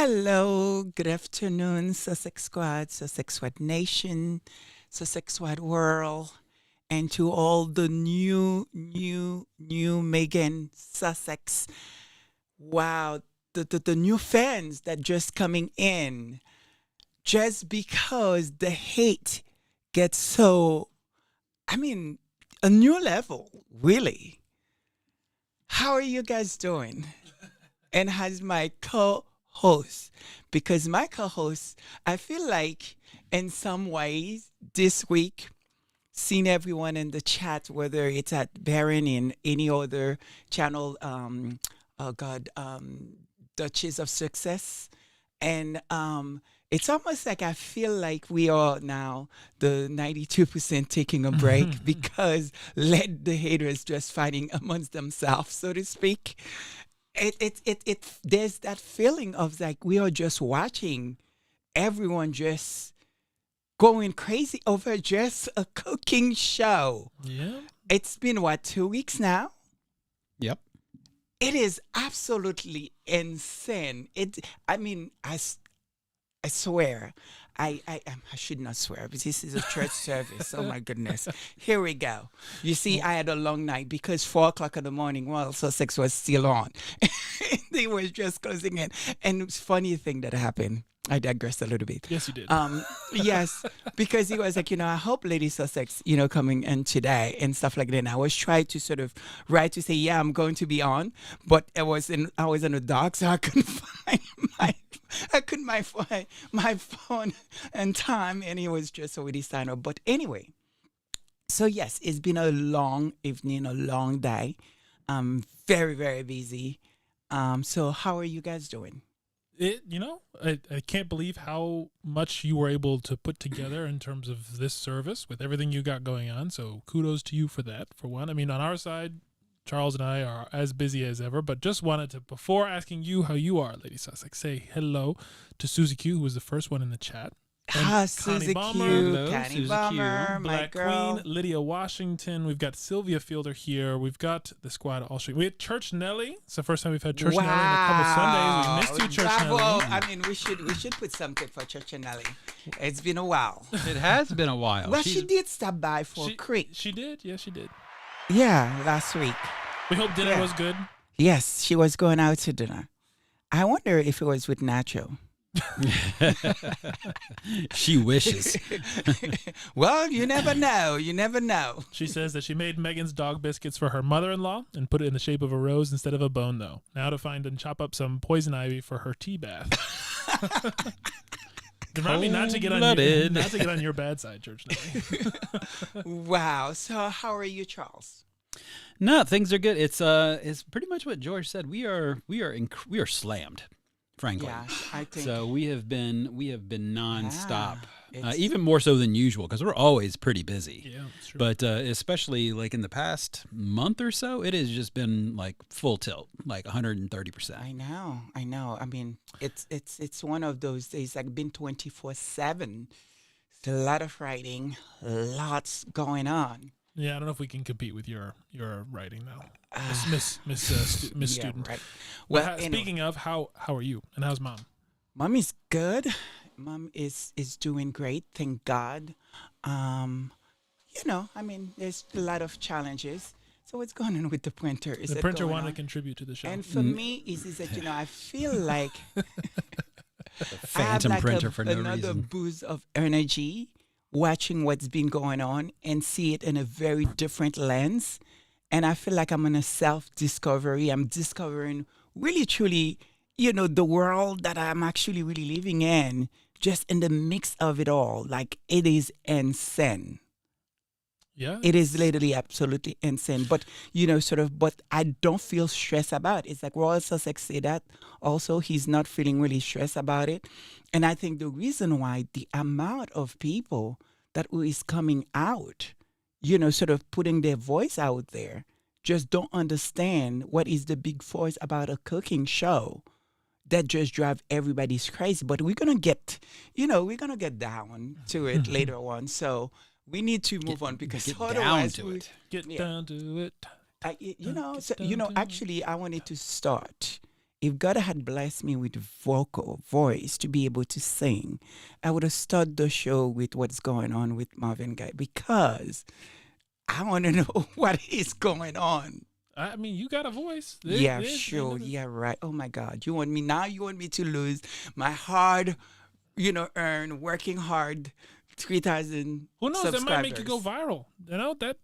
Hello, good afternoon, Sussex Squad, Sussex Squad Nation, Sussex Squad World, and to all the new Meghan Sussex. Wow, the new fans that just coming in just because the hate gets so, I mean, a new level, really. How are you guys doing? And has my co-host, because my co-host, I feel like in some ways this week, seeing everyone in the chat, whether it's at Baron in any other channel, oh God, Duchess of Success, and it's almost like I feel like we are now the 92% taking a break because let the haters just fighting amongst themselves, so to speak. There's that feeling of like we are just watching everyone just going crazy over just a cooking show. Yeah. It's been what, 2 weeks now? Yep. It is absolutely insane. I swear, I should not swear, but this is a church service. Oh my goodness. Here we go. You see, I had a long night because 4 o'clock in the morning, well, Sussex was still on. They were just closing in. And it's funny thing that happened. I digress a little bit. Yes, you did. Yes, because he was like, I hope Lady Sussex, coming in today and stuff like that. And I was trying to sort of write to say, yeah, I'm going to be on, but I was in the dark, so I couldn't find my phone and time, and it was just already signed up. But anyway, so yes, it's been a long evening, a long day. Very, very busy. So how are you guys doing? I can't believe how much you were able to put together in terms of this service with everything you got going on. So kudos to you for that, for one. I mean, on our side, Charles and I are as busy as ever, but just wanted to, before asking you how you are, Lady Sussex, say hello to Susie Q, who was the first one in the chat. Susie Q, Hello, Connie Susie Bomber, Q. my Black girl. Queen, Lydia Washington. We've got Sylvia Fielder here. We've got the squad all straight. We had Church Nelly. It's the first time we've had Church Nelly in a couple Sundays. We missed you, Church Bravo. Nelly. I mean, we should put something for Church Nelly. It's been a while. It has been a while. Well, she did stop by for a creek. She did. Yeah, she did. Yeah, last week. We hope dinner Yeah. was good. Yes, she was going out to dinner. I wonder if it was with Nacho. She wishes. Well, you never know. You never know. She says that she made Megan's dog biscuits for her mother-in-law and put it in the shape of a rose instead of a bone, though. Now to find and chop up some poison ivy for her tea bath. Remind me not to get on your bad side, Church Nelly. Wow. So how are you, Charles? No, things are good. It's pretty much what George said. We are slammed, frankly. Yeah, I think. So we have been nonstop, it's- even more so than usual because we're always pretty busy. Yeah, that's true. But especially like in the past month or so, it has just been like full tilt, like 130%. I know. I mean, it's one of those days like been 24/7. It's a lot of writing, lots going on. Yeah, I don't know if we can compete with your writing now, Miss Yeah, Student. right. Well, Well, anyway, speaking of, how are you and how's mom? Mom is good. Mom is doing great, thank God. I mean, there's a lot of challenges. So what's going on with the printer? Is The it printer going wanted to on? contribute to the show. And for me, is that I feel like I have Phantom like printer for no another reason. boost of energy watching what's been going on and see it in a very different lens. And I feel like I'm in a self-discovery. I'm discovering really, truly, the world that I'm actually really living in, just in the mix of it all. Like, it is insane. Yeah. It is literally absolutely insane. But, but I don't feel stressed about it. It's like Royal Sussex say that also. He's not feeling really stressed about it. And I think the reason why the amount of people that is coming out, sort of putting their voice out there, just don't understand what is the big force about a cooking show that just drive everybody's crazy. But we're going to get, down to it later on. So we need to move on because get down otherwise to it. Get Yeah. down to it. actually, I wanted to start if God had blessed me with vocal voice to be able to sing, I would have started the show with what's going on with Marvin Gaye, because I want to know what is going on. I mean, you got a voice. Yeah, sure. Yeah, right. Oh my God. You want me to lose my hard, earn working hard 3,000 Who knows? subscribers. That might make you go viral.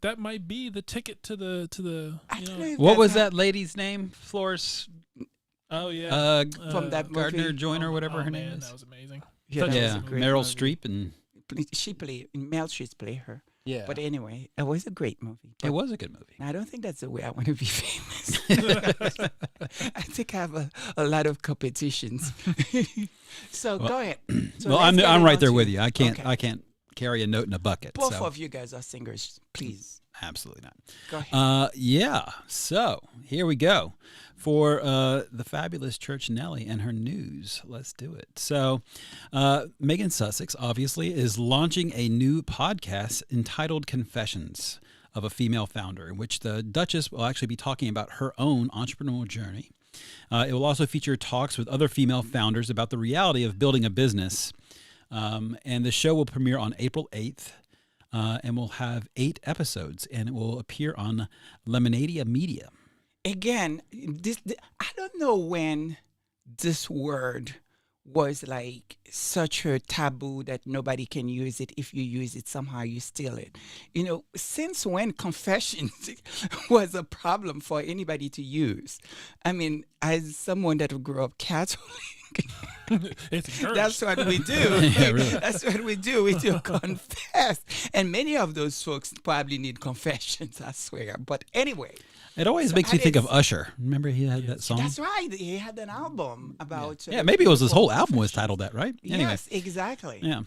That might be the ticket to the. I don't know if What that's was how- that lady's name? Florence Oh yeah. from that movie? Gardner Joyner, whatever her man, name is. That was amazing. Yeah, that Yeah, was a great Meryl movie. Streep and She played, Meryl Streep played her. yeah, But anyway, it was a great movie. it was a good movie. I don't think that's the way I want to be famous. I think I have a lot of competitions. So Well- go ahead. So Well, let's get I'm it right on there to- with you. I can't Okay. carry a note in a bucket. Both so. of you guys are singers. Please Absolutely not. go ahead. Yeah. So here we go for the fabulous Church Nellie and her news. Let's do it. So Meghan Sussex obviously is launching a new podcast entitled Confessions of a Female Founder, in which the Duchess will actually be talking about her own entrepreneurial journey. It will also feature talks with other female founders about the reality of building a business. And the show will premiere on April 8th. And will have 8 episodes, and it will appear on Lemonadia Media. Again, I don't know when this word was like such a taboo that nobody can use it. If you use it, somehow you steal it. Since when confessions was a problem for anybody to use? I mean, as someone that grew up Catholic, It's encouraged. that's what we do. Yeah, really. That's what we do. We do confess. And many of those folks probably need confessions, I swear. But anyway, It always So makes me that think of is- Usher. Remember he had that song? that's right. He had an album about. Yeah, maybe it was his whole album was titled that, right? Anyway. Yes, exactly. Yeah.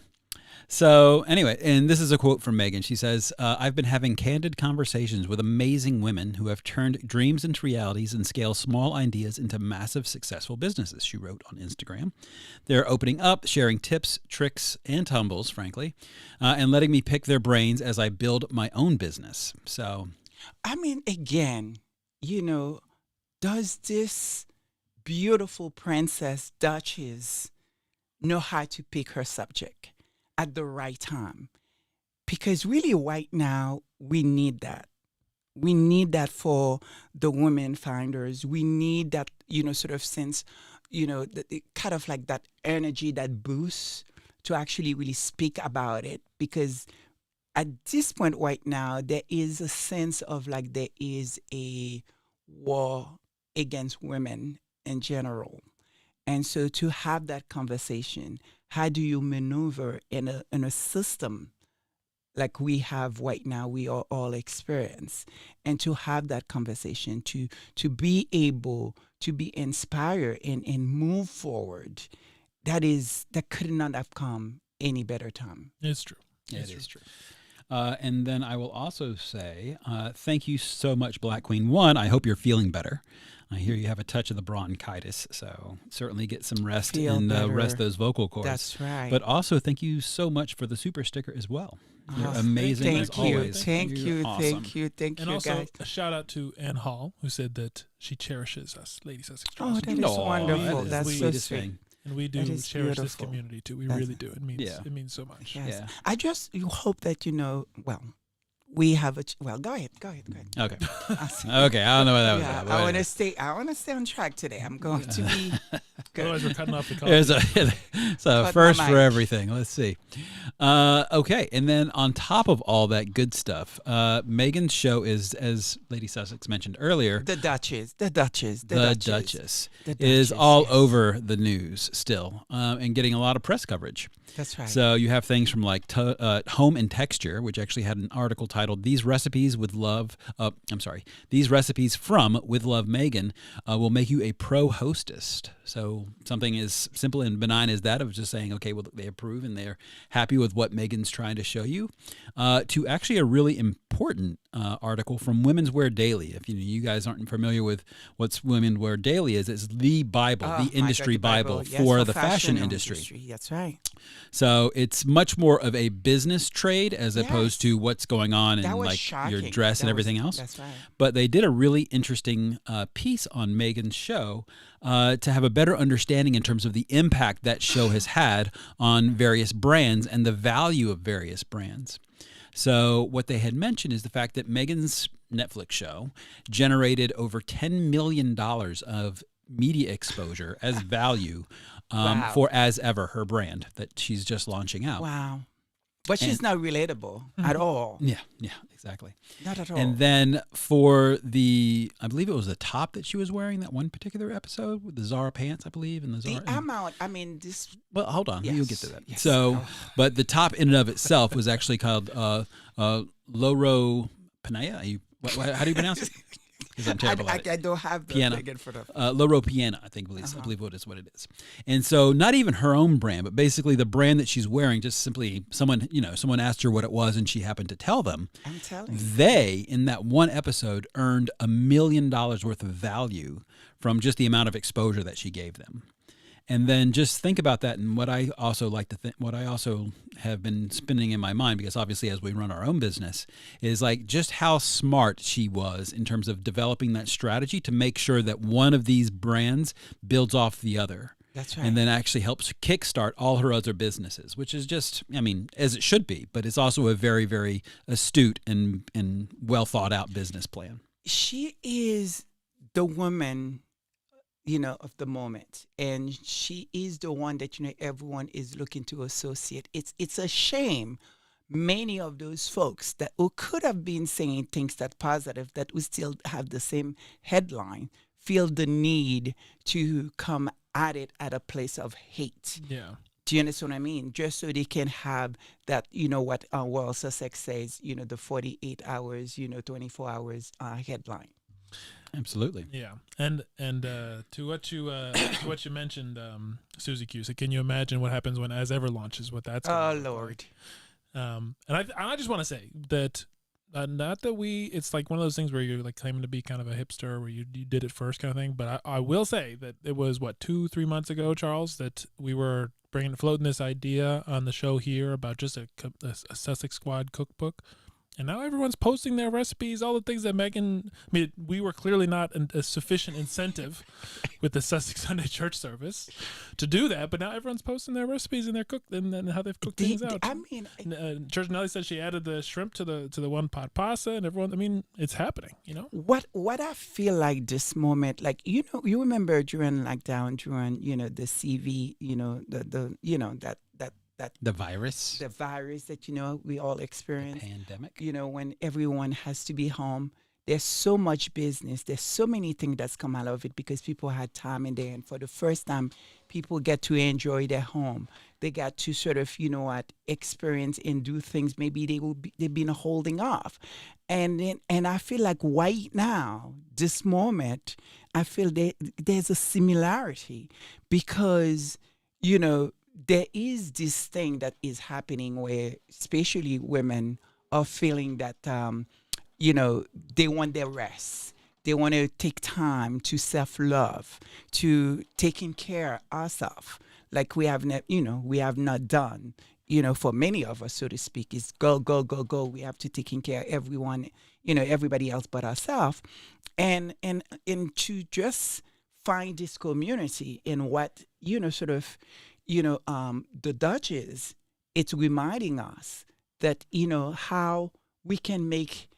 So anyway, and this is a quote from Meghan. She says, I've been having candid conversations with amazing women who have turned dreams into realities and scale small ideas into massive successful businesses, she wrote on Instagram. They're opening up, sharing tips, tricks, and tumbles, frankly, and letting me pick their brains as I build my own business. So I mean, again, does this beautiful princess Duchess know how to pick her subject at the right time? Because really, right now, we need that. We need that for the women founders. We need that, sort of sense, kind of like that energy, that boost to actually really speak about it. Because at this point right now, there is a sense of like there is a war against women in general. And so to have that conversation, how do you maneuver in a system like we have right now, we are all experience, and to have that conversation, to be able to be inspired and move forward, that could not have come any better time. It's true. it is true. And then I will also say, thank you so much, Black Queen. One, I hope you're feeling better. I hear you have a touch of the bronchitis, so certainly get some rest Feel and better. rest those vocal cords. That's right. But also, thank you so much for the super sticker as well. You're Oh, amazing as Thank you. always. Thank You're you. awesome. Thank you. Thank And you, also guys. a shout out to Ann Hall, who said that she cherishes us, Lady Sussex. Oh, Charles. that is Aw, wonderful. that is That's the so sweetest sweet. thing. And we do That is cherish this beautiful. community too. We That's- really do. It means so much. Yes. Yeah. I just hope that we have well, go ahead. Okay. I'll see. Okay. I don't know what that was. Yeah, about, I but want to stay. I want to stay on track today. I'm going to be good. Otherwise, we're cutting off the call. There's a my first for mic. everything. Let's see. Okay, and then on top of all that good stuff, Meghan's show is, as Lady Sussex mentioned earlier, The Duchess the Duchess The is Duchess, all yes. over the news still, and getting a lot of press coverage. That's right. So you have things from like Home and Texture, which actually had an article titled "These recipes with love." These recipes from With Love Meghan will make you a pro hostess. So something as simple and benign as that, of just saying, okay, well, they approve and they're happy with what Meghan's trying to show you, to actually a really important article from Women's Wear Daily. If you guys aren't familiar with what Women's Wear Daily is, it's the Bible, Oh, the my God, industry Bible Yes, for the fashion industry. That's right. So it's much more of a business trade as opposed Yes. to what's going on That and was like shocking. your dress and everything else. That's right. But they did a really interesting piece on Meghan's show to have a better understanding in terms of the impact that show has had on various brands and the value of various brands. So what they had mentioned is the fact that Meghan's Netflix show generated over $10 million of media exposure as value Wow. for As Ever, her brand that she's just launching out. Wow. But she's And- not relatable at all. Yeah, exactly. Not at all. And then for I believe it was the top that she was wearing that one particular episode with the Zara pants, I believe, and the Zara. the amount, I mean, this. Well, hold on, Yes, you'll get to that. yes. So, Oh. but the top in and of itself was actually called Loro Panea. How do you pronounce it? Because I'm terrible at it. I don't have the Piano. thing in front of. Loro Piana, I believe what it is. And so not even her own brand, but basically the brand that she's wearing, just simply someone asked her what it was and she happened to tell them. I'm telling you. They, in that one episode, earned $1 million worth of value from just the amount of exposure that she gave them. And then just think about that, and what I also like to think, what I also have been spinning in my mind, because obviously as we run our own business, is like just how smart she was in terms of developing that strategy to make sure that one of these brands builds off the other. That's right. And then actually helps kickstart all her other businesses, which is just, I mean, as it should be, but it's also a very, very astute and well thought out business plan. She is the woman, of the moment, and she is the one that everyone is looking to associate. It's a shame many of those folks that who could have been saying things that positive, that would still have the same headline, feel the need to come at it at a place of hate. Yeah. Do you understand what I mean? Just so they can have that, what World Sussex says, the 48 hours, 24 hours headline. Absolutely. Yeah, and to what you mentioned, Susie Q. So can you imagine what happens when As Ever launches? What that's Oh, gonna look Lord. like? And I just want to say that not that it's like one of those things where you're like claiming to be kind of a hipster, where you did it first kind of thing. But I will say that it was 2-3 months ago, Charles, that we were floating this idea on the show here about just a Sussex Squad cookbook. And now everyone's posting their recipes, all the things that Meghan. I mean, we were clearly not a sufficient incentive with the Sussex Sunday Church service to do that, but now everyone's posting their recipes and their and how they've cooked things out. I mean, Church Nelly said she added the shrimp to the one pot pasta, and everyone. I mean, it's happening. what I feel like this moment, like you remember during lockdown, during the CV, The virus, the virus that we all experience. pandemic. When everyone has to be home, there's so much business. There's so many things that's come out of it because people had time in there. And for the first time, people get to enjoy their home. They got to sort of, experience and do things maybe they've been holding off. And I feel like right now, this moment, I feel there's a similarity because, there is this thing that is happening where especially women are feeling that, they want their rest. They want to take time to self-love, to taking care of ourselves like we have not done, for many of us, so to speak. Is go, go, go, go. We have to taking care of everyone, everybody else but ourselves. And to just find this community in what, sort of, the Duchess, it's reminding us that, how we can make,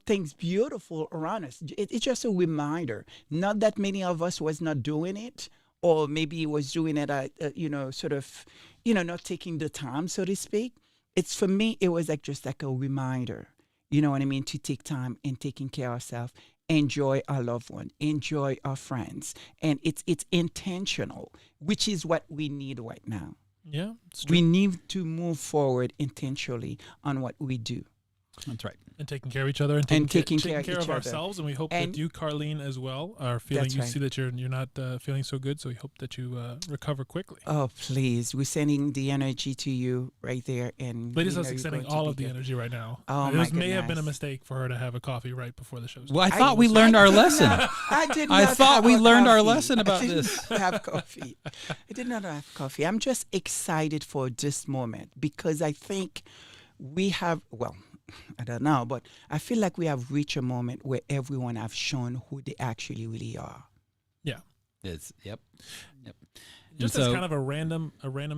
things beautiful around us. It's just a reminder. Not that many of us was not doing it, or maybe was doing it at, sort of, not taking the time, so to speak. It's for me, it was just like a reminder, you know what I mean, to take time and taking care of ourselves. Enjoy our loved one, enjoy our friends, and it's intentional, which is what we need right now. Yeah, we need to move forward intentionally on what we do. That's right. And taking care of each other and taking care of ourselves. And we hope that you, Carlene, as well, are feeling. You see that you're not feeling so good, so we hope that you recover quickly. Oh, please! We're sending the energy to you right there, and Lady Sussex sending all of the energy right now. Oh, my goodness. May have been a mistake for her to have a coffee right before the show. Well, I thought we learned our lesson. I did not. I thought we learned our lesson about this. I did not have coffee. I did not have coffee. I'm just excited for this moment because I think we have, well, I don't know, but I feel like we have reached a moment where everyone have shown who they actually really are. Yeah. It's yep. Just And as so, kind of a random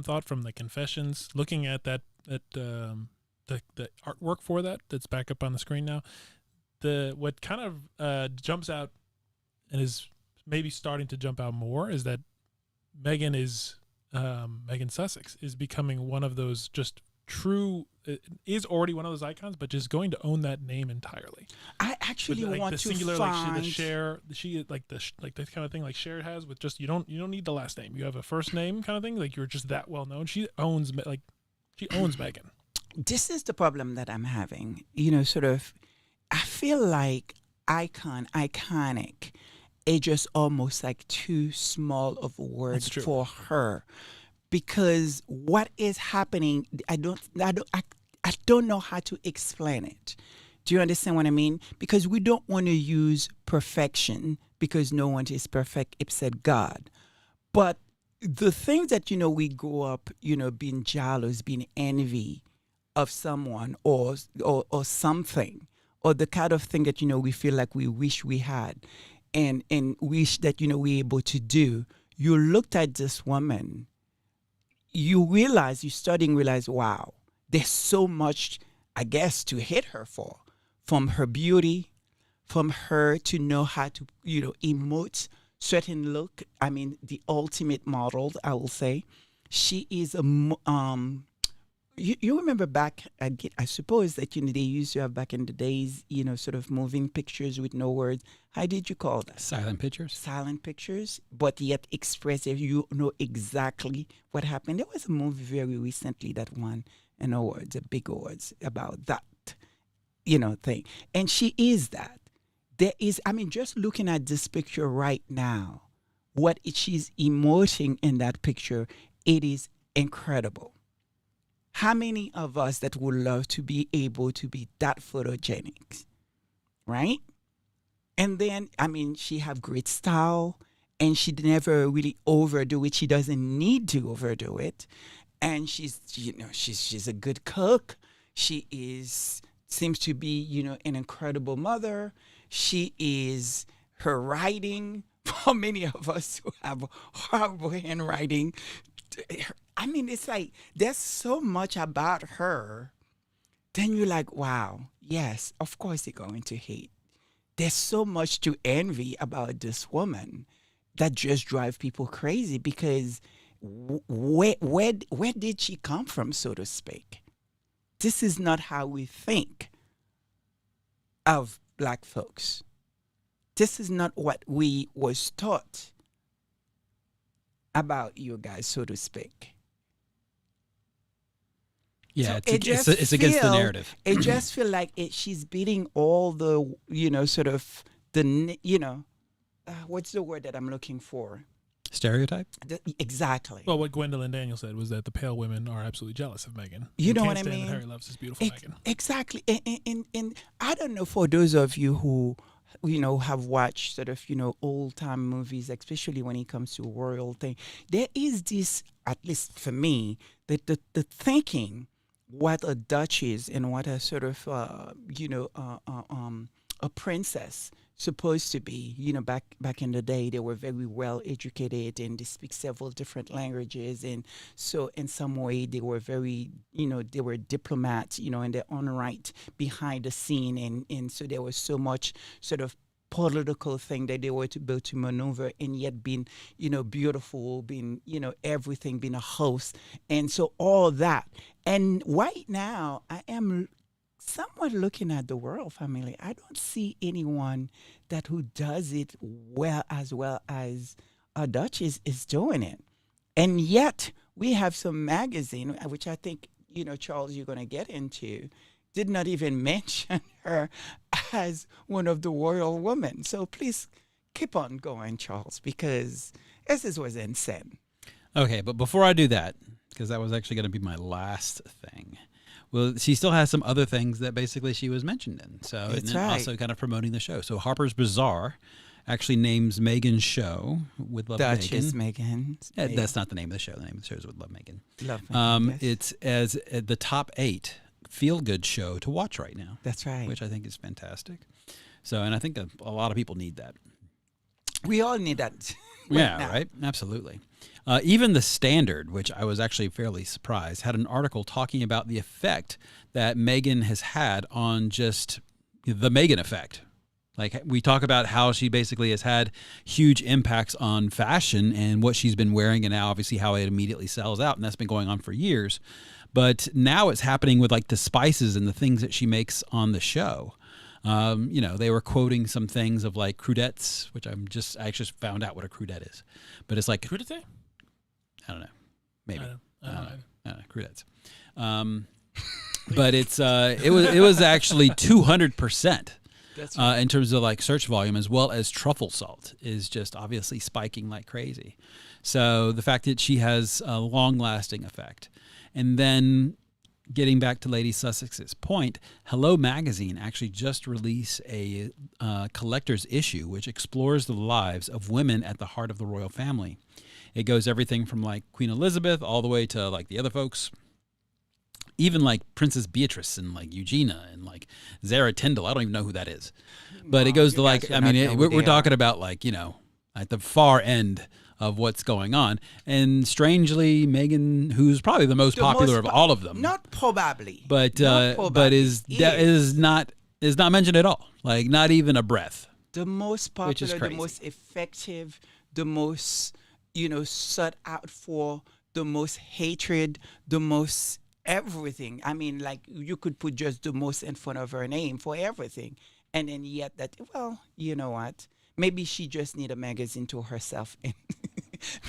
thought from the Confessions, looking at the artwork for that's back up on the screen now. What kind of jumps out and is maybe starting to jump out more is that Meghan Sussex is becoming one of those just true, is already one of those icons, but just going to own that name entirely. I actually With, want the to singular, find like the share, like that kind of thing, like Cher has with just you don't need the last name. You have a first name kind of thing. Like you're just that well known. She owns Meghan. this is the problem that I'm having. Sort of, I feel like iconic, is just almost like too small of a word That's true. for her, because what is happening, I don't know how to explain it. Do you understand what I mean? Because we don't want to use perfection, because no one is perfect except God. But the things that we grow up, being jealous, being envy of someone or something, or the kind of thing that we feel like we wish we had, and wish that we're able to do. You looked at this woman, you starting realize, wow, there's so much, I guess, to hit her for, from her beauty, from her to know how to emote certain look. I mean, the ultimate model, I will say. She is you remember back, I suppose that they used to have back in the days, sort of moving pictures with no words. How did you call that? silent pictures. Silent pictures, but yet expressive. You know exactly what happened. There was a movie very recently that won an awards, a big awards, about that, thing. And she is that. There is, I mean, just looking at this picture right now, she's emoting in that picture, it is incredible. How many of us that would love to be able to be that photogenic, right? And then, I mean, she have great style, and she never really overdo it. She doesn't need to overdo it. And she's a good cook. She seems to be, an incredible mother. She is, her writing, for many of us who have horrible handwriting, I mean, it's like there's so much about her. Then you're like, wow, yes, of course they're going to hate. There's so much to envy about this woman that just drives people crazy, because where did she come from, so to speak? This is not how we think of black folks. This is not what we was taught about you guys, so to speak. Yeah, So it's against the narrative. It just feel like she's beating all the, sort of the, what's the word that I'm looking for? Stereotype? Exactly. Well, what Gwendolyn Daniel said was that the pale women are absolutely jealous of Meghan. You know can't what I stand mean? That Harry loves his beautiful Meghan. Exactly. And I don't know, for those of you who, have watched sort of, old time movies, especially when it comes to royal thing, there is this, at least for me, that the thinking what a duchess and what a sort of, a princess supposed to be. Back in the day, they were very well educated and they speak several different languages, and so in some way they were very, they were diplomats, in their own right behind the scene, and so there was so much sort of political thing that they were to be able to maneuver, and yet being, beautiful, being, everything, being a host, and so all that. And right now, I am somewhat looking at the royal family. I don't see anyone who does it well as a duchess is doing it. And yet, we have some magazine, which I think, Charles, you're going to get into, did not even mention her as one of the royal women. So please keep on going, Charles, because this was insane. Okay, but before I do that, because that was actually going to be my last thing. Well, she still has some other things that basically she was mentioned in. So, That's and then right. also kind of promoting the show. So Harper's Bazaar actually names Meghan's show With Love, Duchess Meghan. Meghan. That's not the name of the show. The name of the show is With Love, Meghan. Love Meghan, yes. It's as the top 8 feel-good show to watch right now, That's right. which I think is fantastic. So, and I think a lot of people need that. We all need that. Yeah, now. right? Absolutely. Even The Standard, which I was actually fairly surprised, had an article talking about the effect that Meghan has had on just the Meghan effect. Like, we talk about how she basically has had huge impacts on fashion and what she's been wearing, and now obviously how it immediately sells out, and that's been going on for years. But now it's happening with like the spices and the things that she makes on the show. They were quoting some things of like crudettes, which I just found out what a crudette is. But it's like Crudité? I don't know, maybe I don't know. Crudettes. But it was actually 200%. That's right. In terms of like search volume, as well as truffle salt is just obviously spiking like crazy. So the fact that she has a long-lasting effect. And then getting back to Lady Sussex's point, Hello Magazine actually just released a collector's issue which explores the lives of women at the heart of the royal family. It goes everything from like Queen Elizabeth all the way to like the other folks. Even like Princess Beatrice and like Eugenia and like Zara Tyndall. I don't even know who that is. But it goes to like, I mean, we're talking about like, at the far end of what's going on. And strangely, Meghan, who's probably the most popular of all of them. Not probably. But is not mentioned at all. Like not even a breath. the most popular, the crazy. most effective, the most, sought out for, the most hatred, the most everything. I mean, like you could put just the most in front of her name for everything. And then yet that, well, you know what? Maybe she just need a magazine to herself. And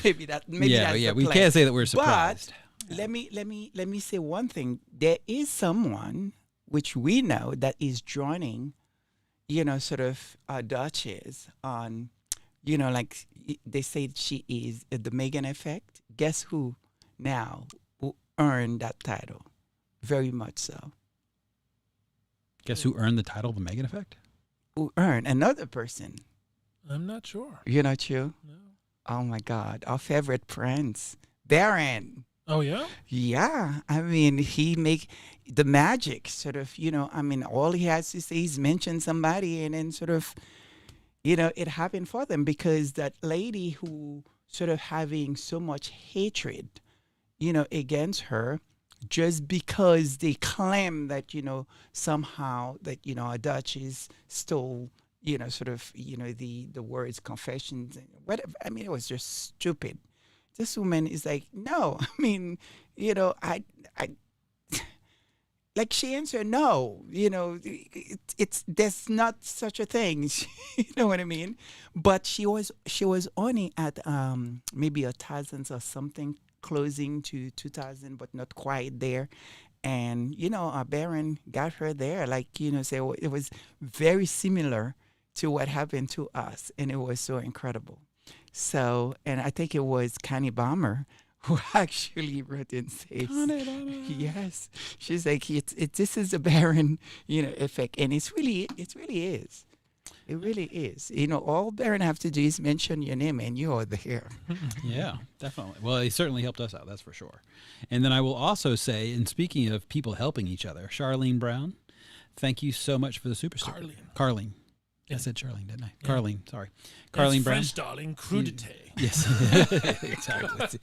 maybe that's We the plan. can't say that we're surprised. But let me say one thing. There is someone which we know that is joining, sort of Duchess on, like they say she is the Meghan effect. Guess who now who earned that title? Very much so. Guess who earned the title of the Meghan effect? Who earned another person? I'm not sure. You're not sure? No. Oh my God, our favorite prince, Baron. Oh yeah. Yeah, I mean, he make the magic sort of, I mean, all he has to say is mention somebody and then sort of, it happened for them because that lady who sort of having so much hatred, against her just because they claim that, somehow that, a Duchess stole, sort of, the words confessions, whatever. I mean, it was just stupid. This woman is like, no, I mean, I like she answered no, it's there's not such a thing, you know what I mean? But she was only at maybe 1,000 or something, closing to 2,000, but not quite there. And Baron got her there, like so it was very similar to what happened to us, and it was so incredible. So, and I think it was Connie Bomber who actually wrote and says, yes, she's like, this is the Baron, effect. And it really is. It really is. All Baron have to do is mention your name and you're there. Yeah, definitely. Well, he certainly helped us out, that's for sure. And then I will also say, and speaking of people helping each other, Charlene Brown, thank you so much for the super sticker. Carlene. I said Charlene, didn't I? Yeah. Carlene, sorry. Carlene Brown. French, darling, crudité. Yes, exactly.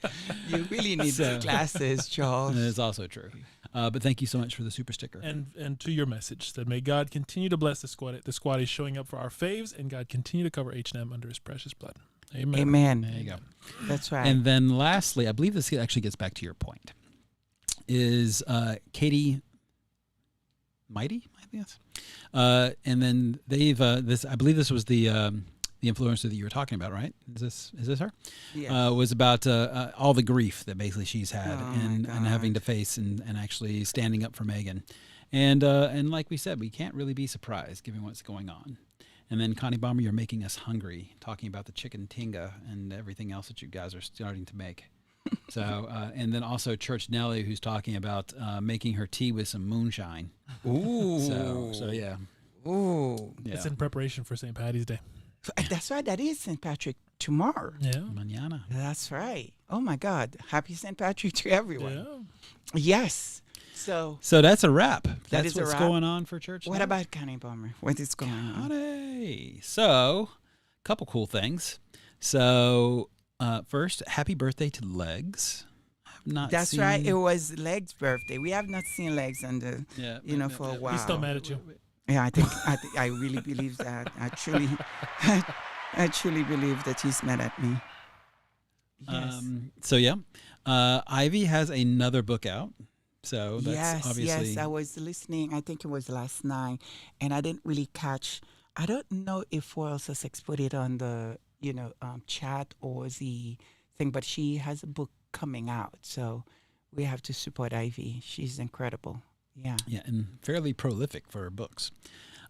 You really need the glasses, Charles. It's also true. But thank you so much for the super sticker. And to your message that may God continue to bless the squad is showing up for our faves, and God continue to cover H&M under His precious blood. Amen. Amen. There you go. That's right. And then lastly, I believe this actually gets back to your point, is Katie Mighty, I think that's. And then they've this. I believe this was the influencer that you were talking about, right? Is this her? Yeah. Was about all the grief that basically she's had and having to face and actually standing up for Meghan, and like we said, we can't really be surprised given what's going on. And then Connie Bomber, you're making us hungry talking about the chicken tinga and everything else that you guys are starting to make. So, and then also Church Nelly, who's talking about making her tea with some moonshine. Ooh. So yeah. Ooh. Yeah. It's in preparation for St. Patty's Day. That's right. That is St. Patrick tomorrow. Yeah. Mañana. That's right. Oh my God. Happy St. Patrick to everyone. Yeah. Yes. So So that's a wrap. That That's is a what's wrap. going on for church. what now. about Connie Bomber? What is going on? Howdy. So, a couple cool things. So, first, happy birthday to Legs. I've not That's seen... right. It was Leg's birthday. We have not seen Legs under, Yeah, for a while. He's still mad at you. Yeah, I really believe that. I truly believe that he's mad at me. Yes. So yeah, Ivy has another book out. So that's Yes, obviously... yes. I was listening. I think it was last night, and I didn't really catch. I don't know if Royal Sussex put it on the chat or the thing, but she has a book coming out, so we have to support Ivy. She's incredible. Yeah. Yeah, and fairly prolific for her books.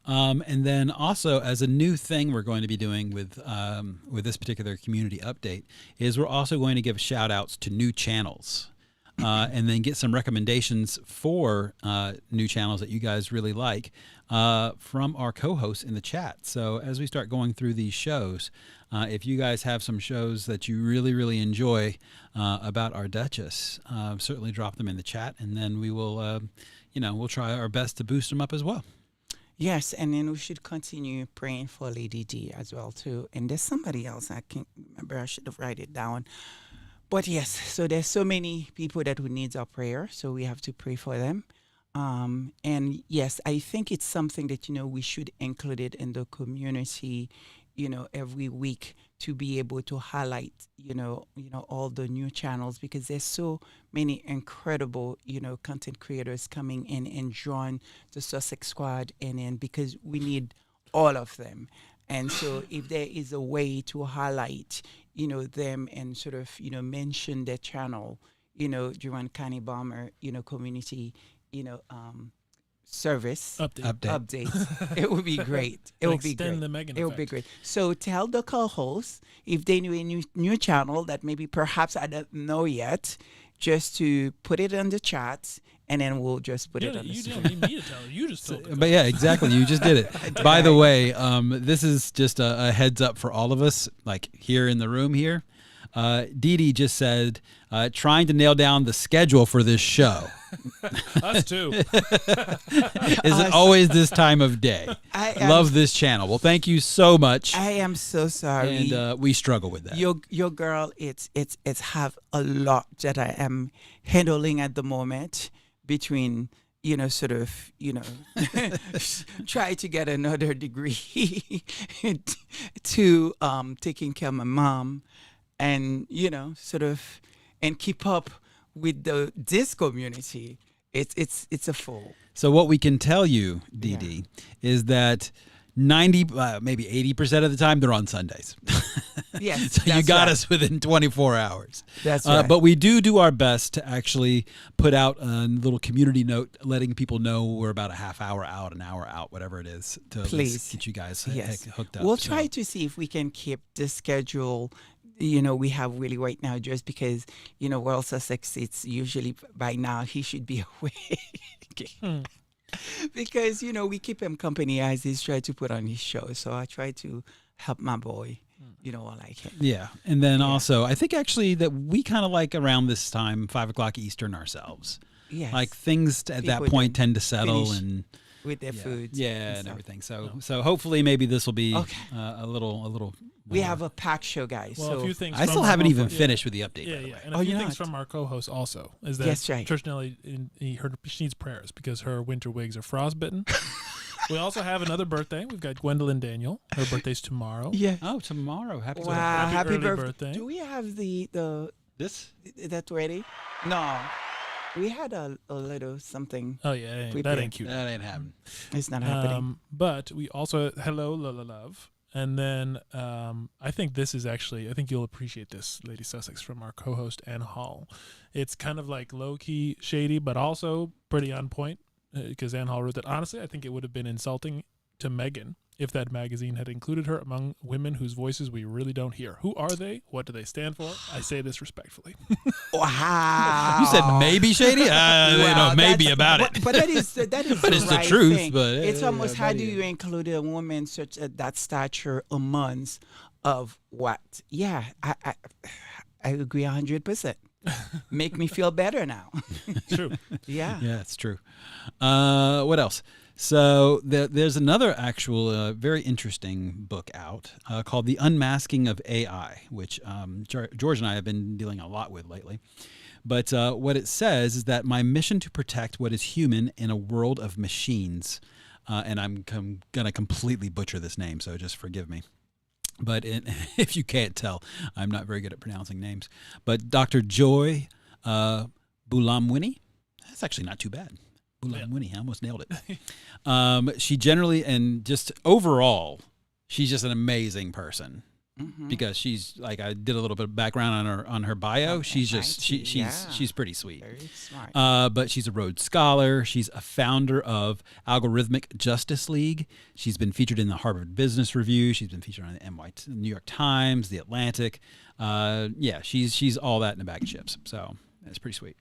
And then also, as a new thing we're going to be doing with this particular community update, is we're also going to give shout outs to new channels. And then get some recommendations for new channels that you guys really like from our co-hosts in the chat. So as we start going through these shows, if you guys have some shows that you really, really enjoy about our Duchess, certainly drop them in the chat, and then we will, we'll try our best to boost them up as well. Yes, and then we should continue praying for Lady D as well too. And there's somebody else I can't remember. I should have write it down. But yes, so there's so many people that would need our prayer, so we have to pray for them. And yes, I think it's something that we should include it in the community, every week to be able to highlight, all the new channels, because there's so many incredible, content creators coming in and join the Sussex Squad, and then because we need all of them. And so if there is a way to highlight, them and sort of, mention their channel, during Connie Bomber, community, service update. It would be great. It would be great. The Meghan it would be great. So tell the co-hosts if they knew a new channel that maybe perhaps I don't know yet, just to put it in the chat, and then we'll just put it on the screen. You don't need me to tell you. You just told But yeah, exactly. You just did it. By the way, this is just a heads up for all of us, like here in the room here. Dee Dee just said, trying to nail down the schedule for this show. Us too. Is it always this time of day? Love this channel. Well, thank you so much. I am so sorry. And we struggle with that. Your girl, it's have a lot that I am handling at the moment between, try to get another degree to taking care of my mom, and and keep up with this community. It's a full. So what we can tell you, Dee Dee, is that 90, maybe 80% of the time they're on Sundays. Yes, so you got right. us within 24 hours. That's right. But we do our best to actually put out a little community note, letting people know we're about a half hour out, an hour out, whatever it is, to at least get you guys hooked up. We'll try to see if we can keep the schedule we have really right now, just because, Royal Sussex, it's usually by now he should be awake. Because, we keep him company as he's trying to put on his show. So I try to help my boy, all I can. Yeah. And then also, I think actually that we kind of like around this time, 5 o'clock Eastern ourselves. Yes. Like things at that point tend to settle and with their food. Yeah, and everything. So hopefully maybe this will be a little. We have a packed show, guys. Well, so a few things. I still haven't even finished with the update. Yeah. And a few things from our co-host also is that Church Nelly, she needs prayers because her winter wigs are frostbitten. We also have another birthday. We've got Gwendolyn Daniel. Her birthday's tomorrow. Yeah. Oh, tomorrow. Happy Happy birthday. Do we have this? That ready? No. We had a little something. Oh yeah, that ain't cute. That ain't happening. It's not happening. But we also hello love, and then I think this is actually, I think you'll appreciate this, Lady Sussex, from our co-host Ann Hall. It's kind of like low key shady, but also pretty on point because Ann Hall wrote that. Honestly, I think it would have been insulting to Meghan if that magazine had included her among women whose voices we really don't hear. Who are they? What do they stand for? I say this respectfully. Wow. You said maybe shady? Maybe about it. But that is but it's right the truth. thing. But it's almost, how do you include a woman such at that stature amongst of what? Yeah, I agree 100%. make me feel better now. True. Yeah. Yeah, it's true. What else? So there's another actual very interesting book out called The Unmasking of AI, which George and I have been dealing a lot with lately. But what it says is that my mission to protect what is human in a world of machines, and I'm going to completely butcher this name, so just forgive me. But if you can't tell, I'm not very good at pronouncing names. But Dr. Joy Bulamwini, that's actually not too bad. Bulamwini, I almost nailed it. She generally, and just overall, she's just an amazing person. Mm-hmm. Because she's like, I did a little bit of background on her bio. Okay, She's just yeah. she's pretty sweet. Very smart. But she's a Rhodes Scholar. She's a founder of Algorithmic Justice League. She's been featured in the Harvard Business Review. She's been featured on the New York Times, The Atlantic. Yeah, she's all that in a bag of chips. So that's pretty sweet.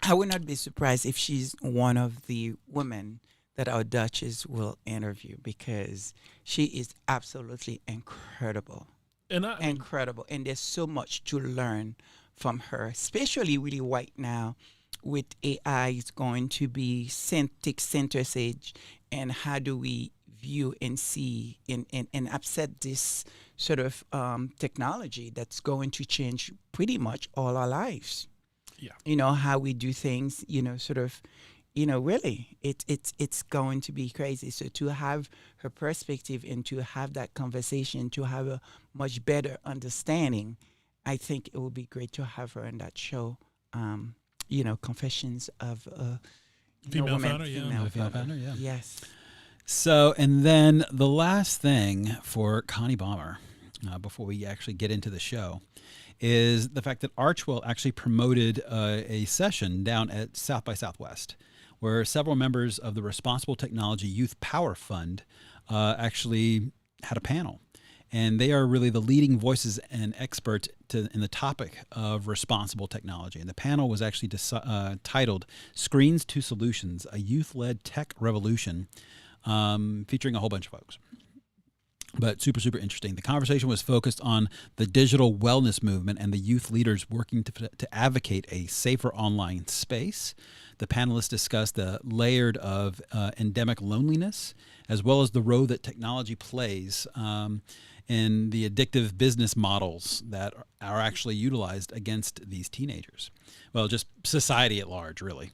I would not be surprised if she's one of the women that our Duchess will interview, because she is absolutely incredible. Incredible. And there's so much to learn from her, especially really right now with AI is going to be take center stage, and how do we view and see and upset this sort of technology that's going to change pretty much all our lives. Yeah. How we do things, sort of, really, it's going to be crazy. So to have her perspective and to have that conversation, to have a much better understanding, I think it would be great to have her in that show. Confessions of Female woman, founder, yeah. Female founder, yeah. Yes. So, and then the last thing for Connie Baumer, before we actually get into the show, is the fact that Archwell actually promoted a session down at South by Southwest, where several members of the Responsible Technology Youth Power Fund actually had a panel. And they are really the leading voices and experts in the topic of responsible technology. And the panel was actually titled Screens to Solutions, a Youth-Led Tech Revolution, featuring a whole bunch of folks. But super, super interesting. The conversation was focused on the digital wellness movement and the youth leaders working to advocate a safer online space. The panelists discussed the layered of endemic loneliness, as well as the role that technology plays in the addictive business models that are actually utilized against these teenagers. Well, just society at large, really.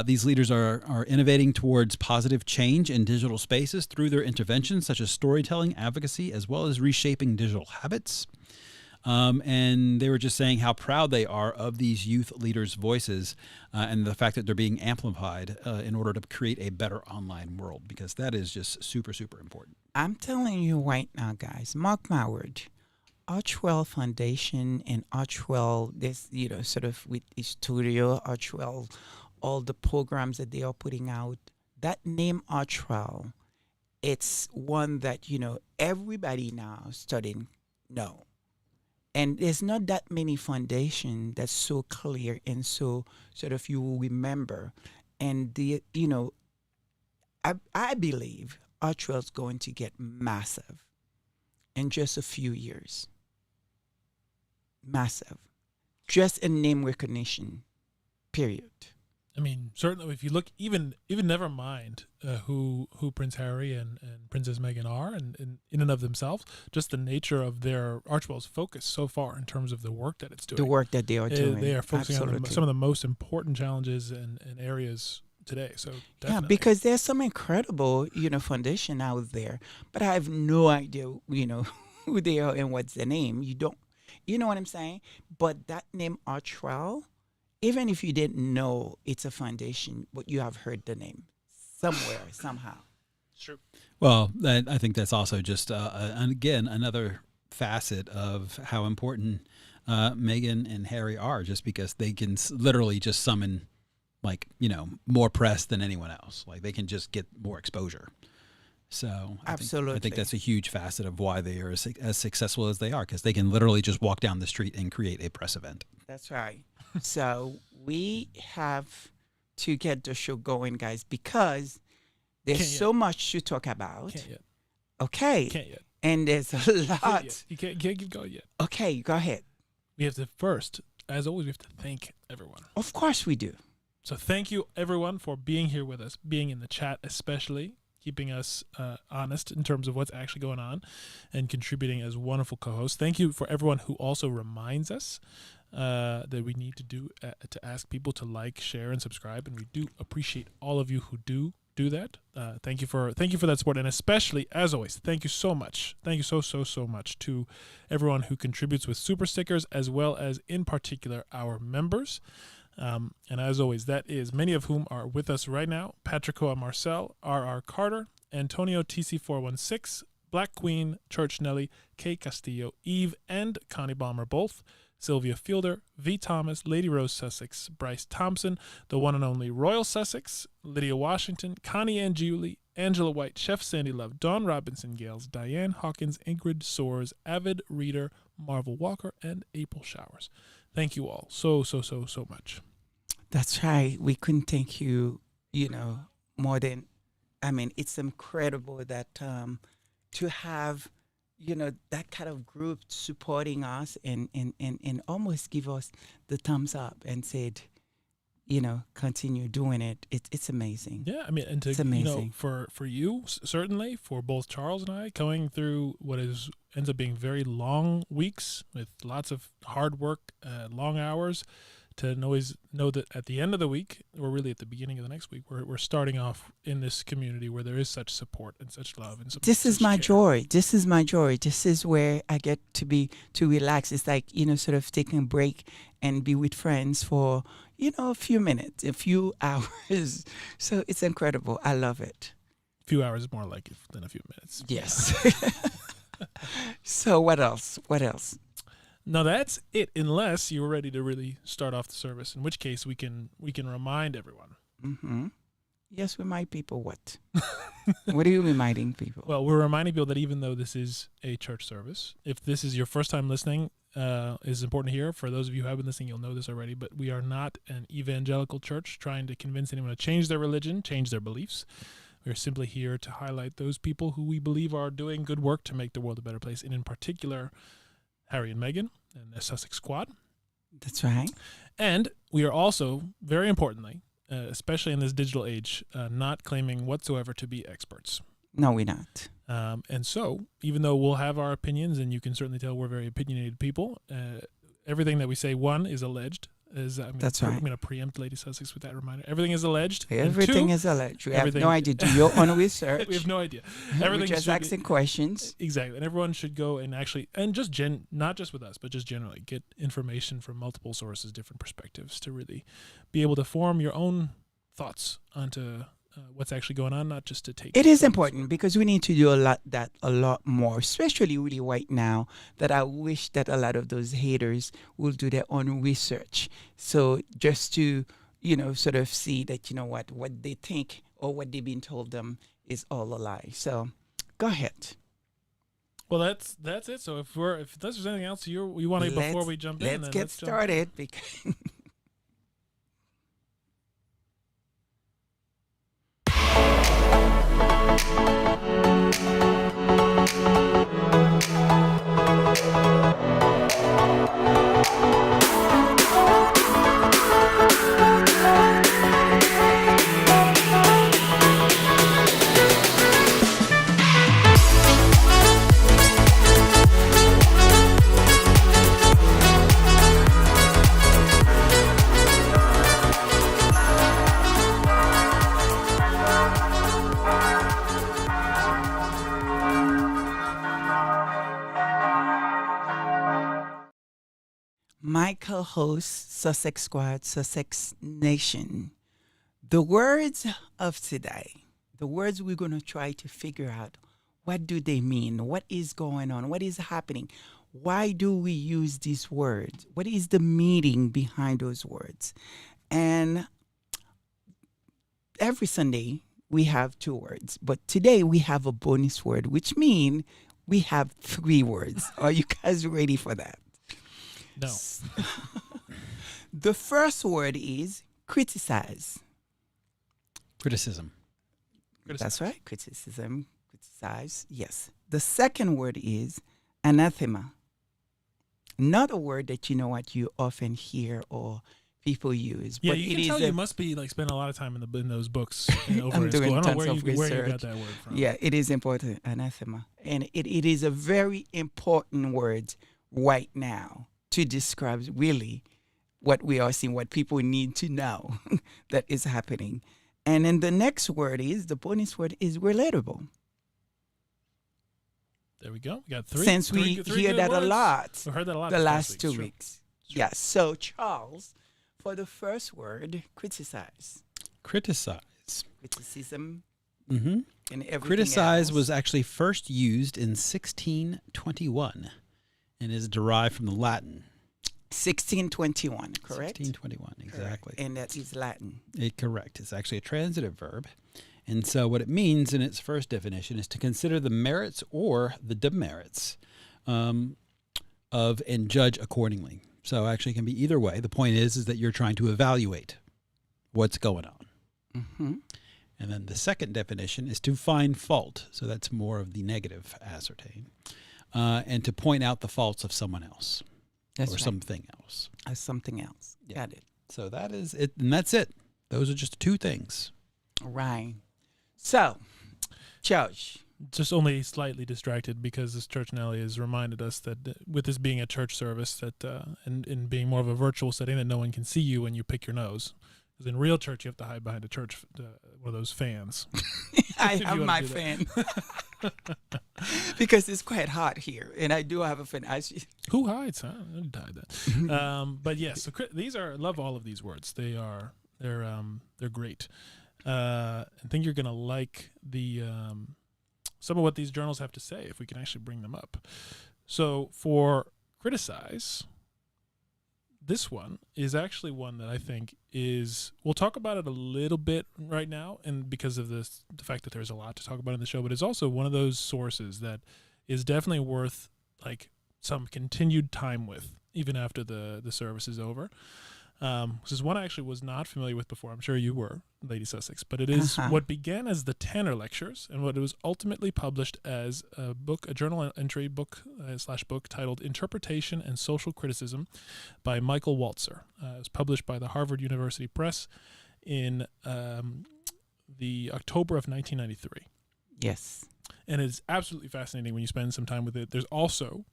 These leaders are innovating towards positive change in digital spaces through their interventions, such as storytelling, advocacy, as well as reshaping digital habits. And they were just saying how proud they are of these youth leaders' voices and the fact that they're being amplified in order to create a better online world, because that is just super, super important. I'm telling you right now, guys, mark my word, Archwell Foundation and Archwell, this, sort of with the studio, Archwell, all the programs that they are putting out, that name Archwell, it's one that, everybody now studying know. And there's not that many foundations that's so clear and so sort of you will remember. And I believe Archwell's going to get massive in just a few years. Massive. Just in name recognition, period. I mean, certainly, if you look, even never mind who Prince Harry and Princess Meghan are, and in and of themselves, just the nature of their Archwell's focus so far in terms of the work that it's doing. The work that they are doing. They are focusing on Absolutely. some of the most important challenges and areas today. So definitely. Yeah, because there's some incredible, foundation out there, but I have no idea, who they are and what's their name. You know what I'm saying? But that name Archwell, even if you didn't know it's a foundation, but you have heard the name somewhere, somehow. True. Well, I think that's also just, again, another facet of how important Meghan and Harry are, just because they can literally just summon, more press than anyone else. Like, they can just get more exposure. So Absolutely. I think that's a huge facet of why they are as successful as they are, because they can literally just walk down the street and create a press event. That's right. So we have to get the show going, guys, because there's so much to talk about. Can't yet. Okay. Can't yet. And there's a lot. You can't keep going yet. Okay, go ahead. We have to first as always, we have to thank everyone. Of course we do. So thank you, everyone, for being here with us, being in the chat especially, keeping us honest in terms of what's actually going on, and contributing as wonderful co-hosts. Thank you for everyone who also reminds us that we need to ask people to like, share, and subscribe, and we do appreciate all of you who do that. Thank you for that support, and especially, as always, thank you so much. Thank you so much to everyone who contributes with super stickers, as well as in particular our members. And as always, that is many of whom are with us right now: Patricoa Marcel, R.R. Carter, Antonio TC416, Black Queen, Church Nelly, Kay Castillo, Eve, and Connie Balmer both, Sylvia Fielder, V. Thomas, Lady Rose Sussex, Bryce Thompson, the one and only Royal Sussex, Lydia Washington, Connie and Julie, Angela White, Chef Sandy Love, Dawn Robinson Gales, Diane Hawkins, Ingrid Soares, Avid Reader, Marvel Walker, and April Showers. Thank you all so much. That's right. We couldn't thank you, more than, it's incredible that to have, that kind of group supporting us and almost give us the thumbs up and said, continue doing it. It's amazing. Yeah, and it's amazing. For you, certainly, for both Charles and I, going through what ends up being very long weeks with lots of hard work, long hours, to always know that at the end of the week, or really at the beginning of the next week, we're starting off in this community where there is such support and such love and this is my joy. This is my joy. This is where I get to relax. It's like, sort of taking a break and be with friends for, a few minutes, a few hours. So it's incredible. I love it. A few hours is more like it than a few minutes. Yes. So what else? No, that's it, unless you're ready to really start off the service, in which case we can remind everyone. Mm-hmm. Yes, remind people what? What are you reminding people? Well, we're reminding people that even though this is a church service, if this is your first time listening, it's important to hear. For those of you who have been listening, you'll know this already, but we are not an evangelical church trying to convince anyone to change their religion, change their beliefs. We're simply here to highlight those people who we believe are doing good work to make the world a better place, and in particular, Harry and Meghan and the Sussex Squad. That's right. And we are also, very importantly, especially in this digital age, not claiming whatsoever to be experts. No, we're not. And so, even though we'll have our opinions, and you can certainly tell we're very opinionated people, everything that we say, one, is alleged. That's right. I'm going to preempt Lady Sussex with that reminder. Everything is alleged. Everything is alleged. We have no idea. Do your own research. We have no idea. We're just asking questions. Exactly. And everyone should go and actually, and just not just with us, but just generally get information from multiple sources, different perspectives, to really be able to form your own thoughts onto what's actually going on, not just to take. It is important because we need to do a lot more, especially really right now, that I wish that a lot of those haters will do their own research. So just to, sort of see that, what they think or what they've been told them is all a lie. So go ahead. Well, that's it. So if there's anything else you want to before we jump in, let's get started. Because my co-host, Sussex Squad, Sussex Nation. The words of today, the words we're going to try to figure out, what do they mean? What is going on? What is happening? Why do we use these words? What is the meaning behind those words? And every Sunday, we have 2 words. But today, we have a bonus word, which means we have 3 words. Are you guys ready for that? No. The first word is criticize. Criticism. That's right. Criticism. Criticize. Yes. The second word is anathema. not a word that you know what you often hear or people use. Yeah, but you it can is tell a, you must be like spending a lot of time in those books and over I'm in school. doing I don't know tons of where you got research. that word from. Yeah, it is important, anathema. And it is a very important word right now to describe really what we are seeing, what people need to know that is happening. And then the next word is, the bonus word is relatable. There we go. We got three. Since three, we three hear good that a words. lot We heard that a lot the this last week. 2 Sure. weeks. Yes. So, Charles, for the first word, criticize. Criticize. Criticism Mm-hmm. and everything Criticize else. was actually first used in 1621 and is derived from the Latin. 1621, correct? 1621, exactly. Correct. And that is Latin. Correct. It's actually a transitive verb. And so what it means in its first definition is to consider the merits or the demerits of and judge accordingly. So actually it can be either way. The point is that you're trying to evaluate what's going on. Mm-hmm. And then the second definition is to find fault. So that's more of the negative ascertain. And to point out the faults of someone else That's or right. something else. As something else. Yeah. Got it. So that is it. And that's it. Those are just two things. Right. So, Josh. Just only slightly distracted because this church Nelly has reminded us that with this being a church service that and being more of a virtual setting that no one can see you when you pick your nose. Because in real church you have to hide behind a church one of those fans. I If you have wanna my do fan. Because it's quite hot here. And I do have a fan. Who hides? Huh? I didn't hide that. But yes, so these are. I love all of these words. They're great. I think you're gonna like the some of what these journals have to say if we can actually bring them up. So for criticize, this one is actually one that I think is. We'll talk about it a little bit right now, and because of the fact that there's a lot to talk about in the show, but it's also one of those sources that is definitely worth like some continued time with, even after the service is over. This is one I actually was not familiar with before. I'm sure you were, Lady Sussex, but it is what began as the Tanner Lectures and what it was ultimately published as a book, a journal entry book / book titled Interpretation and Social Criticism by Michael Walzer. It was published by the Harvard University Press in the October of 1993. Yes. And it's absolutely fascinating when you spend some time with it. There's also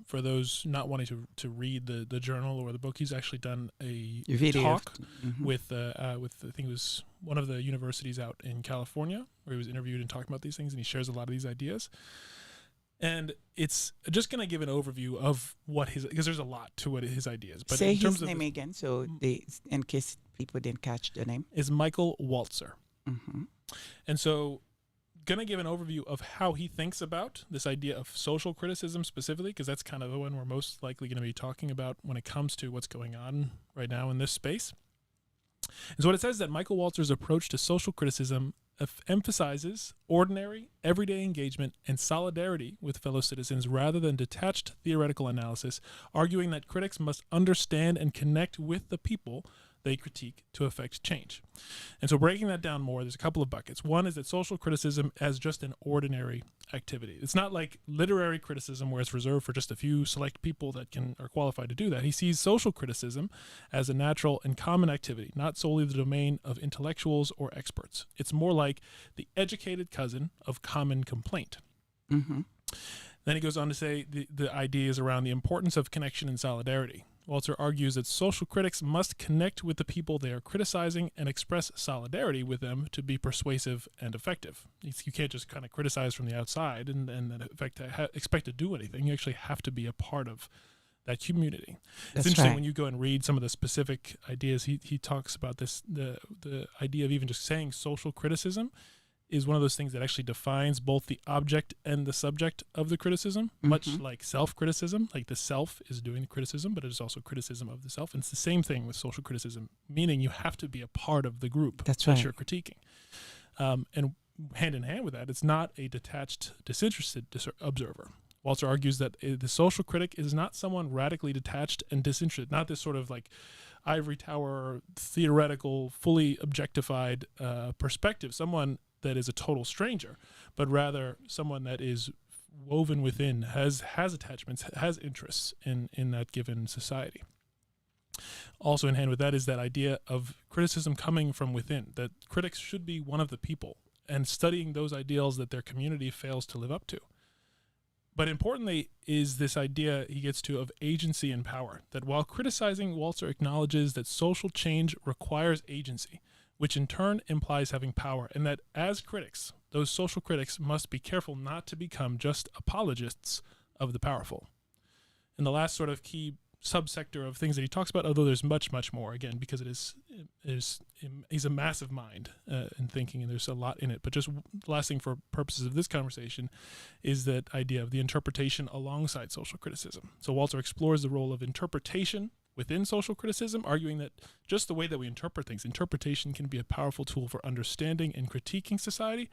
for those not wanting to read the journal or the book, he's actually done a talk with I think it was one of the universities out in California where he was interviewed and talking about these things, and he shares a lot of these ideas. And it's just going to give an overview of what because there's a lot to what his ideas. But say in terms his of name again, so in case people didn't catch the name. is Michael Walzer. Mm-hmm. And so going to give an overview of how he thinks about this idea of social criticism specifically, because that's kind of the one we're most likely going to be talking about when it comes to what's going on right now in this space. And so what it says is that Michael Walzer's approach to social criticism emphasizes ordinary, everyday engagement and solidarity with fellow citizens rather than detached theoretical analysis, arguing that critics must understand and connect with the people they critique to affect change. And so breaking that down more, there's a couple of buckets. One is that social criticism as just an ordinary activity. It's not like literary criticism where it's reserved for just a few select people that are qualified to do that. He sees social criticism as a natural and common activity, not solely the domain of intellectuals or experts. It's more like the educated cousin of common complaint. Mm-hmm. Then he goes on to say the ideas around the importance of connection and solidarity. Walzer argues that social critics must connect with the people they are criticizing and express solidarity with them to be persuasive and effective. You can't just kind of criticize from the outside and expect to do anything. You actually have to be a part of that community. It's interesting when you go and read some of the specific ideas. He talks about this, the idea of even just saying social criticism is one of those things that actually defines both the object and the subject of the criticism, much like self-criticism. Like the self is doing the criticism, but it is also criticism of the self. And it's the same thing with social criticism, meaning you have to be a part of the group that you're critiquing. And hand in hand with that, it's not a detached, disinterested observer. Walzer argues that the social critic is not someone radically detached and disinterested, not this sort of like ivory tower, theoretical, fully objectified perspective, someone that is a total stranger, but rather someone that is woven within has attachments, has interests in that given society. Also in hand with that is that idea of criticism coming from within, that critics should be one of the people and studying those ideals that their community fails to live up to. But importantly is this idea he gets to of agency and power, that while criticizing, Walzer acknowledges that social change requires agency, which in turn implies having power, and that as critics, those social critics must be careful not to become just apologists of the powerful. And the last sort of key subsector of things that he talks about, although there's much, much more, again, because he's a massive mind in thinking, and there's a lot in it. But just the last thing for purposes of this conversation is that idea of the interpretation alongside social criticism. So Walzer explores the role of interpretation within social criticism, arguing that just the way that we interpret things, interpretation can be a powerful tool for understanding and critiquing society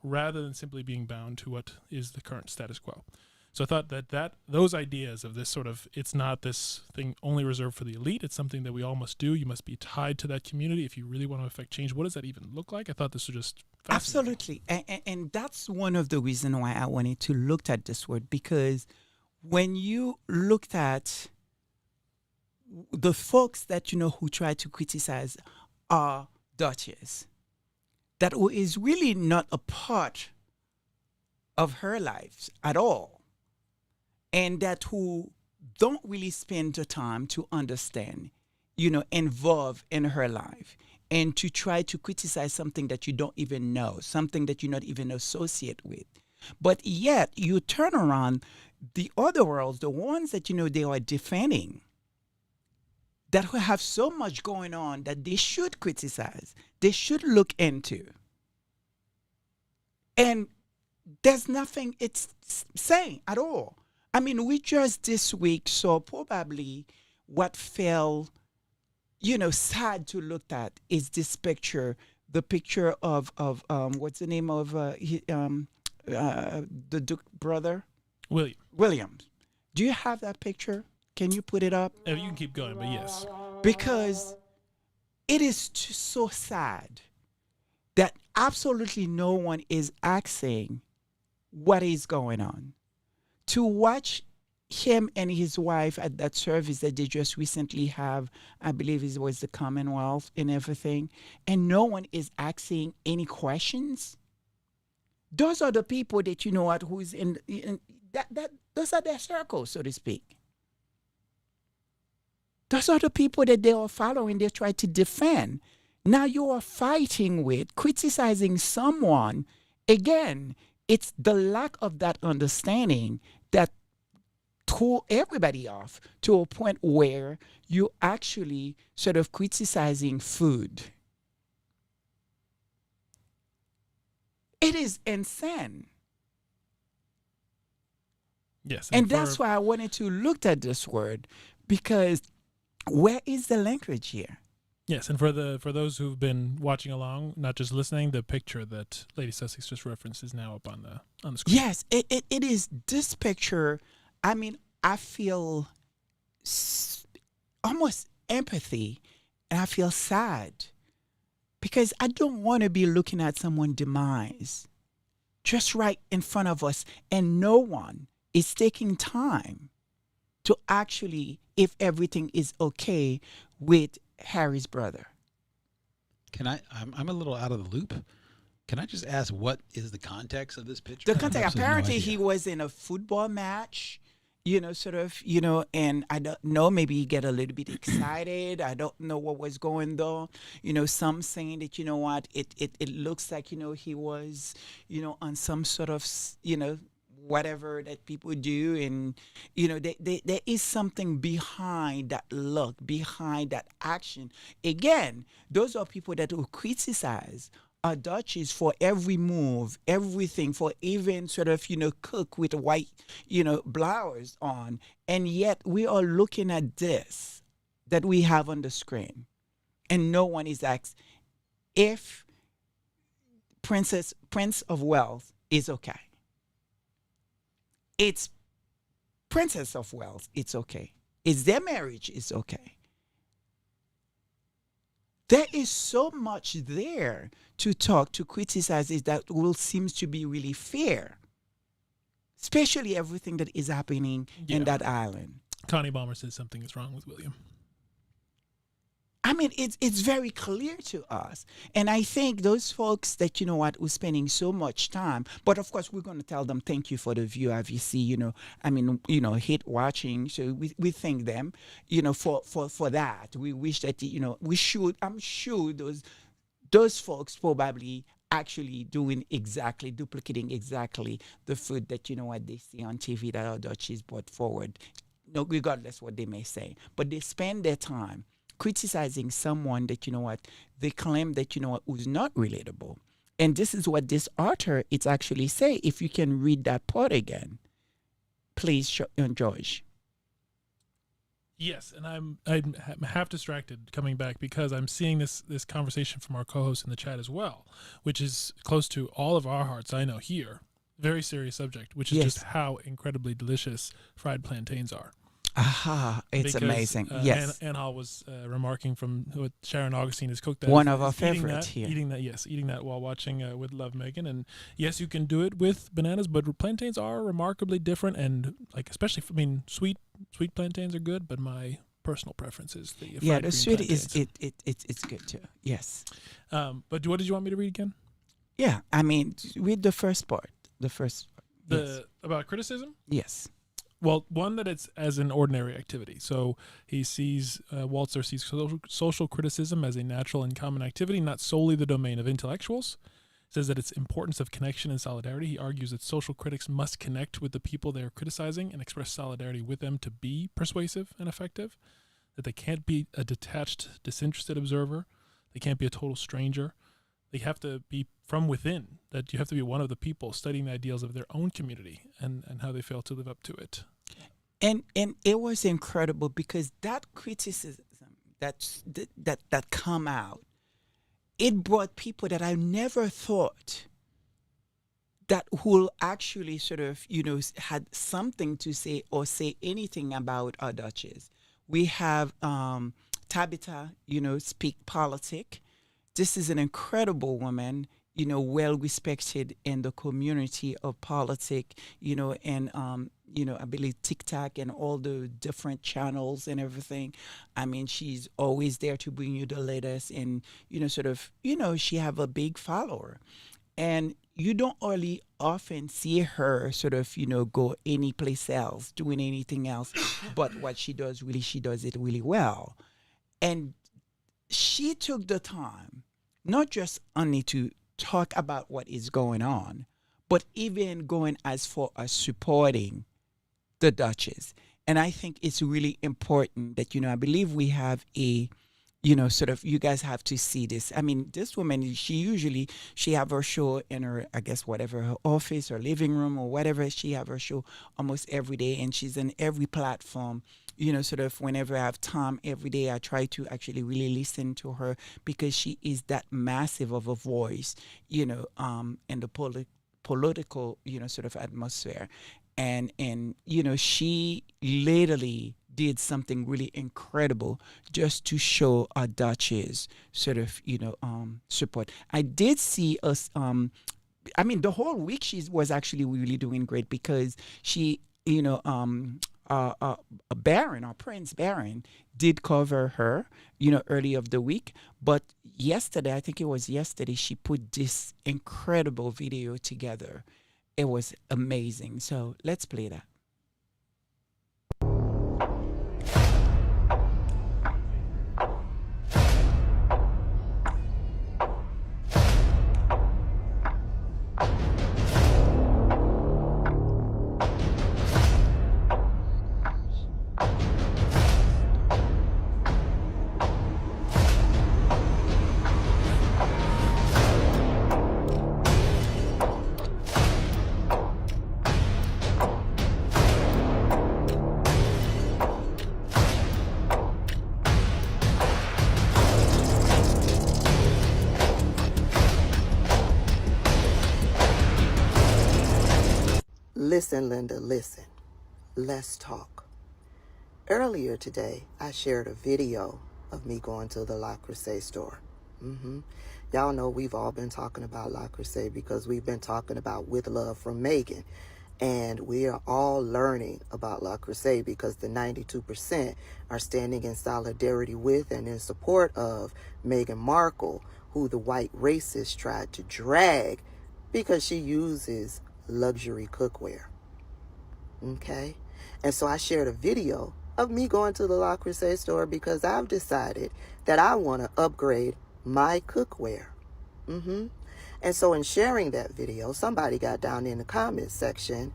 rather than simply being bound to what is the current status quo. So I thought that those ideas of this sort of, it's not this thing only reserved for the elite, it's something that we all must do. You must be tied to that community if you really want to affect change. What does that even look like? I thought this was just fascinating. Absolutely. And that's one of the reasons why I wanted to look at this word, because when you looked at the folks that who try to criticize are Duchess, that is really not a part of her life at all, and that who don't really spend the time to understand, involve in her life, and to try to criticize something that you don't even know, something that you not even associate with. But yet you turn around the other worlds, the ones that they are defending, that have so much going on that they should criticize, they should look into. And there's nothing it's saying at all. I mean, we just this week saw probably what felt, sad to look at is this picture, the picture of what's the name of the Duke brother? Williams. Do you have that picture? Can you put it up? You can keep going, but yes. Because it is so sad that absolutely no one is asking what is going on. To watch him and his wife at that service that they just recently have, I believe it was the Commonwealth and everything, and no one is asking any questions. Those are the people that who's in that those are their circles, so to speak. Those are the people that they are following, they try to defend. Now you are fighting with, criticizing someone. Again, it's the lack of that understanding that threw everybody off to a point where you actually sort of criticizing food. It is insane. Yes. And that's why I wanted to look at this word, because where is the language here? Yes, and for those who've been watching along, not just listening, the picture that Lady Sussex just referenced is now up on the screen. Yes, it is this picture. I mean, I feel almost empathy, and I feel sad, because I don't want to be looking at someone's demise just right in front of us, and no one is taking time to actually, if everything is okay with Harry's brother. I'm a little out of the loop. Can I just ask, what is the context of this picture? The context, apparently no he was in a football match, and I don't know, maybe he get a little bit excited. I don't know what was going on. Some saying that, it looks like, he was, on some sort of, whatever that people do, and there is something behind that look, behind that action. Again, those are people that will criticize our Duchess for every move, everything, for even sort of cook with white blouse on, and yet we are looking at this that we have on the screen, and no one is asked if Prince of Wales is okay. It's Princess of Wales, it's okay. It's their marriage, it's okay. There is so much there to talk, to criticize, is that will seems to be really fair. especially everything that is happening in Yeah. that island. Connie Balmer says something is wrong with William. I mean, it's very clear to us, and I think those folks that who's spending so much time. But of course, we're going to tell them thank you for the view. Obviously, I mean, hate watching. So we thank them, for that. We wish that we should. I'm sure those folks probably actually duplicating exactly the food that what they see on TV that our Dutchies brought forward. No, regardless what they may say, but they spend their time criticizing someone that they claim that who's not relatable. And this is what this author it's actually say. If you can read that part again, please, George. Yes, and I'm half distracted coming back because I'm seeing this conversation from our co-host in the chat as well, which is close to all of our hearts. I know here, very serious subject, which is Yes. just how incredibly delicious fried plantains are. Aha, it's Because, amazing. Yes. Anhal was remarking from what Sharon Augustine has cooked. That One is- of our is eating favorites that, here. eating that while watching With Love, Megan. And yes, you can do it with bananas, but plantains are remarkably different. And like, especially, sweet plantains are good, but my personal preference is the Yeah, fried the green sweet is plantains. it's good too. Yes. But what did you want me to read again? Yeah, I mean, read the first part. The first. About criticism. Yes. Well, one that it's as an ordinary activity. So he sees, Walzer sees social criticism as a natural and common activity, not solely the domain of intellectuals. Says that its importance of connection and solidarity. He argues that social critics must connect with the people they are criticizing and express solidarity with them to be persuasive and effective. That they can't be a detached, disinterested observer. They can't be a total stranger. They have to be from within, that you have to be one of the people studying the ideals of their own community and how they fail to live up to it. And it was incredible because that criticism that come out, it brought people that I never thought that will actually sort of had something to say or say anything about our Duchess. We have Tabitha, speak politic. This is an incredible woman, well respected in the community of politics, and I believe TikTok and all the different channels and everything. I mean, she's always there to bring you the latest, and she have a big follower, and you don't really often see her sort of go any place else doing anything else, but what she does it really well, and she took the time not just only to talk about what is going on, but even going as far as supporting the Duchess. And I think it's really important that, I believe we have a, sort of, you guys have to see this. I mean, this woman, she have her show in her, I guess, whatever, her office or living room or whatever. She have her show almost every day, and she's in every platform. Sort of whenever I have time every day, I try to actually really listen to her because she is that massive of a voice, in the political, sort of atmosphere. And she literally did something really incredible just to show our Duchess sort of, support. I did see us, I mean, the whole week she was actually really doing great because she, Baron, our Prince Baron, did cover her, early of the week. But yesterday, I think it was yesterday, she put this incredible video together. It was amazing. So let's play that. Listen, Linda, listen. Let's talk. Earlier today, I shared a video of me going to the La Crusade store. Y'all know we've all been talking about La Crusade because we've been talking about With Love from Meghan. And we are all learning about La Crusade because the 92% are standing in solidarity with and in support of Meghan Markle, who the white racists tried to drag because she uses luxury cookware. Okay? And so I shared a video of me going to the La Crusade store because I've decided that I want to upgrade my cookware. And so in sharing that video, somebody got down in the comments section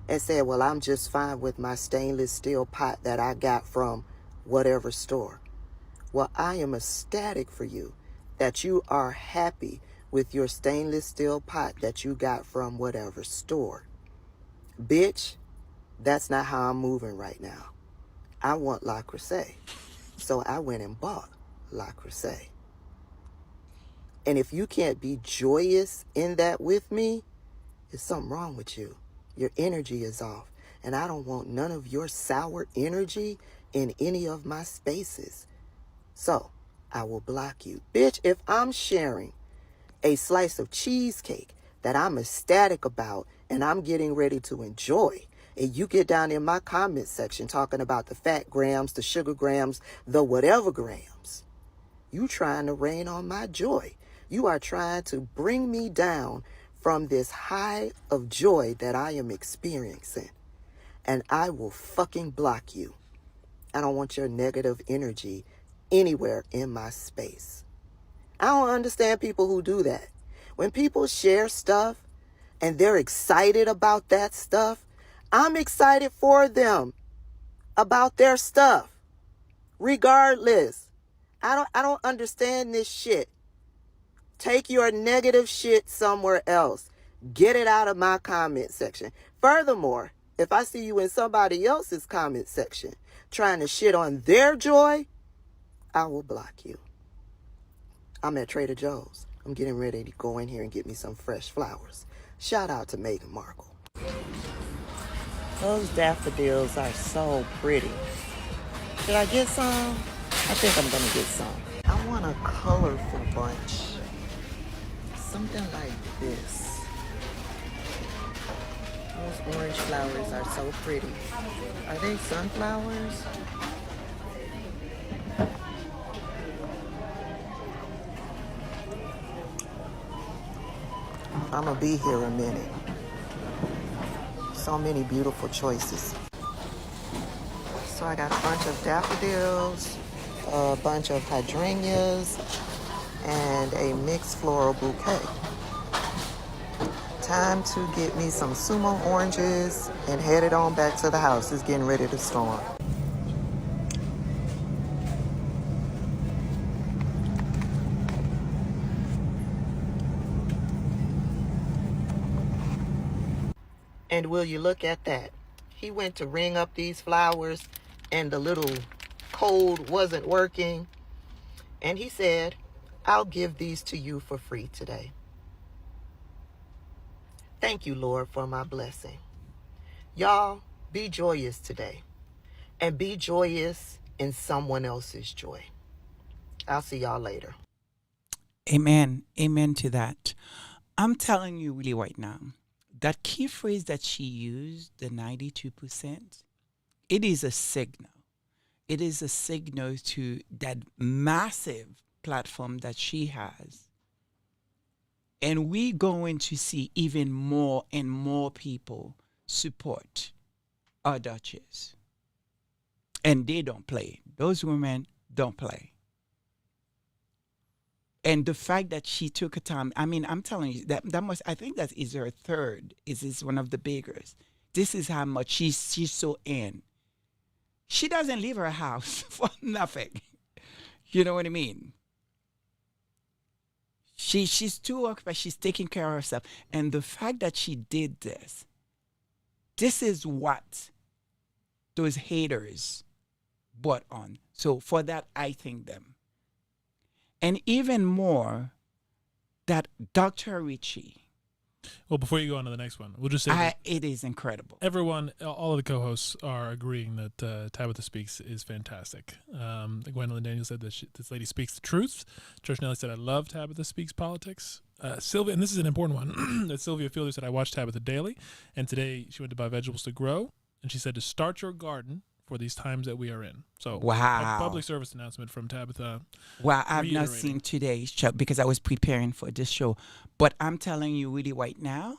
and said, well, I'm just fine with my stainless steel pot that I got from whatever store. Well, I am ecstatic for you that you are happy with your stainless steel pot that you got from whatever store. Bitch, that's not how I'm moving right now. I want La Crusade. So I went and bought La Crusade. And if you can't be joyous in that with me, there's something wrong with you. Your energy is off. And I don't want none of your sour energy in any of my spaces. So I will block you. Bitch, if I'm sharing a slice of cheesecake that I'm ecstatic about and I'm getting ready to enjoy, and you get down in my comment section talking about the fat grams, the sugar grams, the whatever grams, you trying to rain on my joy. You are trying to bring me down from this high of joy that I am experiencing. And I will fucking block you. I don't want your negative energy anywhere in my space. I don't understand people who do that. When people share stuff and they're excited about that stuff, I'm excited for them about their stuff. Regardless. I don't understand this shit. Take your negative shit somewhere else. Get it out of my comment section. Furthermore, if I see you in somebody else's comment section trying to shit on their joy, I will block you. I'm at Trader Joe's. I'm getting ready to go in here and get me some fresh flowers. Shout out to Meghan Markle. Those daffodils are so pretty. Should I get some? I think I'm gonna get some. I want a colorful bunch. Something like this. Those orange flowers are so pretty. Are they sunflowers? I'm gonna be here a minute. So many beautiful choices. So I got a bunch of daffodils, a bunch of hydrangeas, and a mixed floral bouquet. Time to get me some sumo oranges and head it on back to the house. It's getting ready to storm. And will you look at that? He went to ring up these flowers and the little code wasn't working. And he said, I'll give these to you for free today. Thank you, Lord, for my blessing. Y'all, be joyous today. And be joyous in someone else's joy. I'll see y'all later. Amen. Amen to that. I'm telling you really right now, that key phrase that she used, the 92%, it is a signal. It is a signal to that massive platform that she has. And we're going to see even more and more people support our Duchess. And they don't play. Those women don't play. And the fact that she took a time, I mean, I'm telling you, that must, I think that is her third, is one of the biggest. This is how much she's so in. She doesn't leave her house for nothing. You know what I mean? She's too occupied, she's taking care of herself. And the fact that she did this is what those haters brought on. So for that, I thank them. And even more, that Dr. Richie. Well, before you go on to the next one, we'll just say it is incredible. Everyone, all of the co-hosts are agreeing that Tabitha Speaks is fantastic. Gwendolyn Daniels said that this lady speaks the truth. Josh Nelly said, I love Tabitha Speaks politics. Sylvia, and this is an important one, that Sylvia Fielder said, I watched Tabitha daily, and today she went to buy vegetables to grow, and she said to start your garden for these times that we are in. So, Wow. a public service announcement from Tabitha. Well, I've not seen today's show because I was preparing for this show. But I'm telling you really right now,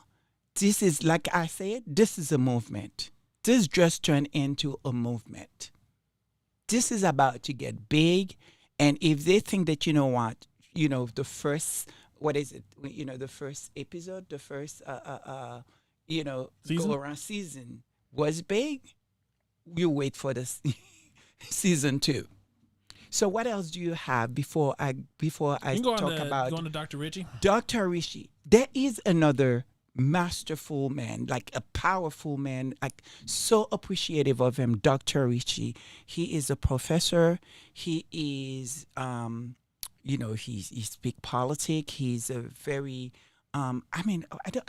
this is, like I said, this is a movement. This just turned into a movement. This is about to get big. And if they think that, you know what, the first, what is it? The first episode, the first, Season? go around season was big, you wait for this season 2. So what else do you have before I talk about? Go on to Dr. Richie. Dr. Richie, there is another masterful man, like a powerful man, like so appreciative of him, Dr. Richie. He is a professor. He is, he speak politics. He's a very, I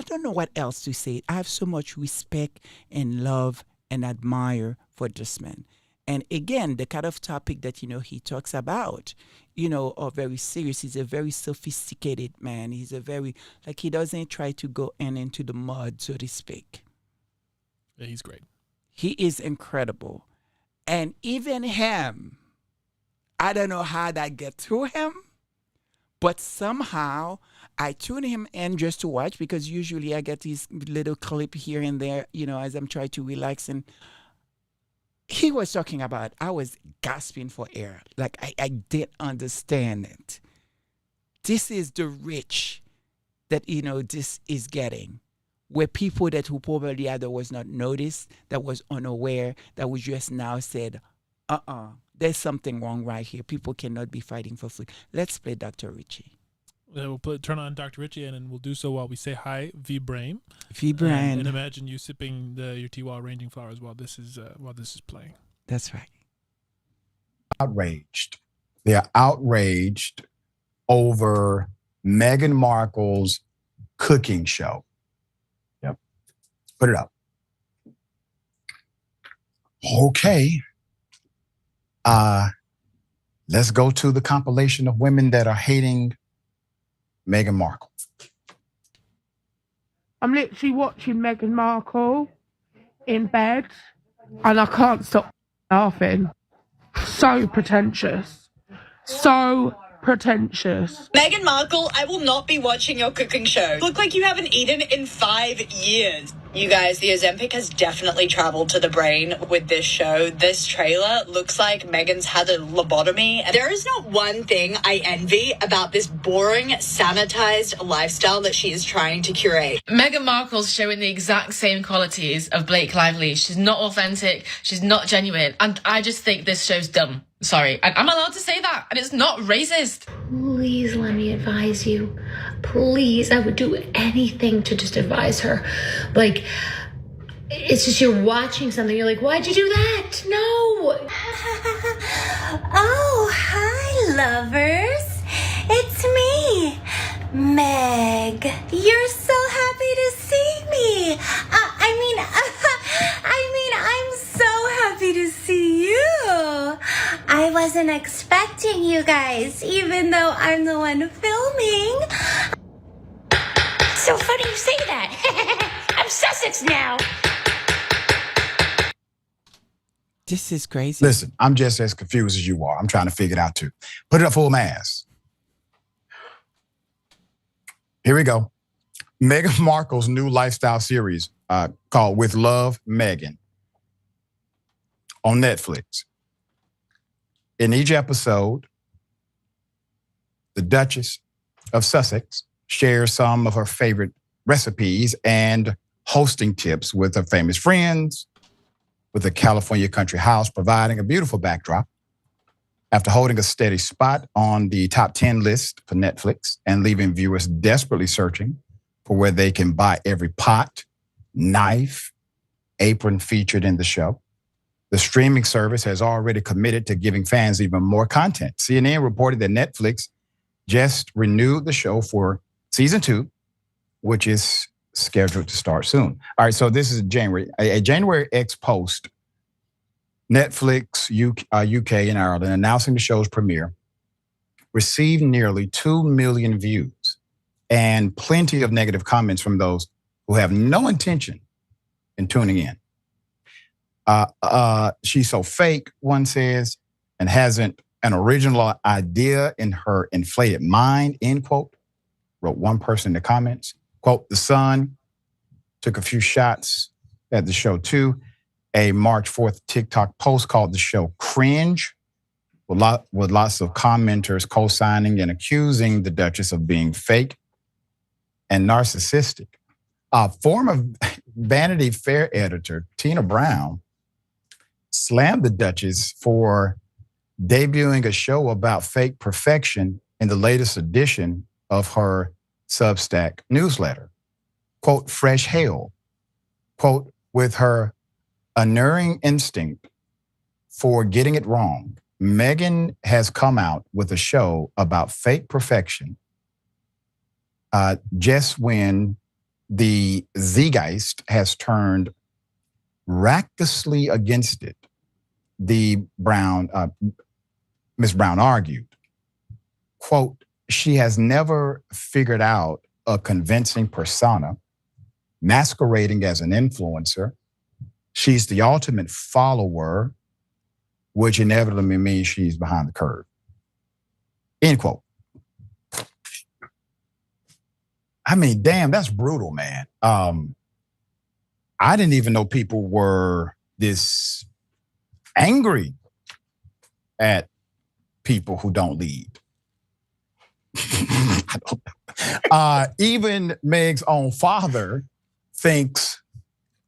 don't know what else to say. I have so much respect and love and admire for this man. And again, the kind of topic that, he talks about, are very serious. He's a very sophisticated man. He's a very, he doesn't try to go into the mud, so to speak. Yeah, he's great. He is incredible. And even him, I don't know how that get through him, but somehow I tune him in just to watch, because usually I get these little clip here and there, as I'm trying to relax. And he was talking about, I was gasping for air. Like, I didn't understand it. This is the rich that, this is getting. Where people that who probably either was not noticed, that was unaware, that was just now said, there's something wrong right here. People cannot be fighting for food. Let's play Dr. Richie. We'll turn on Dr. Richie, and we'll do so while we say hi, V Brain. And imagine you sipping your tea while arranging flowers while this is playing. That's right. Outraged. They are outraged over Meghan Markle's cooking show. Yep. Put it up. Okay. Let's go to the compilation of women that are hating Meghan Markle. I'm literally watching Meghan Markle in bed and I can't stop laughing. So pretentious. So pretentious. Meghan Markle, I will not be watching your cooking show. Look like you haven't eaten in 5 years. You guys, the Ozempic has definitely traveled to the brain with this show. This trailer looks like Meghan's had a lobotomy. There is not one thing I envy about this boring, sanitized lifestyle that she is trying to curate. Meghan Markle's showing the exact same qualities of Blake Lively. She's not authentic. She's not genuine. And I just think this show's dumb. Sorry. And I'm allowed to say that. And it's not racist. Please let me advise you. Please, I would do anything to just advise her. Like, it's just you're watching something, you're like, why'd you do that? No. Oh, hi, lovers. It's me, Meg. You're so happy to see me. I'm so happy to see you. I wasn't expecting you guys, even though I'm the one filming. So funny you say that. I'm Sussex now. This is crazy. Listen, I'm just as confused as you are. I'm trying to figure it out too. Put it up full mass. Here we go. Meghan Markle's new lifestyle series called With Love, Meghan on Netflix. In each episode, the Duchess of Sussex shares some of her favorite recipes and hosting tips with her famous friends, with a California country house providing a beautiful backdrop. After holding a steady spot on the top 10 list for Netflix and leaving viewers desperately searching for where they can buy every pot, knife, apron featured in the show, the streaming service has already committed to giving fans even more content. CNN reported that Netflix just renewed the show for season 2, which is scheduled to start soon. All right, so this is January. A January X post, Netflix UK and Ireland announcing the show's premiere received nearly 2 million views and plenty of negative comments from those who have no intention in tuning in. She's so fake, one says, and hasn't an original idea in her inflated mind, end quote, wrote one person in the comments. Quote, The Sun took a few shots at the show too. A March 4th TikTok post called the show cringe, with lots of commenters co-signing and accusing the Duchess of being fake and narcissistic. Former Vanity Fair editor Tina Brown slammed the Duchess for debuting a show about fake perfection in the latest edition of her Substack newsletter. Quote, fresh hell. Quote, with her unerring instinct for getting it wrong, Meghan has come out with a show about fake perfection just when the zeitgeist has turned raucously against it, Miss Brown argued. Quote, she has never figured out a convincing persona masquerading as an influencer. She's the ultimate follower, which inevitably means she's behind the curve. End quote. I mean, damn, that's brutal, man. I didn't even know people were this angry at people who don't lead. Even Meg's own father thinks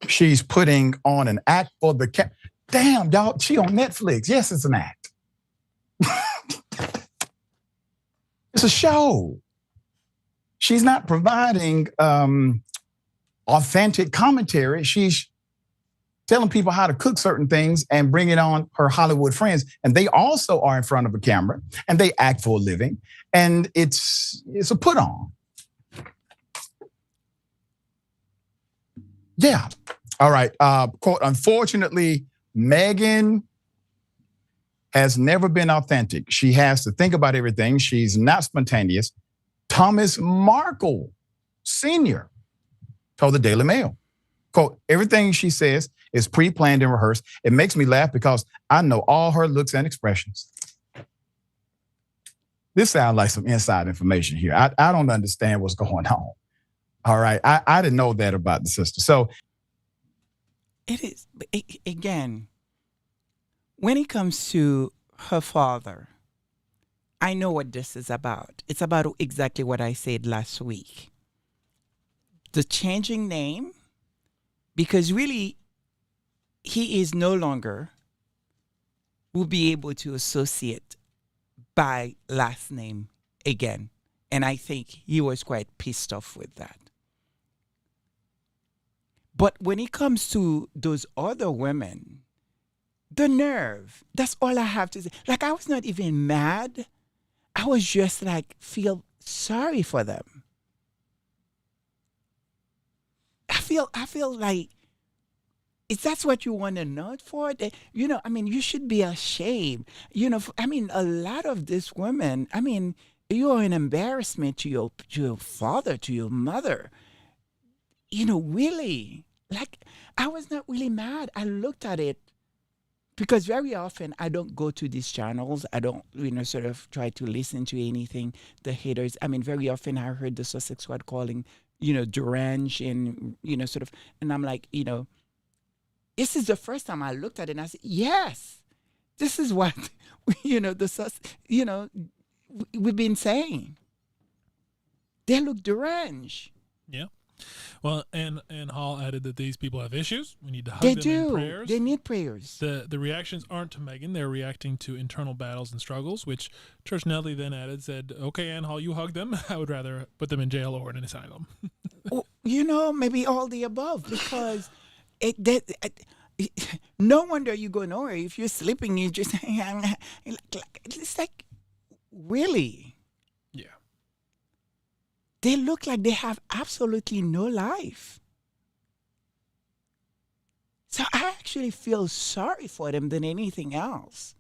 she's putting on an act for the Damn, y'all, she on Netflix. Yes, it's an act. It's a show. She's not providing authentic commentary. She's telling people how to cook certain things and bringing on her Hollywood friends. And they also are in front of a camera and they act for a living. And it's a put on. Yeah. All right. Quote, unfortunately, Meghan has never been authentic. She has to think about everything. She's not spontaneous. Thomas Markle Sr. told the Daily Mail, quote, everything she says is pre-planned and rehearsed. It makes me laugh because I know all her looks and expressions. This sounds like some inside information here. I don't understand what's going on. All right. I didn't know that about the sister. So it is, again, when it comes to her father, I know what this is about. It's about exactly what I said last week. The changing name, because really, he is no longer will be able to associate by last name again. And I think he was quite pissed off with that. But when it comes to those other women, the nerve, that's all I have to say. Like, I was not even mad. I was just like, feel sorry for them. I feel like, if that's what you want to know it for, you should be ashamed. A lot of these women, you are an embarrassment to your father, to your mother. Really. Like, I was not really mad. I looked at it because very often I don't go to these channels. I don't, sort of try to listen to anything. The haters, very often I heard the Sussex Squad calling, deranged and, sort of, and I'm like, this is the first time I looked at it and I said, yes, this is what, we've been saying. They look deranged. Yeah. Well, and Hall added that these people have issues. We need to hug They them do. in prayers. They need prayers. The reactions aren't to Meghan. They're reacting to internal battles and struggles, which Church Nelly then said, okay, Ann Hall, you hug them. I would rather put them in jail or in an asylum. Maybe all the above, because no wonder you go nowhere. If you're sleeping, you just, it's like, really? Yeah. They look like they have absolutely no life. So I actually feel sorry for them than anything else.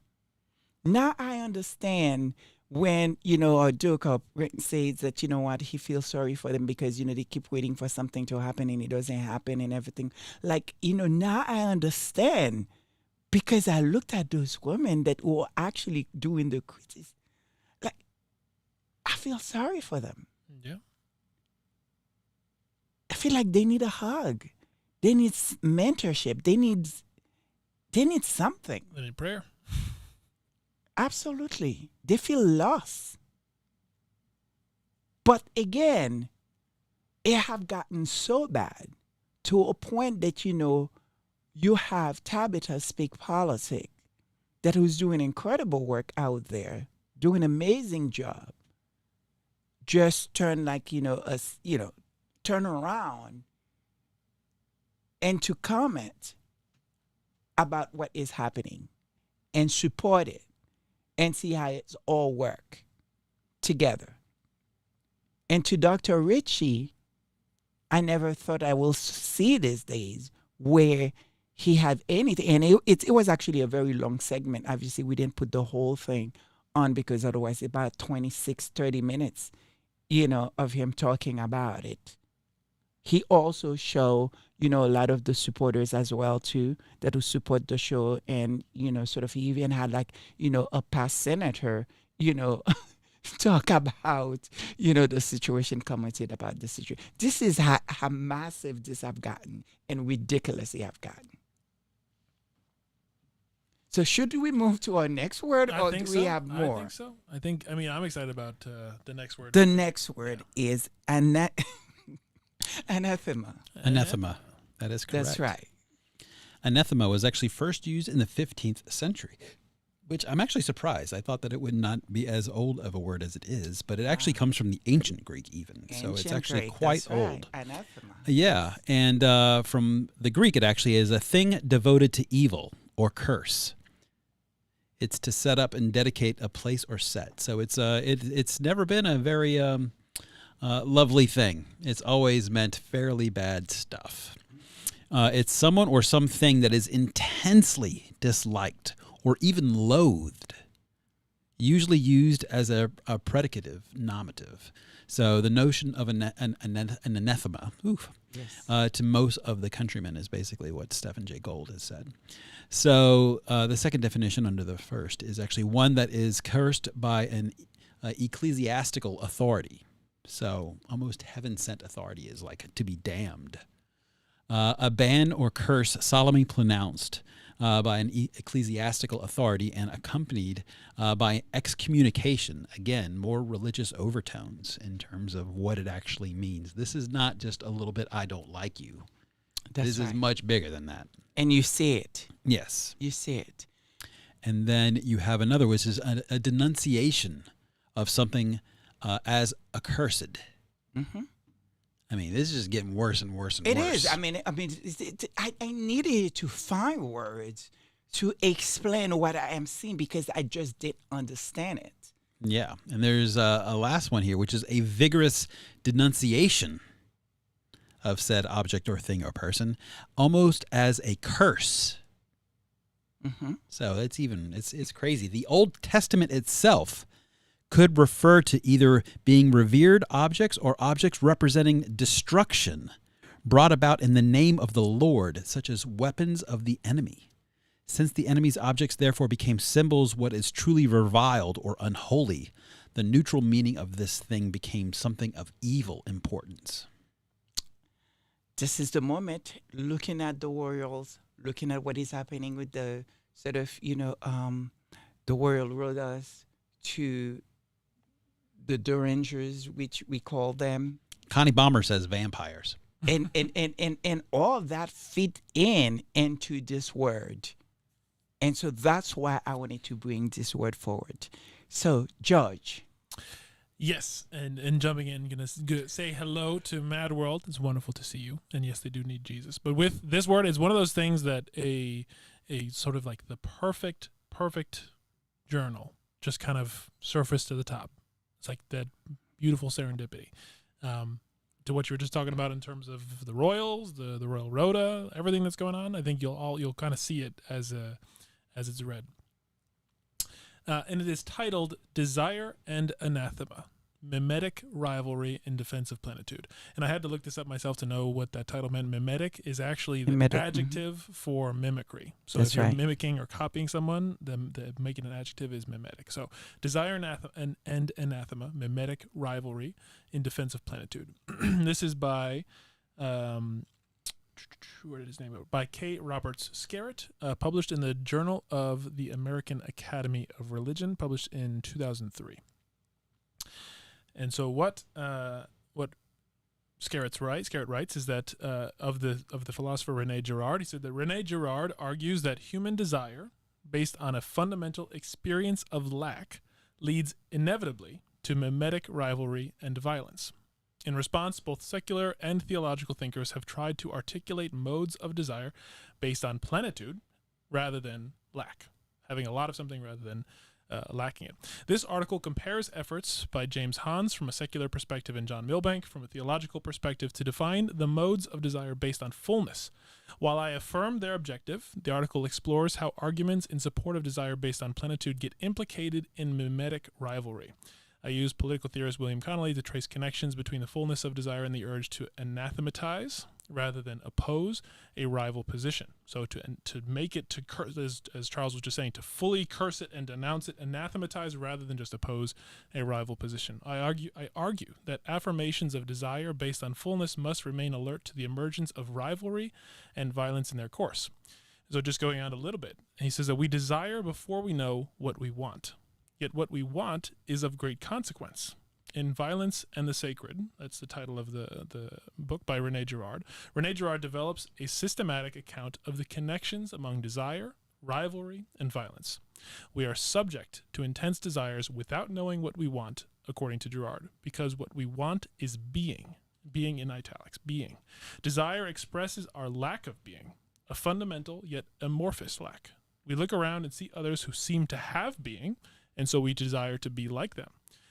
Now I understand when, or Duke or Britain says that, you know what, he feels sorry for them because, they keep waiting for something to happen and it doesn't happen and everything. Like, now I understand because I looked at those women that were actually doing the criticism. Like, I feel sorry for them. Yeah. I feel like they need a hug. They need mentorship. They need something. They need prayer. Absolutely. They feel lost. But again, it have gotten so bad to a point that, you have Tabitha Speak Politics that was doing incredible work out there, doing an amazing job. Just turn turn around and to comment about what is happening and support it and see how it's all work together. And to Dr. Ritchie, I never thought I will see these days where he had anything. And it was actually a very long segment. Obviously, we didn't put the whole thing on because otherwise about 26, 30 minutes, of him talking about it. He also showed, a lot of the supporters as well, too, that will support the show. And, sort of he even had a past senator, talk about, the situation, commented about the situation. This is how massive this have gotten and ridiculous it have gotten. So should we move to our next word or do we have more? I think so. I'm excited about the next word. The next word is anathema. Anathema. That is correct. That's right. Anathema was actually first used in the 15th century, which I'm actually surprised. I thought that it would not be as old of a word as it is, but it actually comes from the ancient Greek even. So it's actually Greek, quite that's right. old. Anathema. Yeah, and from the Greek it actually is a thing devoted to evil or curse. It's to set up and dedicate a place or set. So it's never been a very lovely thing. It's always meant fairly bad stuff. It's someone or something that is intensely disliked or even loathed, usually used as a predicative nominative. So the notion of an anathema Yes. to most of the countrymen is basically what Stephen Jay Gould has said. So the second definition under the first is actually one that is cursed by an ecclesiastical authority. So almost heaven-sent authority is like to be damned. A ban or curse solemnly pronounced by an ecclesiastical authority and accompanied by excommunication. Again, more religious overtones in terms of what it actually means. This is not just a little bit, I don't like you. This is much bigger than that. And you see it. Yes. You see it. And then you have another, which is a denunciation of something as accursed. Mm-hmm. I mean, this is just getting worse and worse and worse. It is. I mean, I needed to find words to explain what I am seeing because I just didn't understand it. Yeah. And there's a last one here, which is a vigorous denunciation of said object or thing or person, almost as a curse. Mm-hmm. So it's crazy. The Old Testament itself could refer to either being revered objects or objects representing destruction brought about in the name of the Lord, such as weapons of the enemy. Since the enemy's objects therefore became symbols what is truly reviled or unholy, the neutral meaning of this thing became something of evil importance. This is the moment, looking at the Royals, looking at what is happening with the sort of, the Royal Rodas to the Derangers, which we call them. Connie Bomber says vampires. And all that fit into this word. And so that's why I wanted to bring this word forward. So, George. Yes, and jumping in, gonna say hello to Mad World. It's wonderful to see you, and yes, they do need Jesus. But with this word, it's one of those things that a sort of like the perfect journal just kind of surfaced to the top. It's like that beautiful serendipity to what you were just talking about in terms of the Royals, the Royal Rhoda, everything that's going on. I think you'll kind of see it as it's read. and it is titled Desire and Anathema, Mimetic Rivalry in Defense of Plenitude. And I had to look this up myself to know what that title meant. Mimetic is actually the Mimetic, adjective for mimicry. So That's if you're right. mimicking or copying someone, then making an adjective is mimetic. So Desire and Anathema, Mimetic Rivalry in Defense of Plenitude. This is by... where did his name go? By K. Roberts Scarrett, published in the Journal of the American Academy of Religion, published in 2003. And so what Scarrett writes is that of the philosopher René Girard, he said that René Girard argues that human desire, based on a fundamental experience of lack, leads inevitably to mimetic rivalry and violence. In response, both secular and theological thinkers have tried to articulate modes of desire based on plenitude rather than lack, having a lot of something rather than lacking it. This article compares efforts by James Hans from a secular perspective and John Milbank from a theological perspective to define the modes of desire based on fullness. While I affirm their objective, the article explores how arguments in support of desire based on plenitude get implicated in mimetic rivalry. I use political theorist William Connolly to trace connections between the fullness of desire and the urge to anathematize rather than oppose a rival position. So to make it to curse, as Charles was just saying, to fully curse it and denounce it, anathematize rather than just oppose a rival position. I argue that affirmations of desire based on fullness must remain alert to the emergence of rivalry and violence in their course. So just going on a little bit, he says that we desire before we know what we want. Yet what we want is of great consequence. In Violence and the Sacred, that's the title of the book by René Girard, René Girard develops a systematic account of the connections among desire, rivalry, and violence. We are subject to intense desires without knowing what we want, according to Girard, because what we want is being in italics, being. Desire expresses our lack of being, a fundamental yet amorphous lack. We look around and see others who seem to have being, and so we desire to be like them.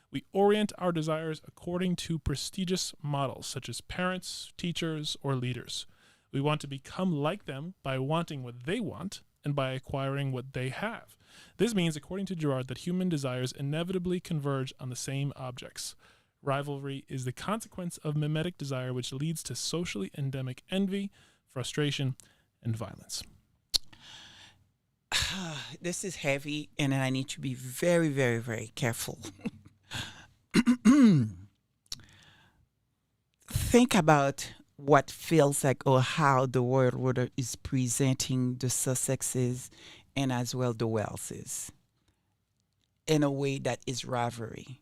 We orient our desires according to prestigious models, such as parents, teachers, or leaders. We want to become like them by wanting what they want and by acquiring what they have. This means, according to Girard, that human desires inevitably converge on the same objects. Rivalry is the consequence of mimetic desire, which leads to socially endemic envy, frustration, and violence. This is heavy, and I need to be very, very, very careful. Think about what feels like or how the world order is presenting the Sussexes and as well the Welleses in a way that is rivalry,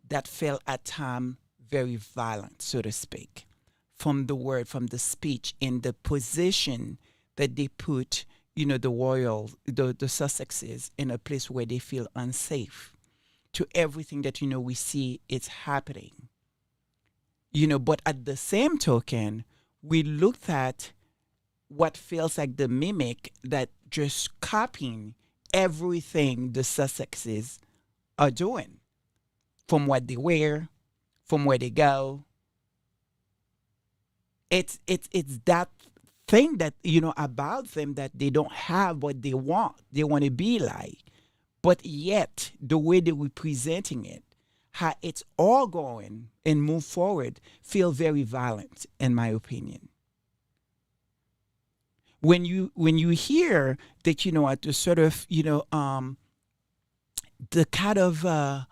that felt at times very violent, so to speak, from the word, from the speech, and the position that they put, the royal, the Sussexes in a place where they feel unsafe to everything that, we see it's happening. But at the same token, we looked at what feels like the mimic that just copying everything the Sussexes are doing, from what they wear, from where they go. It's that thing that, about them that they don't have what they want. They want to be like. But yet, the way they were presenting it, how it's all going and move forward, feel very violent, in my opinion. When you hear that, at the sort of, the kind of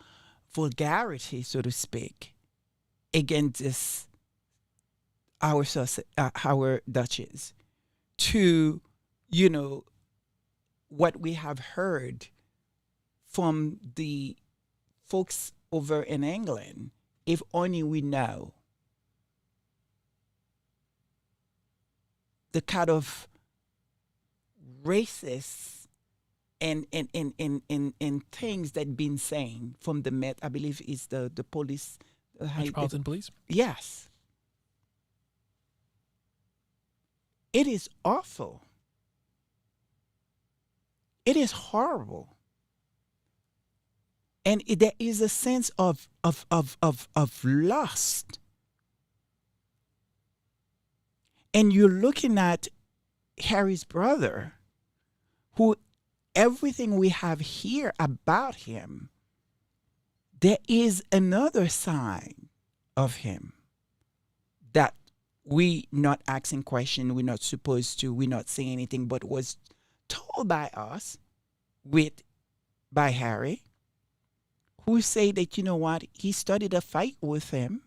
vulgarity, so to speak, against this, our Duchess, to, what we have heard from the folks over in England, if only we know the kind of racist and things that been saying from the Met, I believe is the police. Metropolitan Police? Yes. It is awful. It is horrible. And there is a sense of lust. And you're looking at Harry's brother, who everything we have here about him, there is another side of him that we not asking question, we're not supposed to, we're not saying anything, but was told by us by Harry, who say that, you know what, he started a fight with him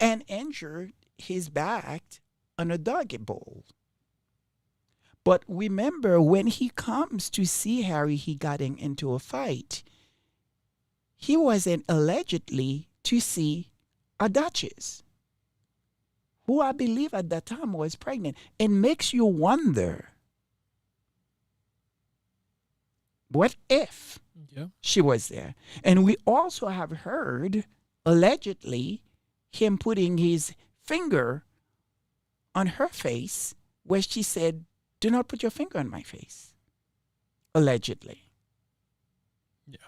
and injured his back on a doggy bowl. But remember, when he comes to see Harry, he got into a fight. He wasn't allegedly to see a duchess, who I believe at that time was pregnant. It makes you wonder, what if she was there? And we also have heard, allegedly, him putting his finger on her face where she said, "Do not put your finger on my face." Allegedly. Yeah.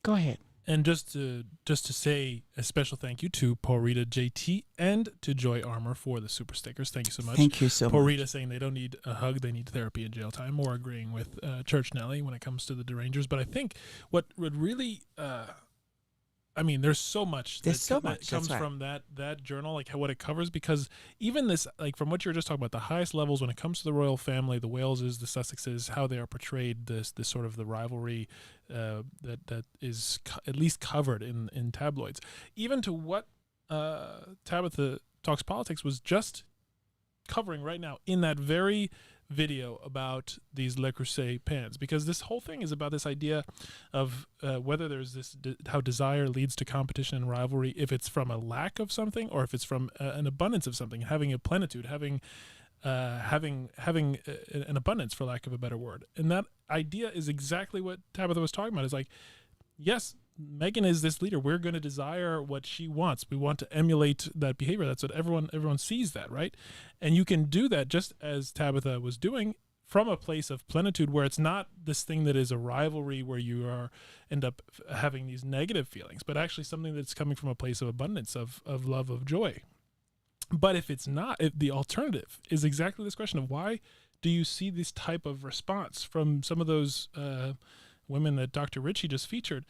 Go ahead. And just to say a special thank you to Paulrita JT and to Joy Armor for the super stickers. Thank you so much. Thank you so much. Paulrita saying they don't need a hug, they need therapy and jail time, or agreeing with Church Nelly when it comes to the Derangers. But I think what would really, there's so much that comes from that journal, like what it covers, because even this, like from what you were just talking about, the highest levels when it comes to the royal family, the Waleses, the Sussexes, how they are portrayed, this sort of the rivalry that is at least covered in tabloids, even to what Tabitha Talks Politics was just covering right now in that very video about these Le Creuset pans, because this whole thing is about this idea of whether there's this how desire leads to competition and rivalry, if it's from a lack of something or if it's from an abundance of something, having a plenitude, having an abundance, for lack of a better word. And that idea is exactly what Tabitha was talking about. Is like, yes, Meghan is this leader. We're going to desire what she wants. We want to emulate that behavior. That's what everyone sees that, right? And you can do that just as Tabitha was doing from a place of plenitude, where it's not this thing that is a rivalry where you end up having these negative feelings, but actually something that's coming from a place of abundance, of love, of joy. But if it's not, if the alternative is exactly this question of why do you see this type of response from some of those women that Dr. Ritchie just featured,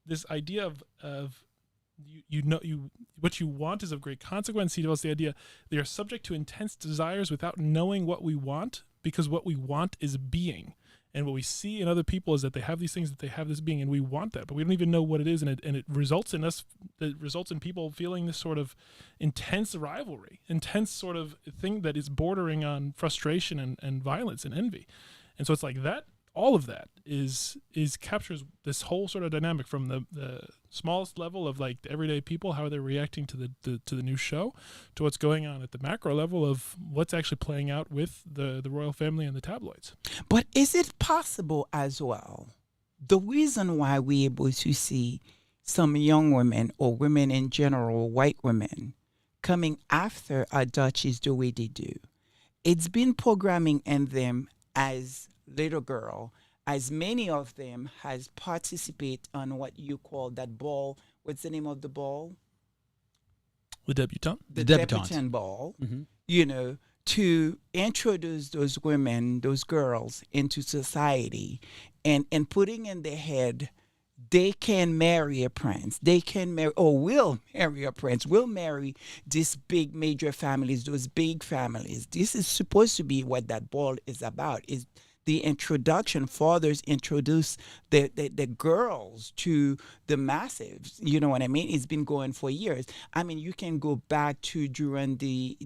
this idea of what you want is of great consequence. He develops the idea they are subject to intense desires without knowing what we want, because what we want is being. And what we see in other people is that they have these things, that they have this being, and we want that, but we don't even know what it is. And it results in people feeling this sort of intense rivalry, intense sort of thing that is bordering on frustration and violence and envy. And so it's like that, all of that is captures this whole sort of dynamic from the smallest level of like the everyday people, how they're reacting to the new show, to what's going on at the macro level of what's actually playing out with the royal family and the tabloids. But is it possible as well, the reason why we're able to see some young women or women in general, white women, coming after a duchess the way they do, it's been programming in them as little girl, as many of them has participate on what you call that ball. What's the name of the ball? The debutante? The debutante ball. Mm-hmm. To introduce those women, those girls into society, and putting in their head, they can marry a prince. They can marry, or will marry a prince, will marry these big major families, those big families. This is supposed to be what that ball is about, is the introduction. Fathers introduce the girls to the massives. You know what I mean? It's been going for years. I mean, you can go back to during the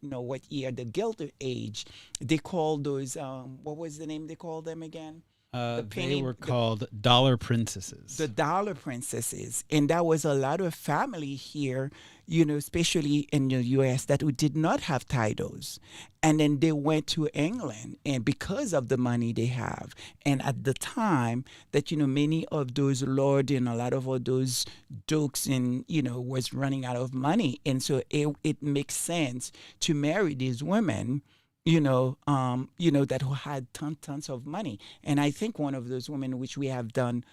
what year, the Gilded Age. They called those, what was the name they called them again? They were called dollar princesses. The dollar princesses. And that was a lot of family here, especially in the U.S., that did not have titles. And then they went to England, and because of the money they have. And at the time that, many of those lords and a lot of all those dukes and, was running out of money. And so it makes sense to marry these women, that who had tons of money. And I think one of those women, which we have done,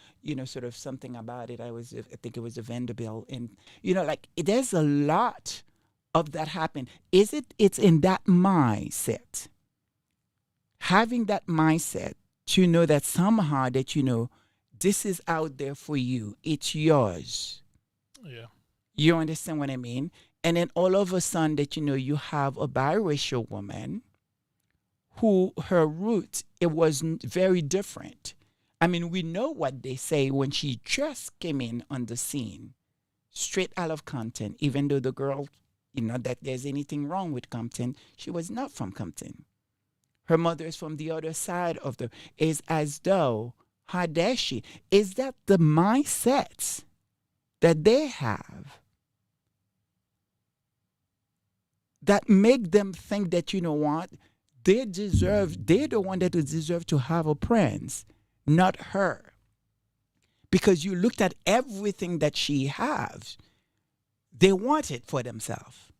sort of something about it, I think it was a Vanderbilt. And, there's a lot of that happen. It's in that mindset, having that mindset to know that somehow that this is out there for you, it's yours. Yeah. You understand what I mean? And then all of a sudden that you have a biracial woman who her roots, it was very different. I mean, we know what they say when she just came in on the scene, straight out of Compton, even though the girl, that there's anything wrong with Compton, she was not from Compton. Her mother is from the other side of is as though, how dare she? Is that the mindsets that they have that make them think that, what? They're the one that deserve to have a prince, not her. Because you looked at everything that she has, they want it for themselves.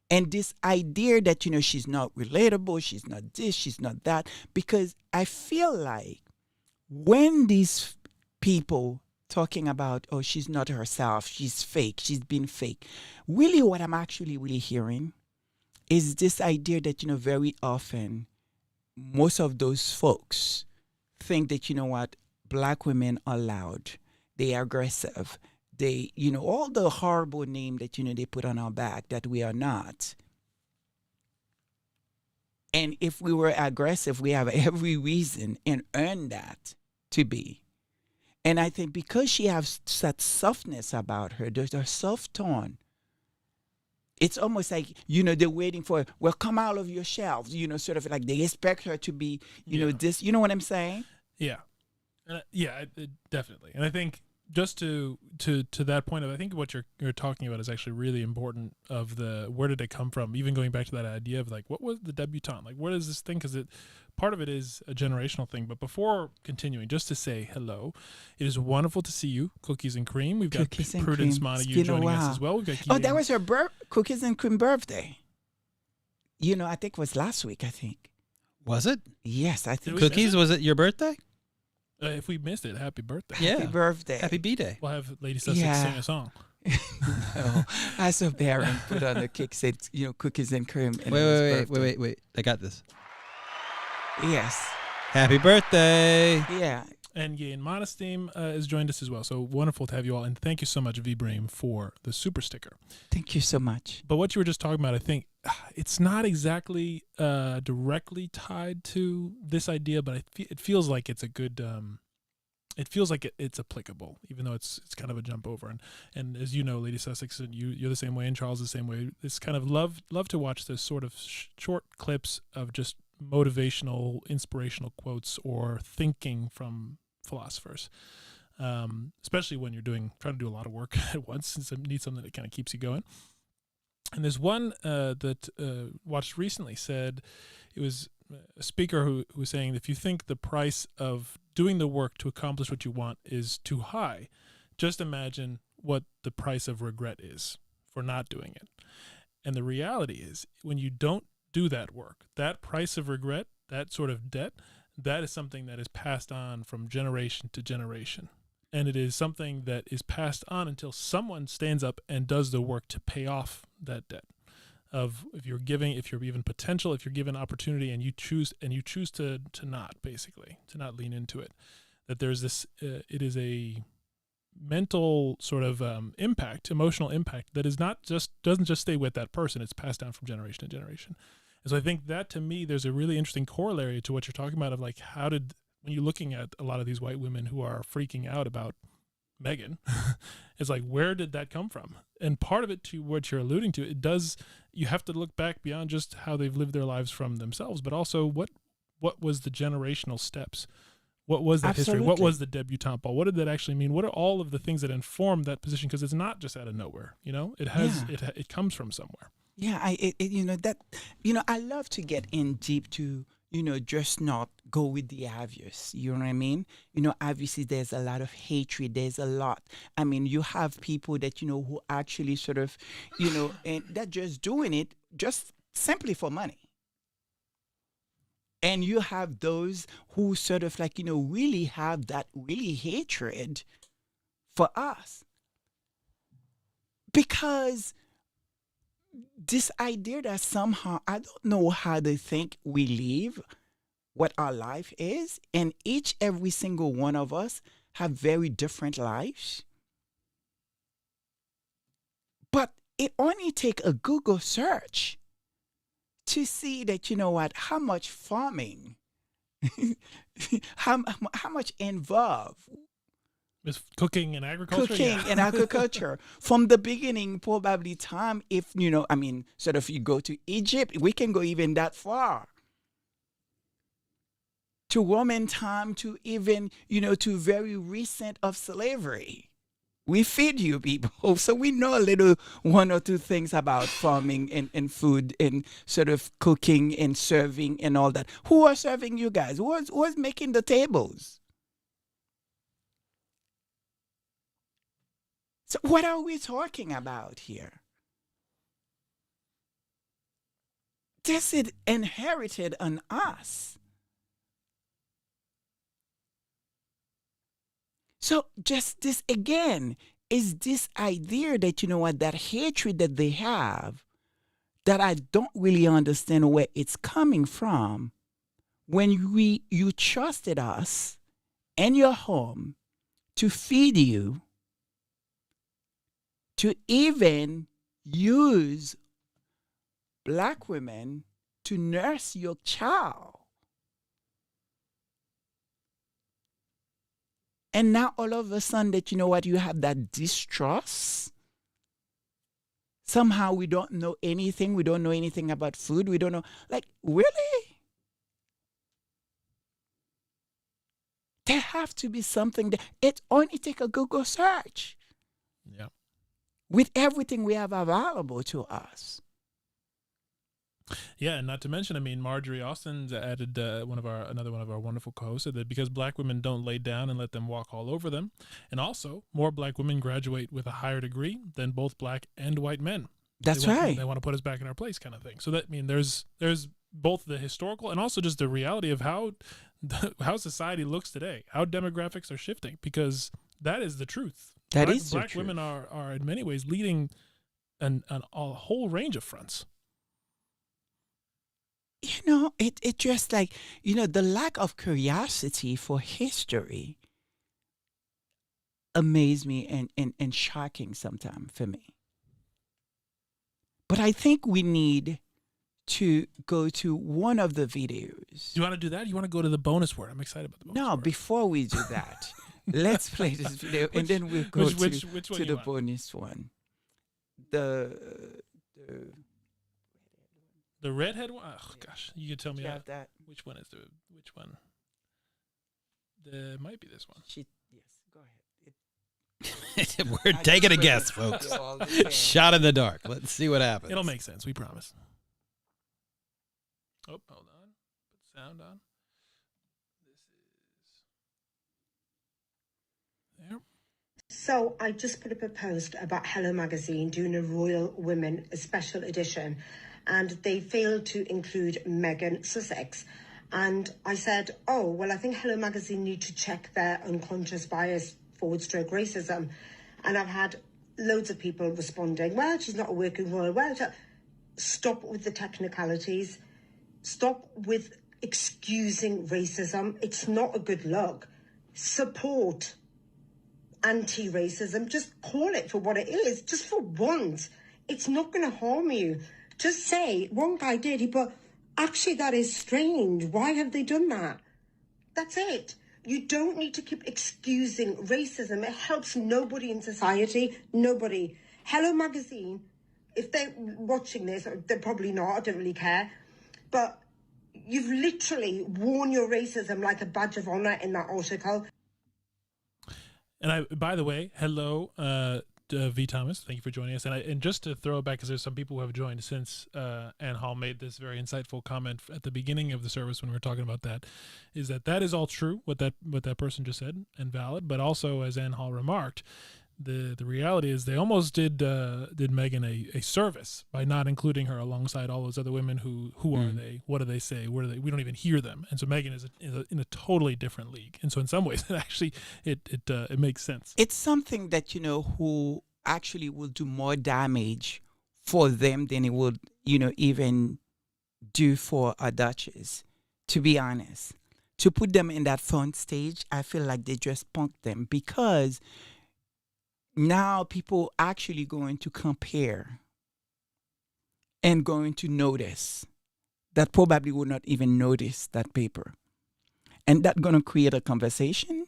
And this idea that, she's not relatable, she's not this, she's not that, because I feel like when these people talking about, oh, she's not herself, she's fake, she's been fake, really what I'm actually really hearing is this idea that, very often most of those folks think that, what, Black women are loud, they are aggressive, they, all the horrible name that, they put on our back that we are not. And if we were aggressive, we have every reason and earn that to be. And I think because she has such softness about her, there's a soft tone. It's almost like, they're waiting for, well, come out of your shelves, sort of like they expect her to be, this, you know what I'm saying? Yeah. Definitely. And I think just to that point of, I think what you're talking about is actually really important of where did it come from? Even going back to that idea of like, what was the debutante? Like, what is this thing? Because part of it is a generational thing. But before continuing, just to say hello, it is wonderful to see you, Cookies and Cream. We've got Prudence Montague joining us as well. We've got that was her Cookies and Cream birthday. I think it was last week, I think. Was it? Yes, I think. Cookies, was it your birthday? If we missed it, happy birthday. Yeah. Happy birthday. Happy B-Day. We'll have Lady Sussex sing a song. No, I saw Baron put on the cake, said, Cookies and Cream. And Wait. I got this. Yes. Happy birthday. Yeah. And Yain Modestim has joined us as well. So wonderful to have you all. And thank you so much, V-Brain, for the super sticker. Thank you so much. But what you were just talking about, I think it's not exactly directly tied to this idea, but it feels like it's a good, it feels like it's applicable, even though it's kind of a jump over. And as you know, Lady Sussex, and you're the same way, and Charles the same way. It's kind of love to watch this sort of short clips of just motivational, inspirational quotes or thinking from philosophers, especially when you're trying to do a lot of work at once, since you need something that kind of keeps you going. And there's one that watched recently said, it was a speaker who was saying, if you think the price of doing the work to accomplish what you want is too high, just imagine what the price of regret is for not doing it. And the reality is, when you don't do that work, that price of regret, that sort of debt, that is something that is passed on from generation to generation. And it is something that is passed on until someone stands up and does the work to pay off that debt. If you're given potential, if you're given opportunity and you choose to not lean into it, that there's this, it is a mental sort of impact, emotional impact that doesn't just stay with that person. It's passed down from generation to generation. And so I think that, to me, there's a really interesting corollary to what you're talking about of like, when you're looking at a lot of these white women who are freaking out about Meghan, it's like, where did that come from? And part of it, to what you're alluding to, you have to look back beyond just how they've lived their lives from themselves, but also what was the generational steps? What was that history? What was the debutante ball? What did that actually mean? What are all of the things that inform that position? Because it's not just out of nowhere, it comes from somewhere. Yeah, I love to get in deep to, just not go with the obvious. You know what I mean? Obviously there's a lot of hatred. There's a lot. I mean, you have people that, who actually sort of, and that just doing it just simply for money. And you have those who sort of like, really have that really hatred for us. Because this idea that somehow, I don't know how they think we live, what our life is, and every single one of us have very different lives. But it only take a Google search to see that, how much farming, how much involved Is cooking and agriculture? cooking Yeah. and agriculture from the beginning, probably time. If sort of you go to Egypt, we can go even that far to Roman time, to even to very recent of slavery. We feed you people, so we know a little one or two things about farming and food and sort of cooking and serving and all that. Who are serving you guys? Who was making the tables? So what are we talking about here? This is inherited on us. So just this again is this idea that that hatred that they have, that I don't really understand where it's coming from. When you trusted us and your home to feed you, to even use Black women to nurse your child. And now all of a sudden that you have that distrust. Somehow we don't know anything. We don't know anything about food. We don't know. Like, really? There have to be something that it only take a Google search. Yeah. With everything we have available to us. Yeah, and not to mention, Marjorie Austin's added another one of our wonderful co-hosts said that because Black women don't lay down and let them walk all over them, and also more Black women graduate with a higher degree than both Black and white men. That's They want to put us back in our place, kind of thing. So that there's both the historical and also just the reality of how society looks today, how demographics are shifting, because that is the truth. That is the Black truth. women are in many ways leading a whole range of fronts. It just like, the lack of curiosity for history amaze me and shocking sometimes for me. But I think we need to go to one of the videos. You want to do that? You want to go to the bonus word? I'm excited about the bonus word. No, before we do that, let's play this video and then we'll go which one to you the want? bonus one. The redhead one? Oh, gosh. You could tell me You have that? which one? Might be this one. Yes, go ahead. We're I taking a just guess, put folks. it all the same. Shot in the dark. Let's see what happens. It'll make sense. We promise. Oh, hold on. Put sound on. This is there. So I just put up a post about Hello Magazine doing a Royal Women special edition, and they failed to include Meghan Sussex. And I said, oh, well, I think Hello Magazine need to check their unconscious bias / racism. And I've had loads of people responding, well, she's not a working royal. Well, stop with the technicalities. Stop with excusing racism. It's not a good look. Support anti-racism. Just call it for what it is, just for once. It's not going to harm you. Just say, one guy did, he put, actually, that is strange. Why have they done that? That's it. You don't need to keep excusing racism. It helps nobody in society. Nobody. Hello Magazine, if they're watching this, they're probably not, I don't really care. But you've literally worn your racism like a badge of honor in that article. And by the way, hello, V. Thomas. Thank you for joining us. And just to throw it back, because there's some people who have joined since Ann Hall made this very insightful comment at the beginning of the service when we were talking about that, is that is all true, what that person just said, and valid. But also, as Ann Hall remarked, the reality is they almost did Meghan a service by not including her alongside all those other women who are they, what do they say, where are they, we don't even hear them. And so Meghan is in a totally different league. And so in some ways it actually it makes sense. It's something that who actually will do more damage for them than it would, even do for a duchess, to be honest. To put them in that front stage, I feel like they just punked them because now people actually going to compare and going to notice that probably would not even notice that paper. And that's going to create a conversation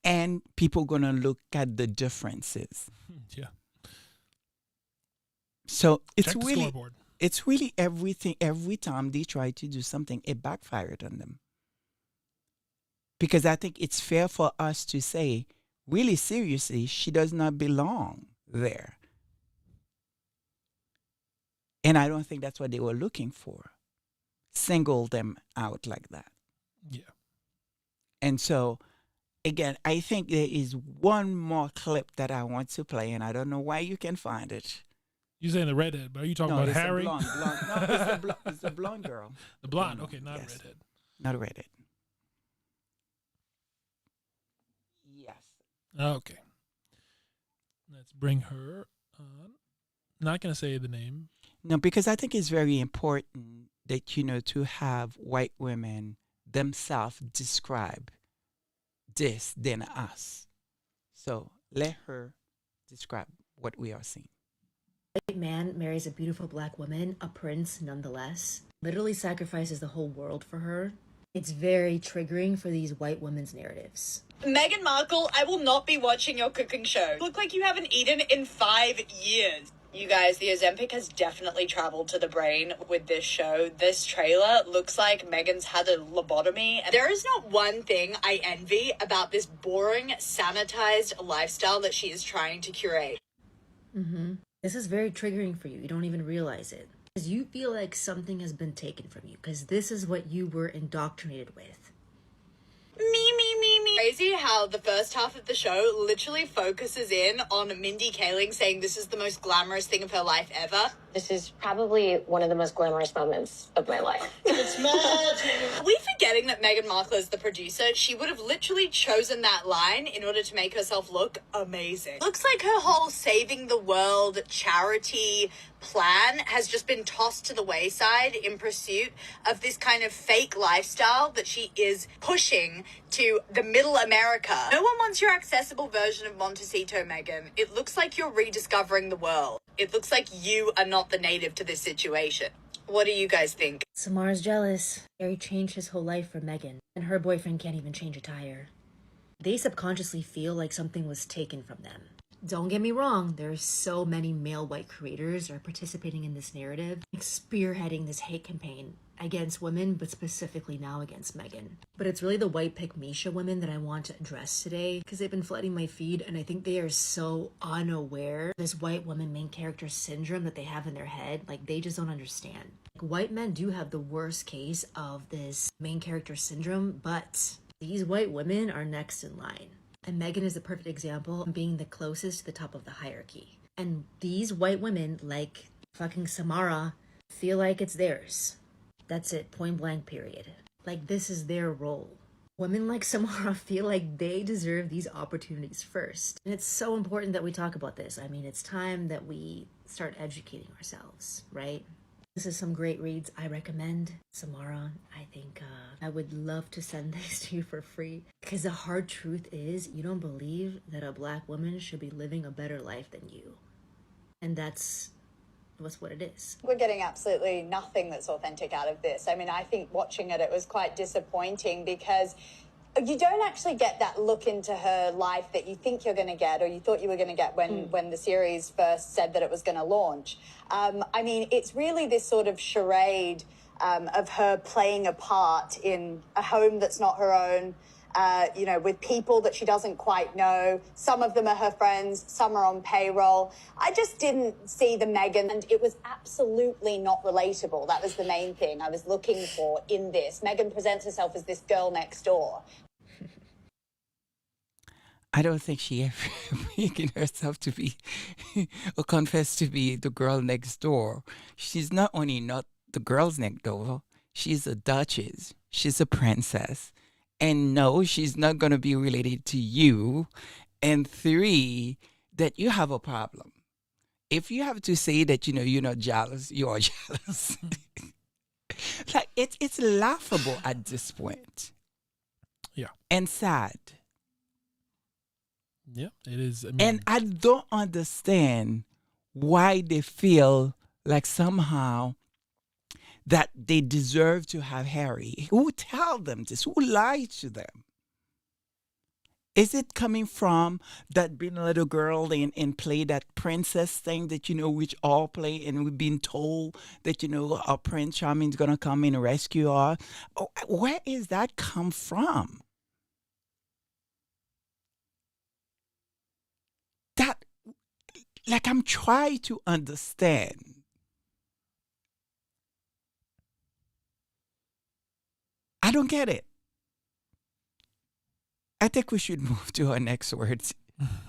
and people going to look at the differences. Yeah. So Check the scoreboard. it's really everything. Every time they try to do something, it backfired on them. Because I think it's fair for us to say, really seriously, she does not belong there. And I don't think that's what they were looking for. Single them out like that. Yeah. And so, again, I think there is one more clip that I want to play, and I don't know why you can find it. You're saying the redhead, but are you talking about it's Harry? The blonde. No, it's the blonde girl. The blonde. Okay, not yes. a redhead. Not a redhead. Yes. Okay. Let's bring her on. Not going to say the name. No, because I think it's very important that, to have white women themselves describe this than us. So let her describe what we are seeing. White man marries a beautiful black woman, a prince nonetheless, literally sacrifices the whole world for her. It's very triggering for these white women's narratives. Meghan Markle, I will not be watching your cooking show. Look like you haven't eaten in 5 years. You guys, the Ozempic has definitely traveled to the brain with this show. This trailer looks like Meghan's had a lobotomy. There is not one thing I envy about this boring, sanitized lifestyle that she is trying to curate. Mm-hmm. This is very triggering for you. You don't even realize it. Because you feel like something has been taken from you. Because this is what you were indoctrinated with. Me. Crazy how the first half of the show literally focuses in on Mindy Kaling saying this is the most glamorous thing of her life ever. This is probably one of the most glamorous moments of my life. It's magic. Are we forgetting that Meghan Markle is the producer? She would have literally chosen that line in order to make herself look amazing. Looks like her whole saving the world charity plan has just been tossed to the wayside in pursuit of this kind of fake lifestyle that she is pushing to the middle America. No one wants your accessible version of Montecito, Meghan. It looks like you're rediscovering the world. It looks like you are not the native to this situation. What do you guys think? Samar's jealous. Harry changed his whole life for Meghan, and her boyfriend can't even change a tire. They subconsciously feel like something was taken from them. Don't get me wrong, there are so many male white creators are participating in this narrative, spearheading this hate campaign against women, but specifically now against Meghan. But it's really the white pick Misha women that I want to address today because they've been flooding my feed and I think they are so unaware of this white woman main character syndrome that they have in their head. Like they just don't understand. Like, white men do have the worst case of this main character syndrome, but these white women are next in line. And Meghan is a perfect example of being the closest to the top of the hierarchy. And these white women, like fucking Samara, feel like it's theirs. That's it, point blank, period. Like, this is their role. Women like Samara feel like they deserve these opportunities first. And it's so important that we talk about this. I mean, it's time that we start educating ourselves, right? This is some great reads I recommend. Samara, I think I would love to send these to you for free. Because the hard truth is, you don't believe that a black woman should be living a better life than you. And that's what it is. We're getting absolutely nothing that's authentic out of this. I mean, I think watching it was quite disappointing because you don't actually get that look into her life that you think you're going to get or you thought you were going to get when the series first said that it was going to launch. I mean, it's really this sort of charade of her playing a part in a home that's not her own, with people that she doesn't quite know. Some of them are her friends, some are on payroll. I just didn't see the Meghan, and it was absolutely not relatable. That was the main thing I was looking for in this. Meghan presents herself as this girl next door. I don't think she ever making herself to be or confess to be the girl next door. She's not only not the girls next door, she's a duchess. She's a princess. And no, she's not going to be related to you. And 3, that you have a problem. if you have to say that, you're not jealous, you are jealous. Like it's laughable at this point. Yeah. And sad. Yeah, it is. I mean, And I don't understand why they feel like somehow that they deserve to have Harry. Who tell them this? Who lied to them? Is it coming from that being a little girl and play that princess thing that, which all play, and we've been told that, our Prince Charming's going to come and rescue us? Oh, where is that come from? That, like, I'm trying to understand. I don't get it. I think we should move to our next word.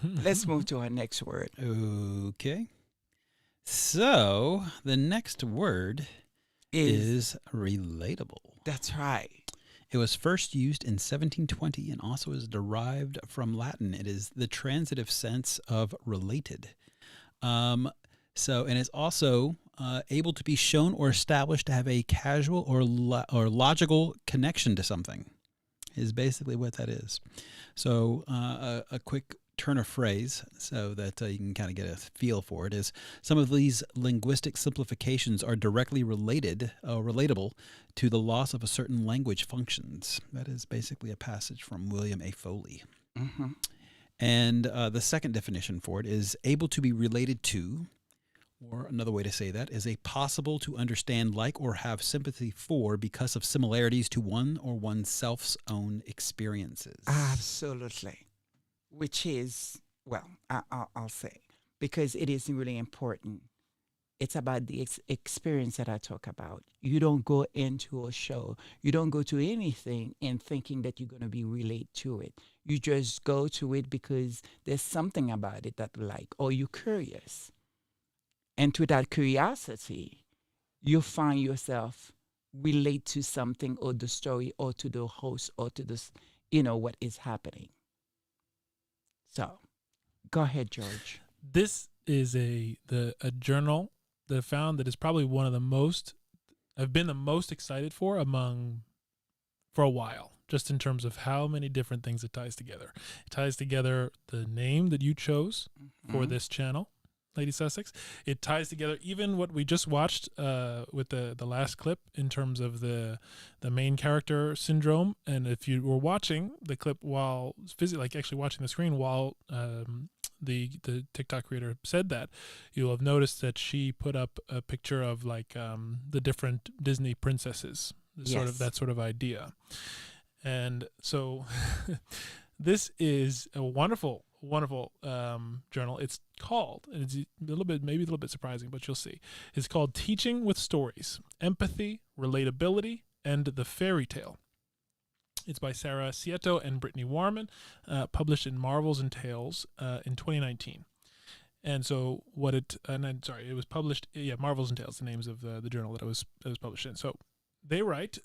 Let's move to our next word. Okay. So the next word is relatable. That's right. It was first used in 1720 and also is derived from Latin. It is the transitive sense of related. And it's also able to be shown or established to have a casual or logical connection to something. Is basically what that is. So a quick turn of phrase so that you can kind of get a feel for it is some of these linguistic simplifications are directly relatable to the loss of a certain language functions. That is basically a passage from William A. Foley. Mm-hmm. And the second definition for it is able to be related to, or another way to say that is a possible to understand like or have sympathy for because of similarities to one or oneself's own experiences. Absolutely. Which is, well, I'll say, because it is really important. It's about the experience that I talk about. You don't go into a show, you don't go to anything and thinking that you're going to be relate to it. You just go to it because there's something about it that you like, or you're curious. And to that curiosity, you find yourself relate to something or the story or to the host or to this, what is happening. So, go ahead, George. This is a journal that I found that is probably one of the most I've been the most excited for a while, just in terms of how many different things it ties together. It ties together the name that you chose for this channel, Lady Sussex. It ties together even what we just watched with the last clip in terms of the main character syndrome. And if you were watching the clip while actually watching the screen while the TikTok creator said that, you'll have noticed that she put up a picture of the different Disney princesses, that sort of idea. And so this is a wonderful journal. It's called, and it's maybe a little bit surprising, but you'll see. It's called Teaching with Stories, Empathy, Relatability, and the Fairy Tale. It's by Sarah Sieto and Brittany Warman, published in Marvels and Tales in 2019. And so it was published, Marvels and Tales, the names of the journal that it was published in. So they write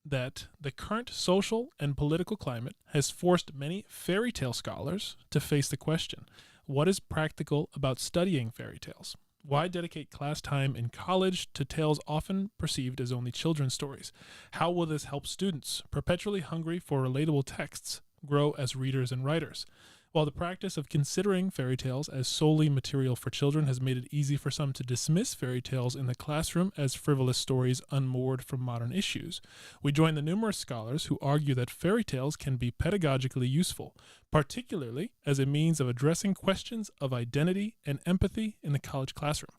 that the current social and political climate has forced many fairy tale scholars to face the question, what is practical about studying fairy tales? Why dedicate class time in college to tales often perceived as only children's stories? How will this help students, perpetually hungry for relatable texts, grow as readers and writers? While the practice of considering fairy tales as solely material for children has made it easy for some to dismiss fairy tales in the classroom as frivolous stories unmoored from modern issues, we join the numerous scholars who argue that fairy tales can be pedagogically useful, particularly as a means of addressing questions of identity and empathy in the college classroom.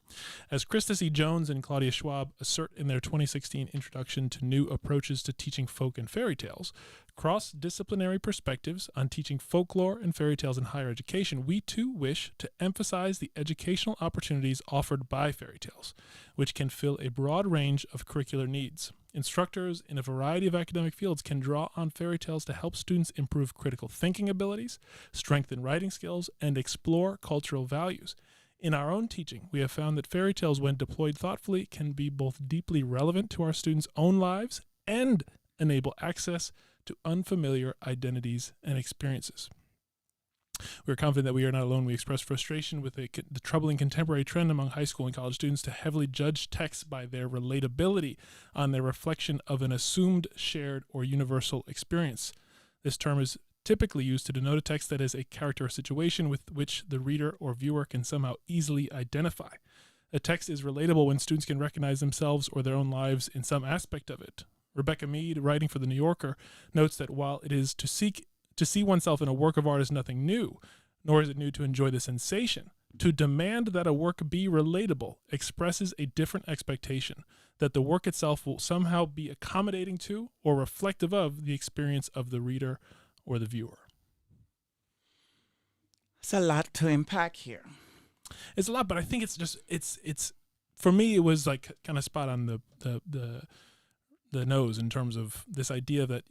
As Krista C. Jones and Claudia Schwab assert in their 2016 Introduction to New Approaches to Teaching Folk and Fairy Tales, cross-disciplinary perspectives on teaching folklore and fairy tales in higher education, we too wish to emphasize the educational opportunities offered by fairy tales, which can fill a broad range of curricular needs. Instructors in a variety of academic fields can draw on fairy tales to help students improve critical thinking abilities, strengthen writing skills, and explore cultural values. In our own teaching, we have found that fairy tales, when deployed thoughtfully, can be both deeply relevant to our students' own lives and enable access to unfamiliar identities and experiences. We're confident that we are not alone. We express frustration with the troubling contemporary trend among high school and college students to heavily judge texts by their relatability on their reflection of an assumed shared or universal experience. This term is typically used to denote a text that has a character or situation with which the reader or viewer can somehow easily identify. A text is relatable when students can recognize themselves or their own lives in some aspect of it. Rebecca Mead, writing for The New Yorker, notes that while it is to see oneself in a work of art is nothing new, nor is it new to enjoy the sensation. To demand that a work be relatable expresses a different expectation, that the work itself will somehow be accommodating to or reflective of the experience of the reader or the viewer. It's a lot to unpack here. It's a lot, but I think it's for me, it was like kind of spot on the nose in terms of this idea that,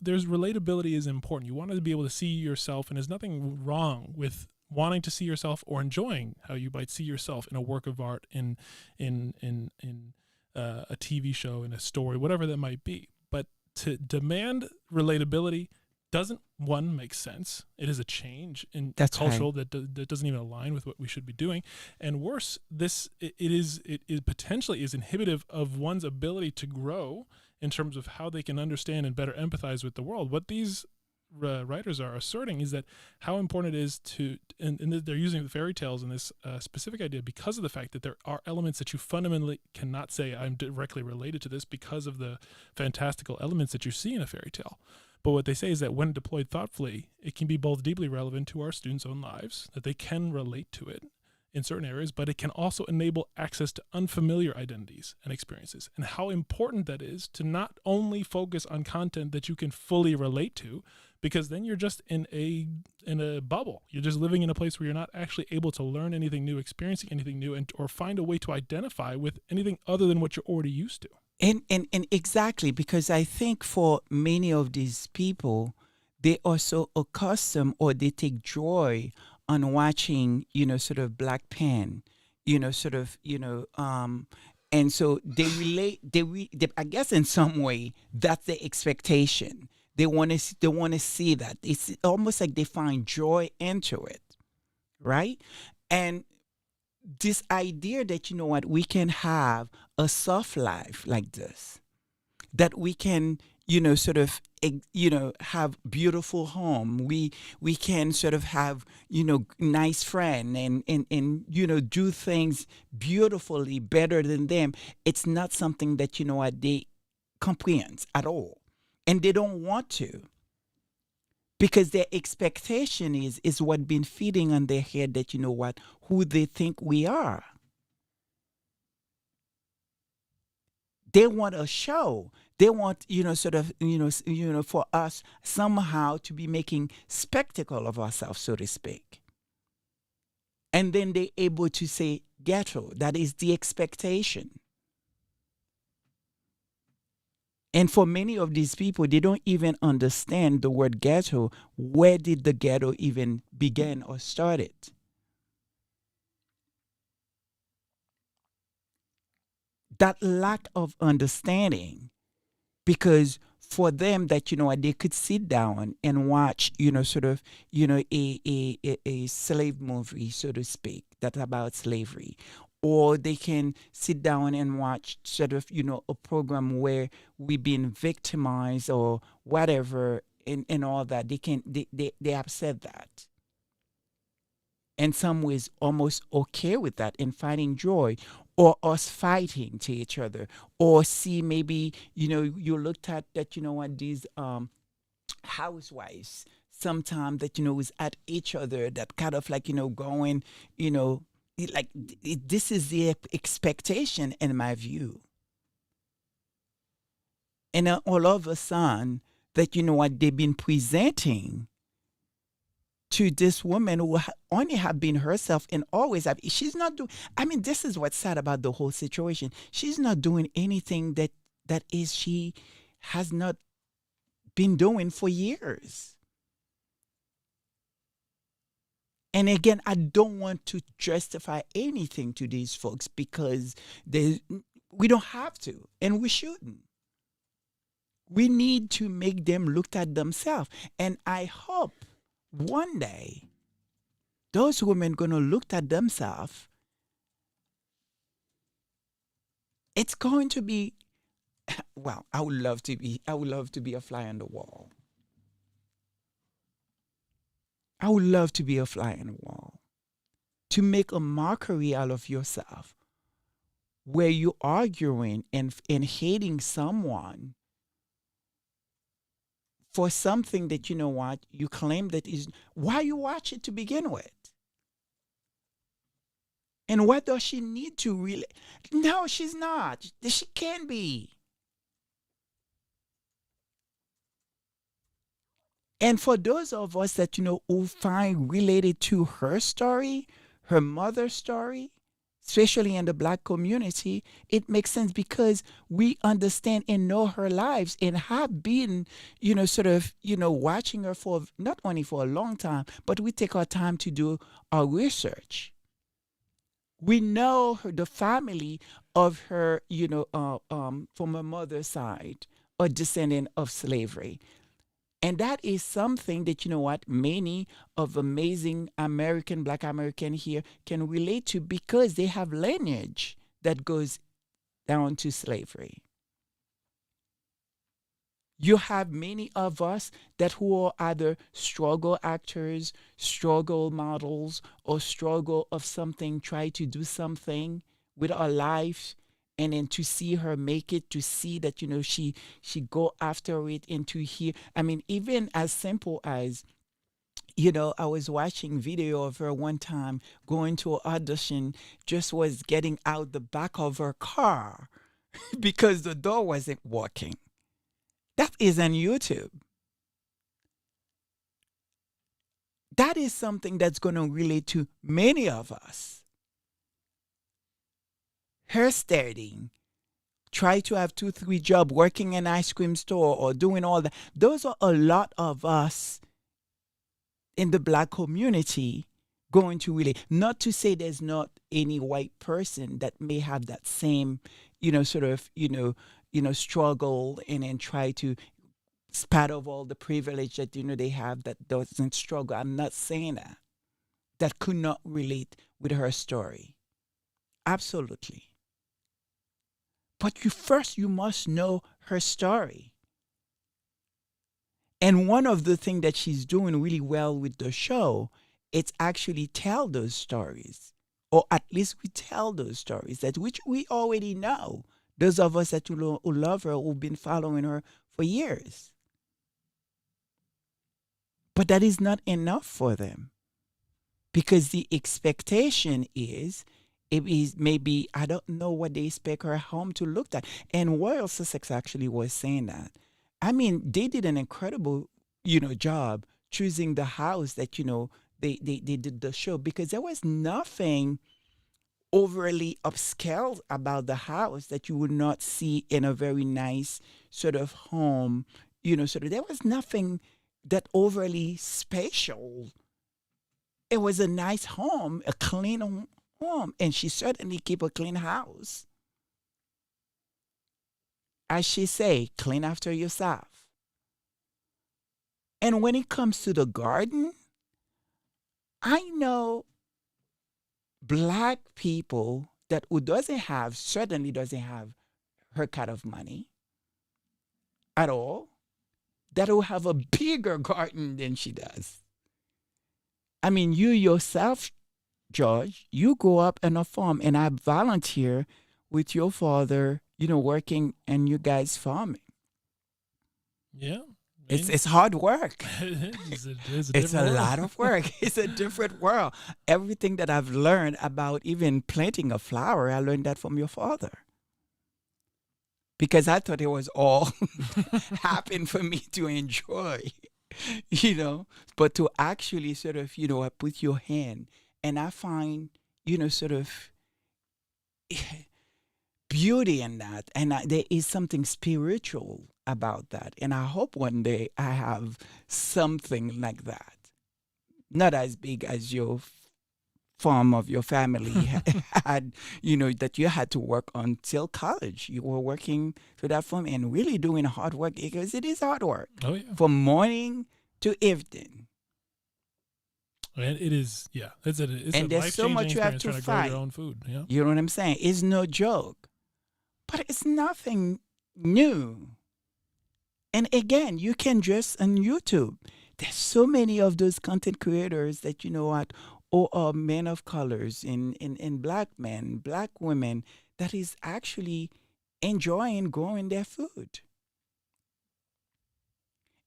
there's relatability is important. You want to be able to see yourself, and there's nothing wrong with wanting to see yourself or enjoying how you might see yourself in a work of art, in a TV show, in a story, whatever that might be. But to demand relatability doesn't, one, make sense. It is a change in cultural that doesn't even align with what we should be doing. And worse, it potentially is inhibitive of one's ability to grow in terms of how they can understand and better empathize with the world. What these writers are asserting is that how important it is and they're using the fairy tales in this specific idea because of the fact that there are elements that you fundamentally cannot say I'm directly related to this because of the fantastical elements that you see in a fairy tale. But what they say is that when deployed thoughtfully, it can be both deeply relevant to our students' own lives, that they can relate to it in certain areas, but it can also enable access to unfamiliar identities and experiences. And how important that is to not only focus on content that you can fully relate to, because then you're just in a bubble. You're just living in a place where you're not actually able to learn anything new, experiencing anything new, or find a way to identify with anything other than what you're already used to. And exactly, because I think for many of these people, they are so accustomed or they take joy on watching, sort of Black Pen, and so they relate. They I guess in some way that's the expectation. They want to see that. It's almost like they find joy into it, right? And this idea that, we can have a soft life like this, that we can, have beautiful home. We can sort of have, nice friend and do things beautifully better than them. It's not something that, they comprehend at all. And they don't want to. Because their expectation is what been feeding on their head that, who they think we are. They want a show. They want, for us somehow to be making spectacle of ourselves, so to speak. And then they're able to say ghetto. That is the expectation. And for many of these people, they don't even understand the word ghetto. Where did the ghetto even begin or started? That lack of understanding, because for them that, they could sit down and watch, a slave movie, so to speak, that's about slavery. Or they can sit down and watch sort of, a program where we've been victimized or whatever and all that. They upset that. In some ways, almost okay with that and finding joy, or us fighting to each other, or see maybe, you looked at that, these housewives sometimes that, is at each other, that kind of like, going, this is the expectation in my view. And all of a sudden that, they've been presenting to this woman who only have been herself and always have, she's not doing, this is what's sad about the whole situation. She's not doing anything that she has not been doing for years. And again, I don't want to justify anything to these folks because we don't have to, and we shouldn't. We need to make them look at themselves. And I hope one day those women going to look at themselves. It's going to be, well, I would love to be a fly on the wall. I would love to be a fly on the wall. To make a mockery out of yourself, where you're arguing and hating someone for something that, you know what, you claim that is, why you watch it to begin with? And what does she need to really? No, she's not. She can be. And for those of us that, you know, who find related to her story, her mother's story, especially in the Black community, it makes sense because we understand and know her lives and have been, you know, sort of, you know, watching her for not only for a long time, but we take our time to do our research. We know her, the family of her, you know, from her mother's side, a descendant of slavery. And that is something that, you know what, many of amazing Black American here can relate to because they have lineage that goes down to slavery. You have many of us that who are either struggle actors, struggle models, or struggle of something, try to do something with our life, and then to see her make it, to see that, you know, she go after it, and to hear, I mean, even as simple as, you know, I was watching video of her one time going to an audition, just was getting out the back of her car because the door wasn't working. That is on YouTube. That is something that's going to relate to many of us. Her studying, try to have 2-3 jobs, working in an ice cream store or doing all that. Those are a lot of us in the Black community going to relate. Not to say there's not any white person that may have that same, you know, sort of, you know, struggle and then try to spite of all the privilege that, you know, they have that doesn't struggle. I'm not saying that. That could not relate with her story. Absolutely. But you must know her story. And one of the things that she's doing really well with the show, it's actually tell those stories. Or at least we tell those stories that which we already know. Those of us that who love her, who've been following her for years. But that is not enough for them. Because the expectation is, it is maybe, I don't know what they expect her home to look like. And Royal Sussex actually was saying that. I mean, they did an incredible, you know, job choosing the house that, you know, they did the show, because there was nothing overly upscale about the house that you would not see in a very nice sort of home, you know, sort of, there was nothing that overly spatial. It was a nice home, a clean home, and she certainly keep a clean house. As she say, clean after yourself. And when it comes to the garden, I know Black people that who certainly doesn't have her kind of money at all, that will have a bigger garden than she does. I mean, you yourself, George, you go up on a farm, and I volunteer with your father, you know, working and you guys farming. Yeah. It's hard work. It's a lot of work. It's a different world. Everything that I've learned about even planting a flower, I learned that from your father. Because I thought it was all happened for me to enjoy, you know, but to actually sort of, you know, put your hand. And I find, you know, sort of beauty in that. And there is something spiritual about that. And I hope one day I have something like that. Not as big as your farm of your family had, you know, that you had to work until college. You were working for that farm and really doing hard work, because it is hard work. Oh, yeah. From morning to evening. And it is, yeah. It's And a there's so life-changing much you have experience to trying to grow fight. your own food. Yeah. You know what I'm saying? It's no joke. But it's nothing new. And again, you can just on YouTube. There's so many of those content creators that you know what, or are men of colors in black men, black women that is actually enjoying growing their food.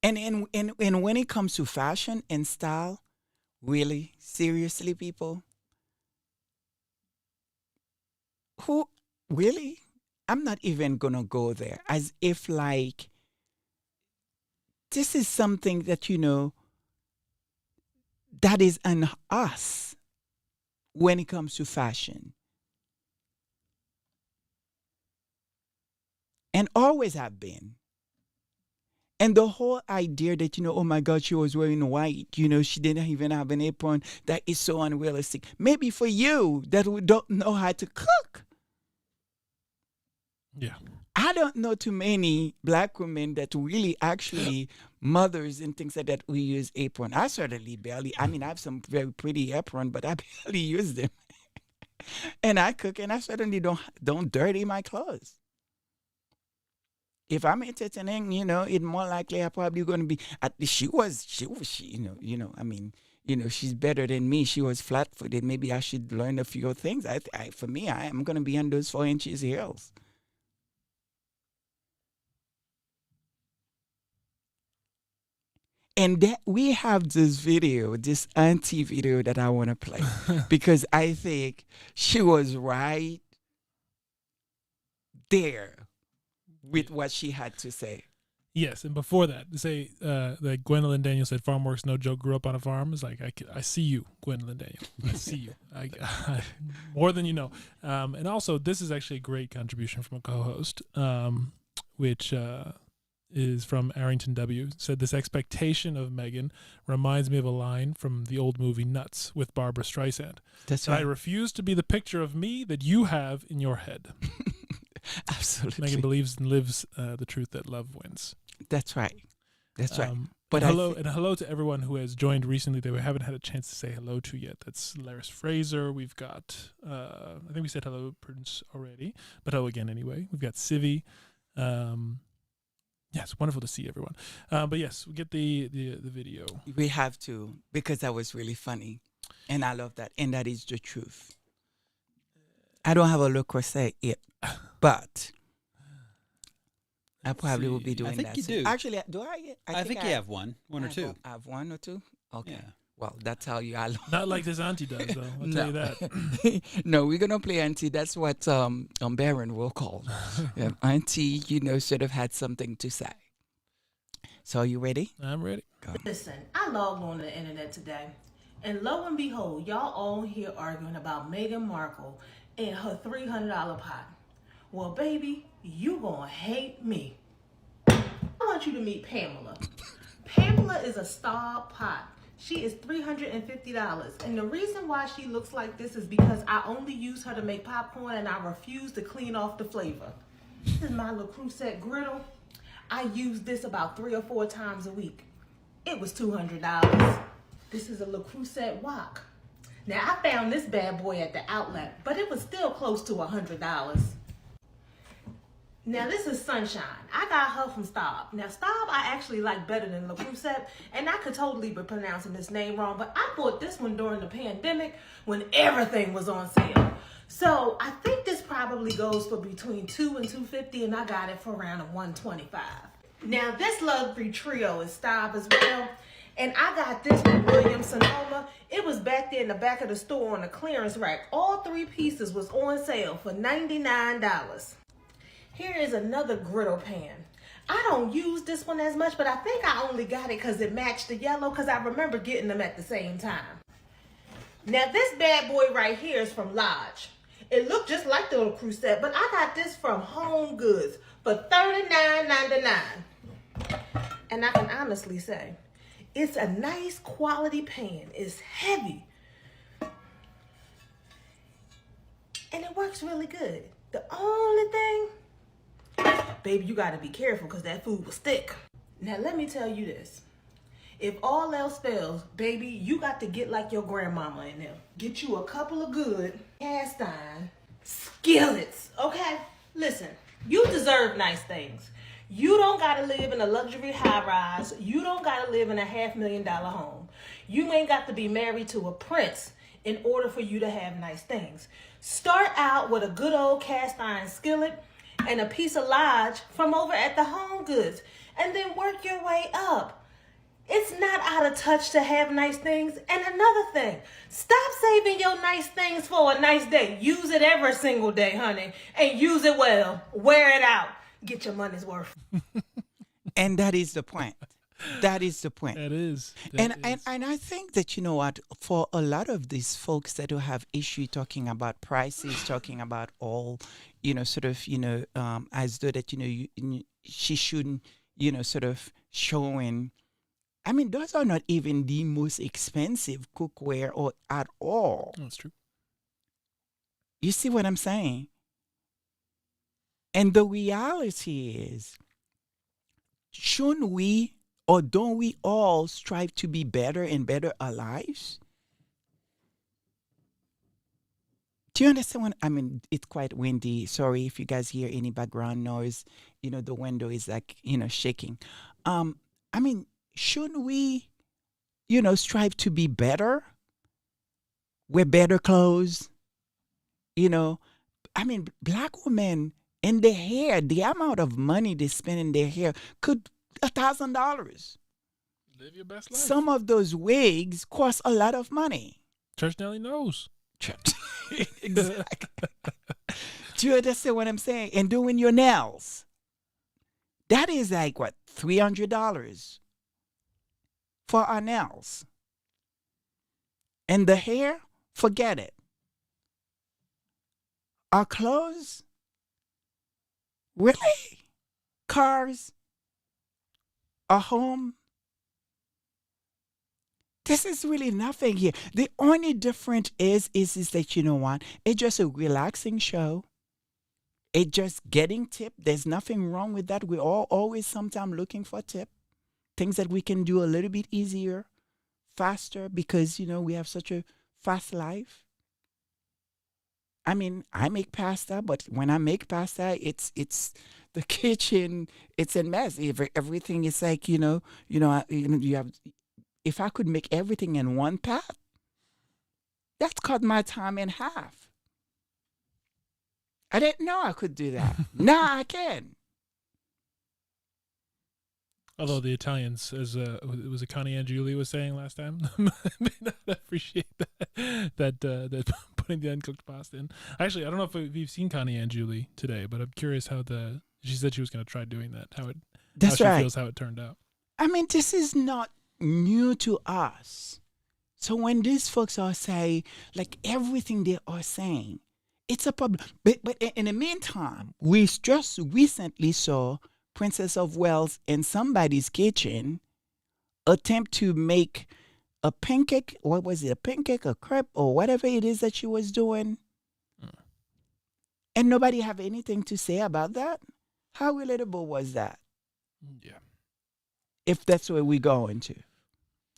And when it comes to fashion and style, really, seriously, people, who really? I'm not even gonna go there. As if like this is something that that is on us when it comes to fashion, and always have been. And the whole idea that, oh my God, she was wearing white, she didn't even have an apron, that is so unrealistic. Maybe for you that we don't know how to cook. Yeah. I don't know too many black women that really actually mothers and things like that we use apron. I certainly barely, I have some very pretty apron, but I barely use them. And I cook, and I certainly don't dirty my clothes. If I'm entertaining, it's more likely I'm probably going to be. At least she's better than me. She was flat-footed. Maybe I should learn a few things. For me, I am going to be on those 4 inches heels. And that we have this auntie video that I want to play because I think she was right there with what she had to say. Yes, and before that, say that Gwendolyn Daniel said, "Farm work's no joke. Grew up on a farm." It's like I see you, Gwendolyn Daniel. I see you. I more than you know. And also, this is actually a great contribution from a co-host, which is from Arrington W. Said this expectation of Meghan reminds me of a line from the old movie Nuts with Barbara Streisand. That's right. I refuse to be the picture of me that you have in your head. Absolutely. Meghan believes and lives the truth that love wins. That's right. That's right. But hello to everyone who has joined recently that we haven't had a chance to say hello to yet. That's Laris Fraser. We've got, I think we said hello, Prudence, already. But hello again anyway. We've got Civi. Yeah, it's wonderful to see everyone. But yes, we get the video. We have to, because that was really funny. And I love that. And that is the truth. I don't have a Le Creuset yet, but I probably will be doing that. I think you do. Actually, do I? I think you have one or two. I have one or two? Okay. Yeah. Well, that's how you are. Not like this auntie does, though. I'll tell you that. No, we're going to play auntie. That's what Baron will call. Auntie, should have had something to say. So are you ready? I'm ready. Go. Listen, I logged on the internet today, and lo and behold, y'all all here arguing about Meghan Markle and her $300 pot. Well, baby, you gonna hate me. I want you to meet Pamela. Pamela is a star pot. She is $350, and the reason why she looks like this is because I only use her to make popcorn, and I refuse to clean off the flavor. This is my Le Creuset griddle. I use this about 3 or 4 times a week. It was $200. This is a Le Creuset wok. Now, I found this bad boy at the outlet, but it was still close to $100. Now, this is Sunshine. I got her from Staub. Now, Staub I actually like better than Le Creuset, and I could totally be pronouncing this name wrong, but I bought this one during the pandemic when everything was on sale. So, I think this probably goes for between $2 and $2.50, and I got it for around $125. Now, this luxury trio is Staub as well. And I got this from Williams Sonoma. It was back there in the back of the store on the clearance rack. All 3 pieces was on sale for $99. Here is another griddle pan. I don't use this one as much, but I think I only got it because it matched the yellow, because I remember getting them at the same time. Now, this bad boy right here is from Lodge. It looked just like the Le Creuset, but I got this from Home Goods for $39.99. And I can honestly say, it's a nice quality pan. It's heavy. And it works really good. The only thing, baby, you gotta be careful because that food will stick. Now, let me tell you this. If all else fails, baby, you got to get like your grandmama in there. Get you a couple of good cast iron skillets, okay? Listen, you deserve nice things. You don't gotta live in a luxury high rise. You don't gotta live in a $500,000 home. You ain't got to be married to a prince in order for you to have nice things. Start out with a good old cast iron skillet and a piece of lodge from over at the Home Goods, and then work your way up. It's not out of touch to have nice things. And another thing, stop saving your nice things for a nice day. Use it every single day, honey, and use it well. Wear it out. Get your money's worth. And that is the point. That is the point. That is. And I think that, you know what, for a lot of these folks that will have issue talking about prices, talking about all, you know, sort of, you know, as though that, you know, she shouldn't, you know, sort of showing. I mean, those are not even the most expensive cookware or at all. That's true. You see what I'm saying? And the reality is, shouldn't we or don't we all strive to be better and better our lives? Do you understand what I mean? It's quite windy. Sorry if you guys hear any background noise. You know, the window is like, you know, shaking. I mean, shouldn't we, you know, strive to be better? Wear better clothes. You know, I mean, black women in their hair, the amount of money they spend in their hair could $1,000. Live your best life. Some of those wigs cost a lot of money. Church Nelly knows. Exactly. Do you understand what I'm saying? And doing your nails. That is like what, $300 for our nails. And the hair, forget it. Our clothes, really? Cars, a home. This is really nothing here. The only difference is that, you know what? It's just a relaxing show. It's just getting tip. There's nothing wrong with that. We're all always sometimes looking for tip. Things that we can do a little bit easier, faster, because, you know, we have such a fast life. I mean, I make pasta, but when I make pasta, it's the kitchen, it's a mess. Everything is like, you have. If I could make everything in one pot, that's cut my time in half. I didn't know I could do that. Now I can. Although the Italians, as was it Connie and Julie was saying last time, may not appreciate that putting the uncooked pasta in. Actually, I don't know if we've seen Connie and Julie today, but I'm curious how she said she was going to try doing that. How she feels how it turned out. I mean, this is not new to us. So when these folks are saying, like everything they are saying, it's a problem. But in the meantime, we just recently saw Princess of Wales in somebody's kitchen attempt to make a pancake. What was it? A pancake, a crepe, or whatever it is that she was doing. And nobody have anything to say about that. How relatable was that? Yeah. If that's where we're going to.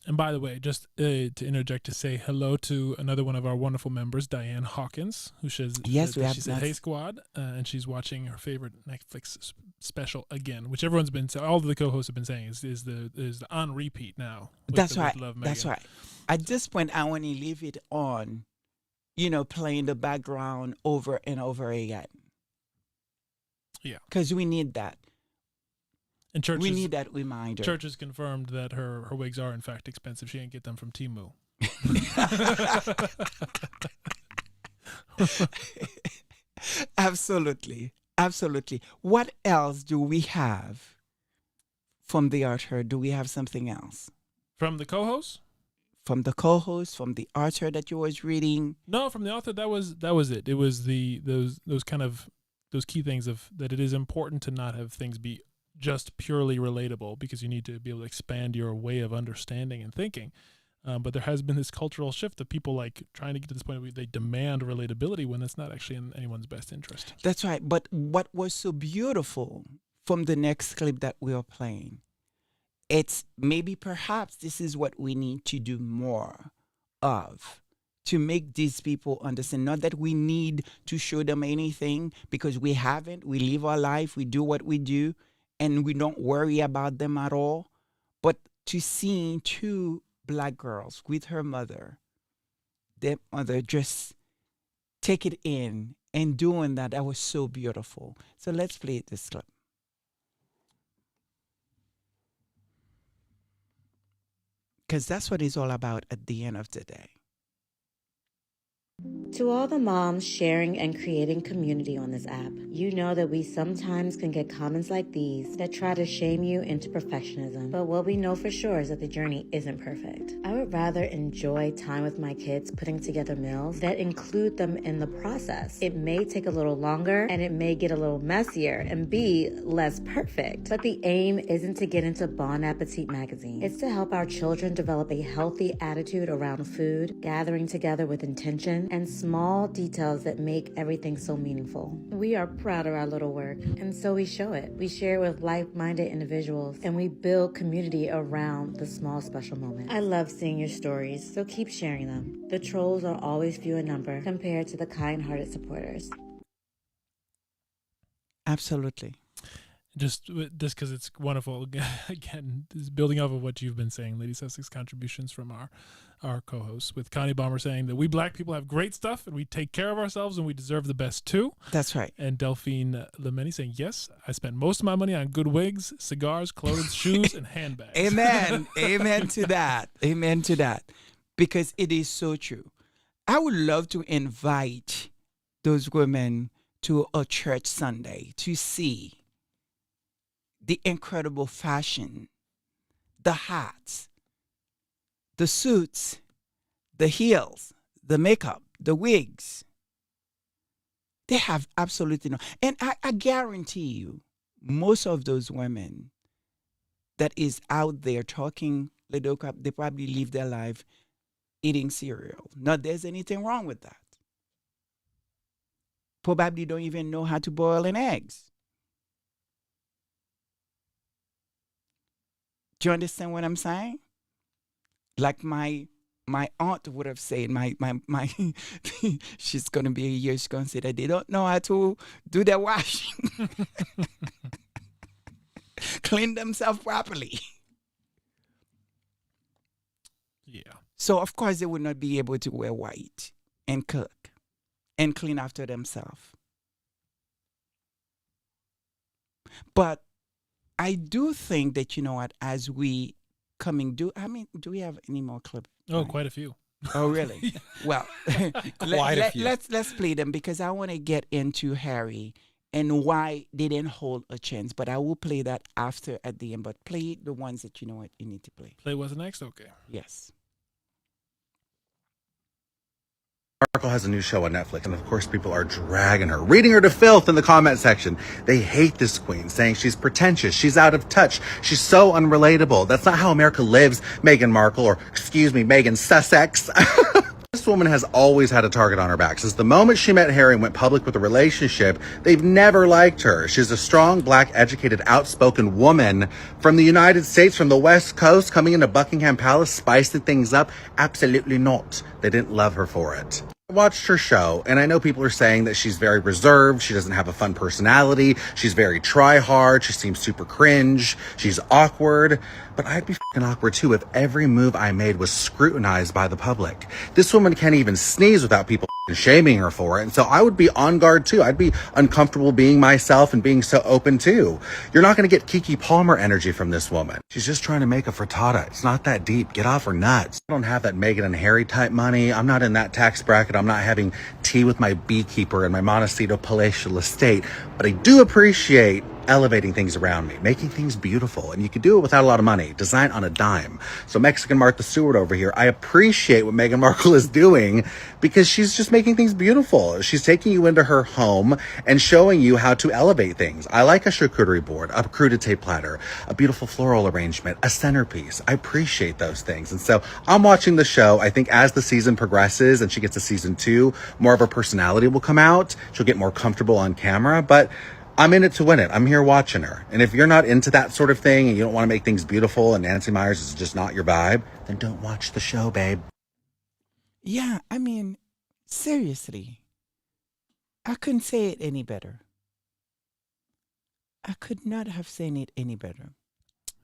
And by the way, just to interject to say hello to another one of our wonderful members, Diane Hawkins, who says she's at Hey Squad, and she's watching her favorite Netflix special again, which everyone's been all of the co-hosts have been saying is the on repeat now. That's right. That's right. At this point, I want to leave it on, playing the background over and over again. Yeah, because we need that. And we need that reminder. Church has confirmed that her wigs are in fact expensive. She ain't get them from Temu. Absolutely. What else do we have from the author? Do we have something else? From the co-host? From the co-host, from the author that you was reading? No, from the author. That was it. It was those key things of that it is important to not have things be just purely relatable, because you need to be able to expand your way of understanding and thinking. But there has been this cultural shift of people like trying to get to this point where they demand relatability when it's not actually in anyone's best interest. That's right. But what was so beautiful from the next clip that we are playing it's maybe perhaps this is what we need to do more of, to make these people understand. Not that we need to show them anything, because we haven't. We live our life, we do what we do, and we don't worry about them at all. But to see two Black girls with her mother, their mother just take it in and doing that, that was so beautiful. So let's play this clip. Because that's what it's all about at the end of the day. To all the moms sharing and creating community on this app, you know that we sometimes can get comments like these that try to shame you into perfectionism. But what we know for sure is that the journey isn't perfect. I would rather enjoy time with my kids putting together meals that include them in the process. It may take a little longer and it may get a little messier and be less perfect. But the aim isn't to get into Bon Appetit magazine. It's to help our children develop a healthy attitude around food, gathering together with intention, and small details that make everything so meaningful. We are proud of our little work, and so we show it. We share it with like-minded individuals, and we build community around the small special moments. I love seeing your stories, so keep sharing them. The trolls are always few in number compared to the kind-hearted supporters. Absolutely. Just because it's wonderful. Again, this is building off of what you've been saying, Lady Sussex, contributions from our co-hosts, with Connie Bomber saying that we Black people have great stuff and we take care of ourselves and we deserve the best too. That's right. And Delphine Lemeni saying, yes, I spent most of my money on good wigs, cigars, clothes, shoes, and handbags. Amen. Amen to that. Amen to that. Because it is so true. I would love to invite those women to a church Sunday to see the incredible fashion, the hats, the suits, the heels, the makeup, the wigs. They have absolutely no. And I guarantee you, most of those women that is out there talking little crap, they probably live their life eating cereal. Not there's anything wrong with that. Probably don't even know how to boil an eggs. Do you understand what I'm saying? Like my aunt would have said, my she's gonna be a year, she's gonna say that they don't know how to do their washing. Clean themselves properly. Yeah. So of course they would not be able to wear white and cook and clean after themselves. But I do think that, you know what, as we do we have any more clips? Oh, quite a few. Oh, really? Well, Quite a few. Let's play them, because I want to get into Harry and why they didn't hold a chance. But I will play that after at the end. But play the ones that you know what you need to play. Play what's next? Okay. Yes. Markle has a new show on Netflix, and of course people are dragging her, reading her to filth in the comment section. They hate this queen, saying she's pretentious, she's out of touch, she's so unrelatable. That's not how America lives, Meghan Markle, or excuse me, Meghan Sussex. This woman has always had a target on her back. Since the moment she met Harry and went public with a relationship, they've never liked her. She's a strong, Black, educated, outspoken woman from the United States, from the West Coast, coming into Buckingham Palace, spicing things up. Absolutely not. They didn't love her for it. I watched her show, and I know people are saying that she's very reserved, she doesn't have a fun personality, she's very try-hard, she seems super cringe, she's awkward, but I'd be fucking awkward too if every move I made was scrutinized by the public. This woman can't even sneeze without people shaming her for it, and so I would be on guard too. I'd be uncomfortable being myself and being so open too. You're not going to get Keke Palmer energy from this woman. She's just trying to make a frittata. It's not that deep. Get off her nuts. I don't have that Meghan and Harry type money. I'm not in that tax bracket. I'm not having tea with my beekeeper in my Montecito palatial estate, but I do appreciate elevating things around me, making things beautiful, and you can do it without a lot of money. Design on a dime. So Mexican Martha Stewart over here, I appreciate what Meghan Markle is doing, because she's just making things beautiful. She's taking you into her home and showing you how to elevate things. I like a charcuterie board, a crudité platter, a beautiful floral arrangement, a centerpiece. I appreciate those things. And so I'm watching the show. I think as the season progresses and she gets to season 2, more of her personality will come out. She'll get more comfortable on camera, but I'm in it to win it. I'm here watching her. And if you're not into that sort of thing and you don't want to make things beautiful and Nancy Myers is just not your vibe, then don't watch the show, babe. Yeah, I mean, seriously, I couldn't say it any better. I could not have said it any better.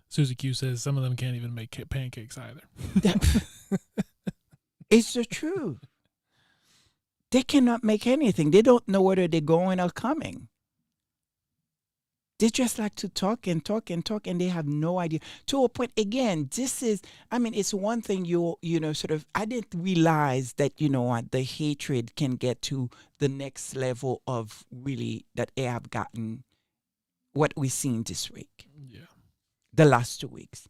Susie Q says some of them can't even make pancakes either. It's the truth. They cannot make anything. They don't know whether they're going or coming. They just like to talk and talk and talk, and they have no idea. To a point, again, this is, I mean, it's one thing sort of, I didn't realize that, what, the hatred can get to the next level of really that they have gotten what we've seen this week. Yeah. The last 2 weeks.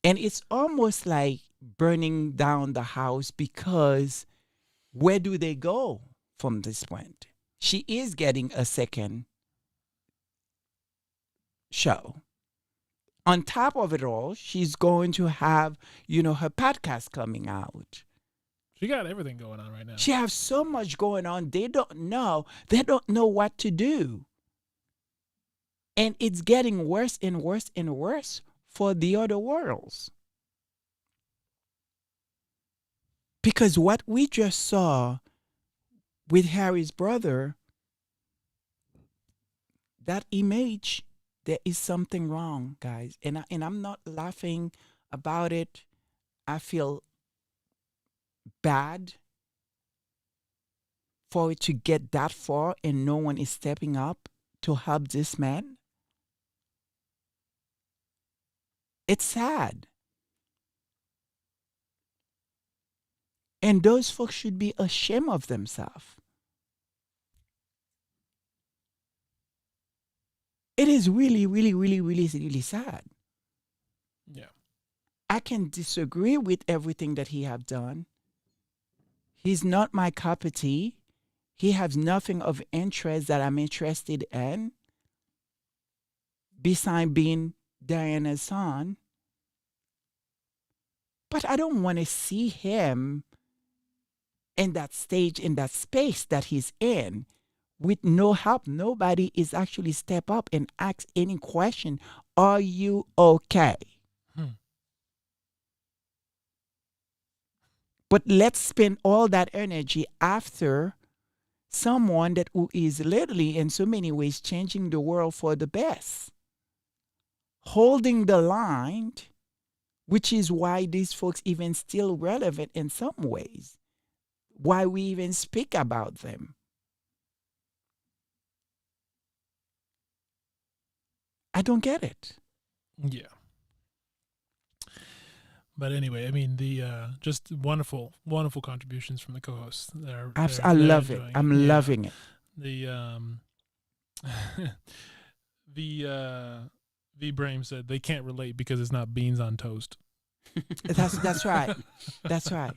And it's almost like burning down the house, because where do they go from this point? She is getting a second show. On top of it all, she's going to have, her podcast coming out. She got everything going on right now. She has so much going on. They don't know what to do. And it's getting worse and worse and worse for the other worlds. Because what we just saw with Harry's brother, that image, there is something wrong, guys. And I'm not laughing about it. I feel bad for it to get that far and no one is stepping up to help this man. It's sad. And those folks should be ashamed of themselves. It is really, really, really, really, really sad. Yeah. I can disagree with everything that he have done. He's not my cup of tea. He has nothing of interest that I'm interested in, besides being Diana's son. But I don't want to see him in that stage, in that space that he's in, with no help. Nobody is actually step up and ask any question. Are you okay? But let's spend all that energy after someone that who is literally in so many ways changing the world for the best. Holding the line, which is why these folks even still relevant in some ways. Why we even speak about them. I don't get it. Yeah. But anyway, I mean, the just wonderful, wonderful contributions from the co-hosts. I love it. I'm loving it. The V Brame said they can't relate because it's not beans on toast. That's right. That's right.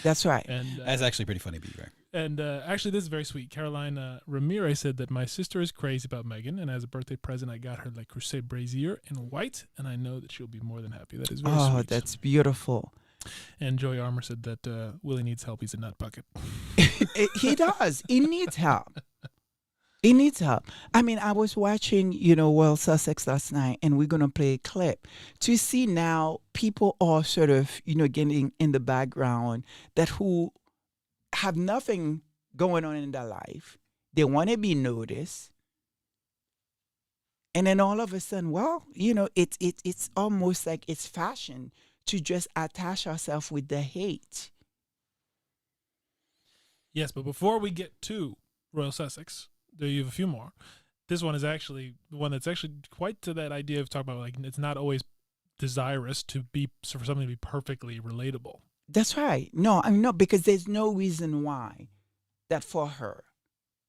That's right. And that's actually pretty funny, V Brame. And actually, this is very sweet. Caroline Ramirez said that my sister is crazy about Meghan, and as a birthday present, I got her Le Creuset brazier in white, and I know that she'll be more than happy. That is very sweet. Oh, that's beautiful. And Joy Armour said that Willie needs help. He's a nut bucket. He does. He needs help. He needs help. I mean, I was watching, Royal Sussex last night, and we're going to play a clip to see now people are sort of, getting in the background that who have nothing going on in their life. They want to be noticed. And then all of a sudden, well, it's almost like it's fashion to just attach ourselves with the hate. Yes, but before we get to Royal Sussex, there you have a few more. This one is actually one that's actually quite to that idea of talking about, like, it's not always desirous for something to be perfectly relatable. That's right. No, I mean, no, because there's no reason why that for her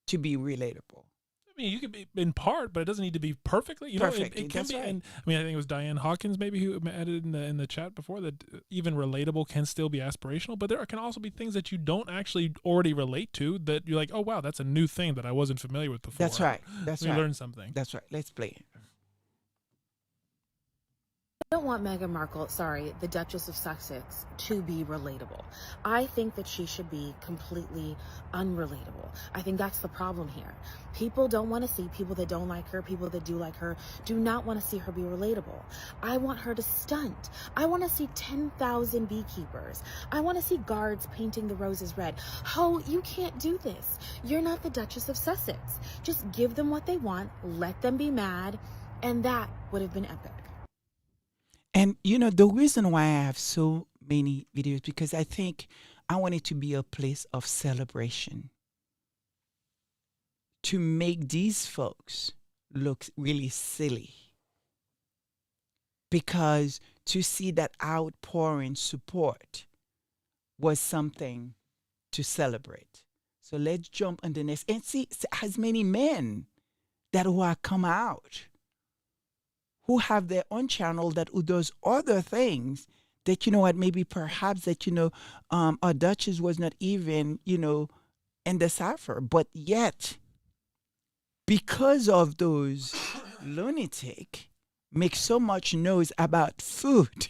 to be relatable. I mean, you could be in part, but it doesn't need to be perfectly. It can be. Right. And I mean, I think it was Diane Hawkins maybe who added in the chat before that even relatable can still be aspirational, but there can also be things that you don't actually already relate to that you're like, oh wow, that's a new thing that I wasn't familiar with before. That's right. That's right. We learned something. That's right. Let's play it. I don't want Meghan Markle, the Duchess of Sussex, to be relatable. I think that she should be completely unrelatable. I think that's the problem here. People don't want to see people that don't like her, people that do like her, do not want to see her be relatable. I want her to stunt. I want to see 10,000 beekeepers. I want to see guards painting the roses red. Ho, you can't do this. You're not the Duchess of Sussex. Just give them what they want, let them be mad, and that would have been epic. And, the reason why I have so many videos, because I think I want it to be a place of celebration. To make these folks look really silly. Because to see that outpouring support was something to celebrate. So let's jump on the next. And see as many men that who are come out, who have their own channel that who does other things that, maybe perhaps that, our Duchess was not even, in the cipher. But yet, because of those lunatic make so much noise about food,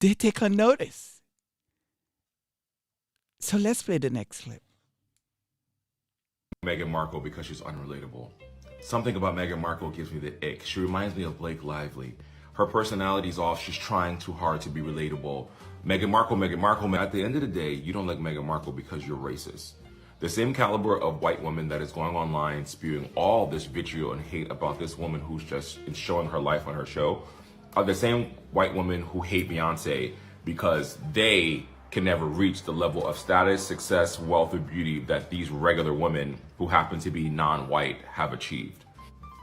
they take on notice. So let's play the next clip. Meghan Markle because she's unrelatable. Something about Meghan Markle gives me the ick. She reminds me of Blake Lively. Her personality's off. She's trying too hard to be relatable. Meghan Markle. At the end of the day, you don't like Meghan Markle because you're racist. The same caliber of white woman that is going online spewing all this vitriol and hate about this woman who's just showing her life on her show are the same white women who hate Beyonce because they can never reach the level of status, success, wealth, or beauty that these regular women who happen to be non-white have achieved.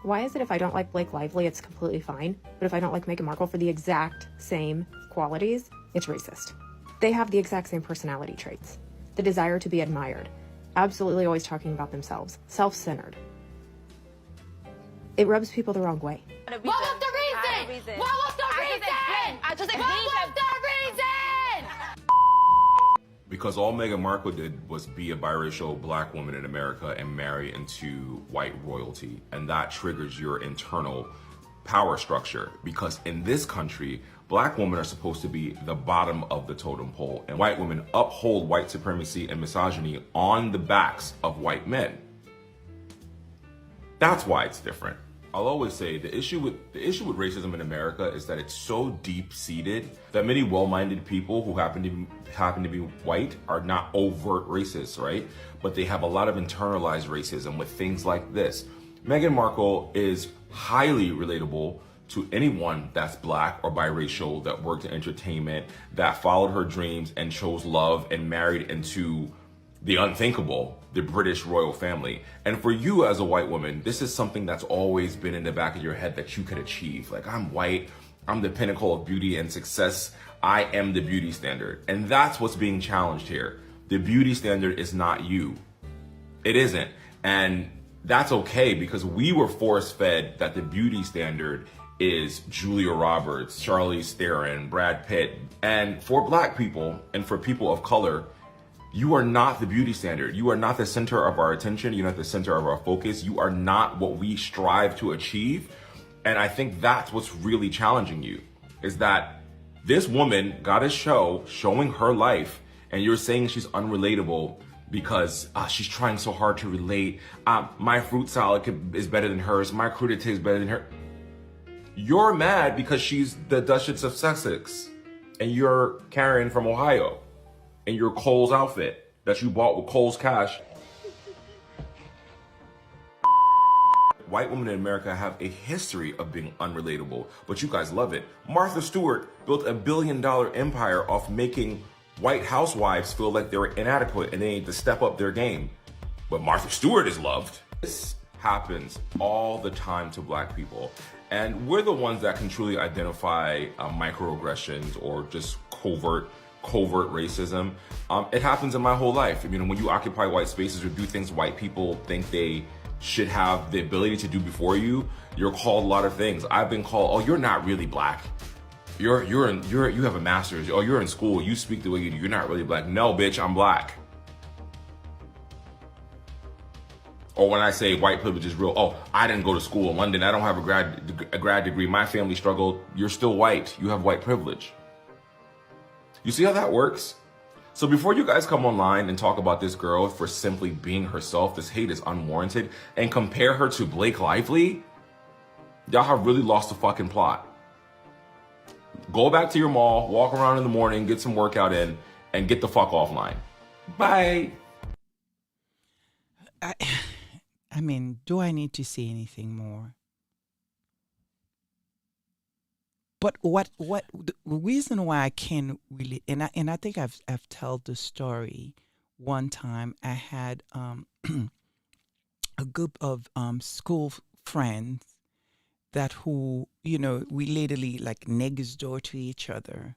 Why is it if I don't like Blake Lively, it's completely fine, but if I don't like Meghan Markle for the exact same qualities, it's racist? They have the exact same personality traits. The desire to be admired. Absolutely always talking about themselves. Self-centered. It rubs people the wrong way. What was the reason? What was the reason? What was the reason? Because all Meghan Markle did was be a biracial black woman in America and marry into white royalty. And that triggers your internal power structure. Because in this country, black women are supposed to be the bottom of the totem pole. And white women uphold white supremacy and misogyny on the backs of white men. That's why it's different. I'll always say the issue with racism in America is that it's so deep-seated that many well-minded people who happen to be white are not overt racists, right? But they have a lot of internalized racism with things like this. Meghan Markle is highly relatable to anyone that's black or biracial that worked in entertainment, that followed her dreams and chose love and married into the unthinkable, the British royal family. And for you as a white woman, this is something that's always been in the back of your head that you could achieve. Like, I'm white, I'm the pinnacle of beauty and success, I am the beauty standard. And that's what's being challenged here. The beauty standard is not you. It isn't. And that's okay because we were force-fed that the beauty standard is Julia Roberts, Charlize Theron, Brad Pitt. And for black people and for people of color, you are not the beauty standard. You are not the center of our attention. You're not the center of our focus. You are not what we strive to achieve. And I think that's what's really challenging you, is that this woman got a show showing her life, and you're saying she's unrelatable because she's trying so hard to relate. My fruit salad is better than hers. My crudité is better than her. You're mad because she's the Duchess of Sussex, and you're Karen from Ohio. In your Kohl's outfit that you bought with Kohl's cash. White women in America have a history of being unrelatable, but you guys love it. Martha Stewart built $1 billion empire off making white housewives feel like they were inadequate and they need to step up their game. But Martha Stewart is loved. This happens all the time to black people. And we're the ones that can truly identify microaggressions or just covert racism. It happens in my whole life. I mean, when you occupy white spaces or do things white people think they should have the ability to do before you, you're called a lot of things. I've been called, oh, you're not really black. You have a master's. Oh, you're in school. You speak the way you do. You're not really black. No, bitch, I'm black. Or when I say white privilege is real, oh, I didn't go to school in London, I don't have a grad degree, my family struggled, you're still white, you have white privilege. You see how that works? So before you guys come online and talk about this girl for simply being herself, this hate is unwarranted, and compare her to Blake Lively, y'all have really lost the fucking plot. Go back to your mall, walk around in the morning, get some workout in, and get the fuck offline. Bye. I mean, do I need to say anything more? But what the reason why I can't really, and I think I've told the story one time. I had a group of school friends that who we literally like next door to each other,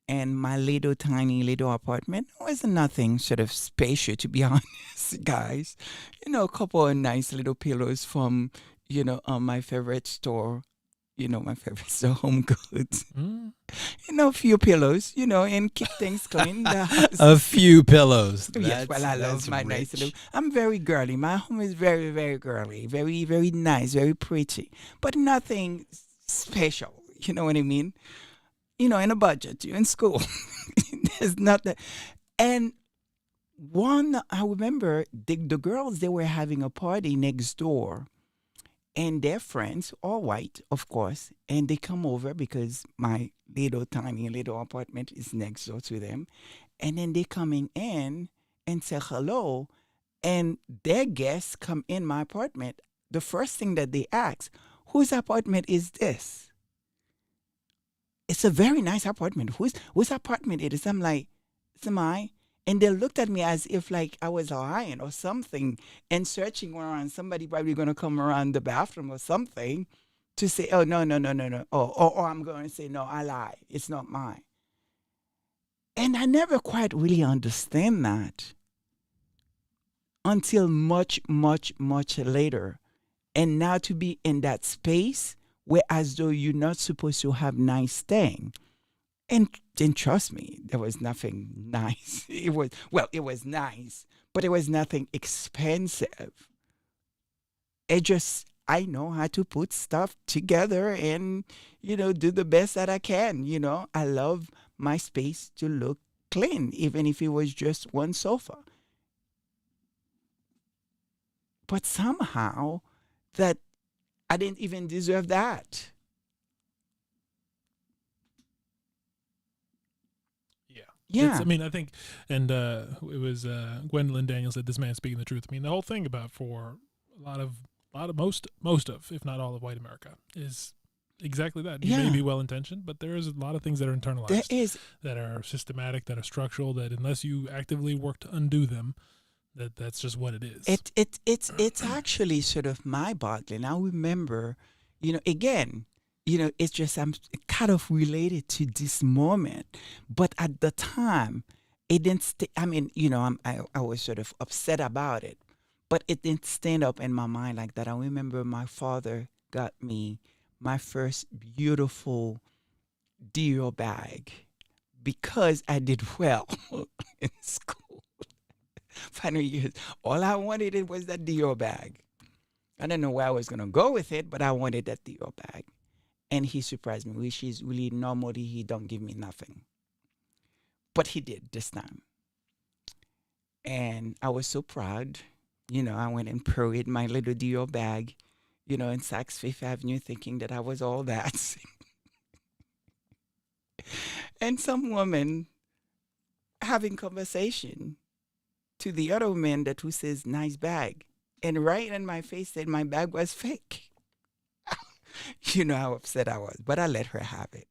and my little tiny little apartment was nothing sort of spacious, to be honest, guys. A couple of nice little pillows from my favorite store. My favorite store, Home Goods. A few pillows, and keep things clean. The house. A few pillows. Yes, well, I love my nice little. I'm very girly. My home is very, very girly. Very, very nice, very pretty, but nothing special. You know what I mean? In a budget, you're in school. There's nothing. And I remember the girls, they were having a party next door. And their friends, all white, of course, and they come over because my little tiny little apartment is next door to them. And then they coming in and say hello. And their guests come in my apartment. The first thing that they ask, whose apartment is this? It's a very nice apartment. Whose apartment it is? I'm like, it's mine. And they looked at me as if like I was lying or something, and searching around. Somebody probably going to come around the bathroom or something to say, oh, no. Or I'm going to say, no, I lie. It's not mine. And I never quite really understand that until much, much, much later. And now to be in that space where as though you're not supposed to have nice thing. And trust me, there was nothing nice. It was nice, but it was nothing expensive. I know how to put stuff together and, do the best that I can. I love my space to look clean, even if it was just one sofa. But somehow that I didn't even deserve that. Yeah. I think, and it was Gwendolyn Daniels said, "This man speaking the truth." I mean, the whole thing about for a lot of most of, if not all of white America, is exactly that. You may be well intentioned, but there is a lot of things that are internalized. There is. That are systematic, that are structural. That unless you actively work to undo them, that's just what it is. It's actually sort of mind-boggling. I remember, again. It's just I'm kind of related to this moment, but at the time, it didn't. I was sort of upset about it, but it didn't stand up in my mind like that. I remember my father got me my first beautiful Dior bag because I did well in school. Final years, all I wanted it was that Dior bag. I didn't know where I was gonna go with it, but I wanted that Dior bag. And he surprised me, which is really normally he don't give me nothing. But he did this time. And I was so proud. I went and parade my little Dior bag, in Saks Fifth Avenue thinking that I was all that. And some woman having conversation to the other woman who says, nice bag. And right in my face said my bag was fake. You know how upset I was, but I let her have it.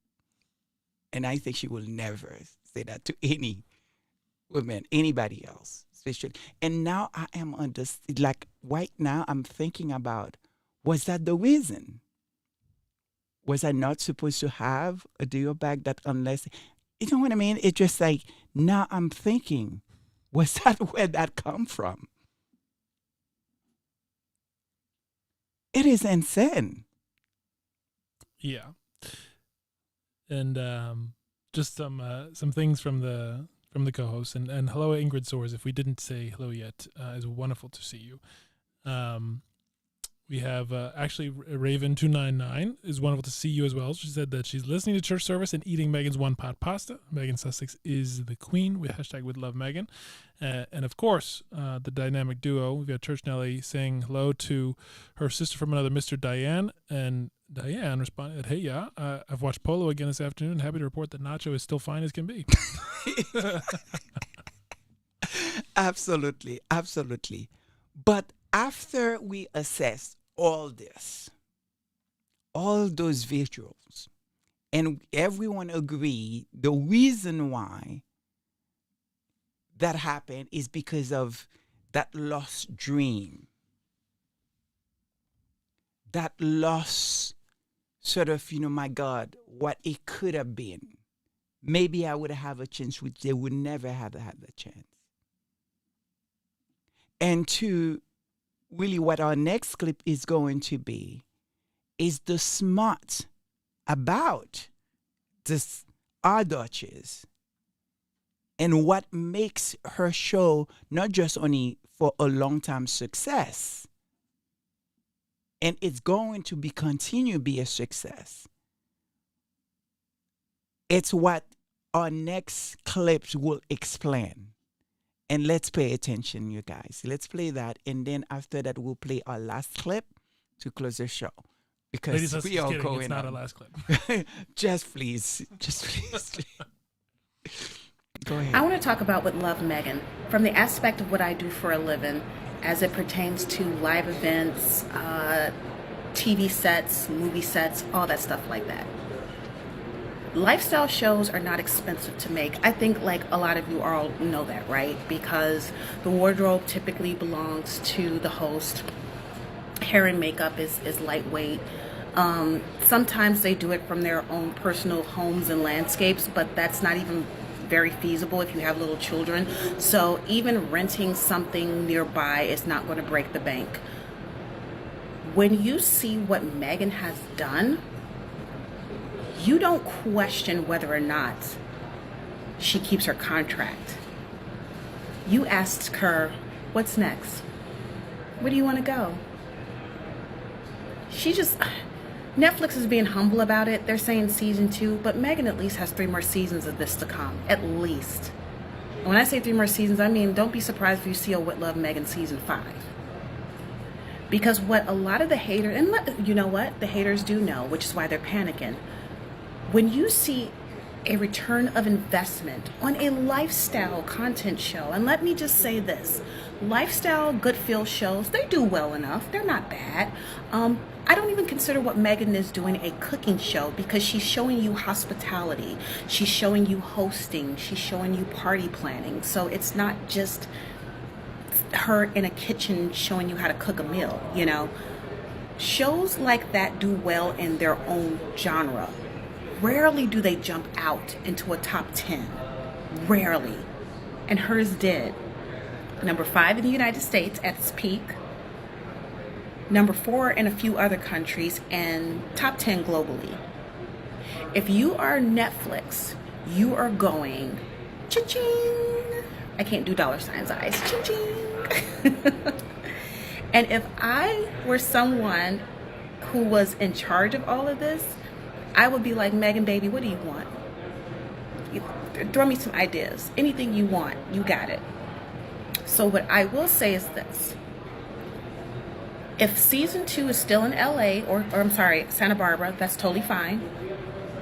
And I think she will never say that to any woman, anybody else, especially. And now I am right now I'm thinking about, was that the reason? Was I not supposed to have a Dior bag that unless, you know what I mean? It's just like, now I'm thinking, was that where that come from? It is insane. Yeah, and just some things from the co-host and hello Ingrid Soares. If we didn't say hello yet, it's wonderful to see you. We have actually Raven299 is wonderful to see you as well. She said that she's listening to church service and eating Meghan's one-pot pasta. Meghan Sussex is the queen with hashtag with love Meghan. And of course, the dynamic duo. We've got Church Nelly saying hello to her sister from another, Mr. Diane. And Diane responded, hey, yeah, I've watched Polo again this afternoon. Happy to report that Nacho is still fine as can be. Absolutely, absolutely. But after we assess all this, all those visuals, and everyone agreed the reason why that happened is because of that lost dream, that lost sort of, my God, what it could have been. Maybe I would have a chance, which they would never have had the chance. And to really what our next clip is going to be is the smart about this our Duchess and what makes her show not just only for a long-time success, and it's going to continue to be a success. It's what our next clips will explain. And let's pay attention, you guys. Let's play that. And then after that, we'll play our last clip to close the show. Because Ladies, we are kidding. going It's not on. a last clip. Just please. Go ahead. I want to talk about with Love Meghan from the aspect of what I do for a living as it pertains to live events, TV sets, movie sets, all that stuff like that. Lifestyle shows are not expensive to make. I think like a lot of you all know that, right? Because the wardrobe typically belongs to the host. Hair and makeup is lightweight. Sometimes they do it from their own personal homes and landscapes, but that's not even very feasible if you have little children. So even renting something nearby is not going to break the bank. When you see what Meghan has done, you don't question whether or not she keeps her contract. You ask her, what's next? Where do you want to go? Netflix is being humble about it. They're saying season 2, but Meghan at least has 3 more seasons of this to come, at least. And when I say 3 more seasons, I mean, don't be surprised if you see a With Love Meghan season 5. Because what a lot of the haters, and you know what? The haters do know, which is why they're panicking. When you see a return of investment on a lifestyle content show, and let me just say this, lifestyle good feel shows, they do well enough. They're not bad. I don't even consider what Meghan is doing a cooking show because she's showing you hospitality. She's showing you hosting. She's showing you party planning. So it's not just her in a kitchen showing you how to cook a meal, Shows like that do well in their own genre. Rarely do they jump out into a top 10. Rarely. And hers did. Number 5 in the United States at its peak. Number 4 in a few other countries, and top 10 globally. If you are Netflix, you are going cha-ching. I can't do $ eyes. Cha-ching. And if I were someone who was in charge of all of this, I would be like, Meghan, baby, what do you want? Throw me some ideas. Anything you want, you got it. So what I will say is this. If season 2 is still in LA, or I'm sorry, Santa Barbara, that's totally fine.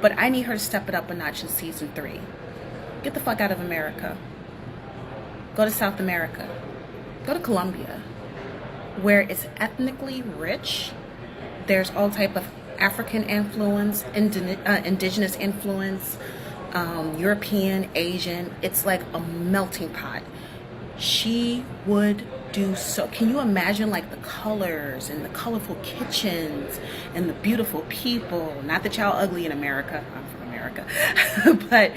But I need her to step it up a notch in season 3. Get the fuck out of America. Go to South America. Go to Colombia, where it's ethnically rich. There's all type of African influence, indigenous influence, European, Asian. It's like a melting pot. She would do so. Can you imagine like the colors and the colorful kitchens and the beautiful people? Not that y'all ugly in America. I'm from America. But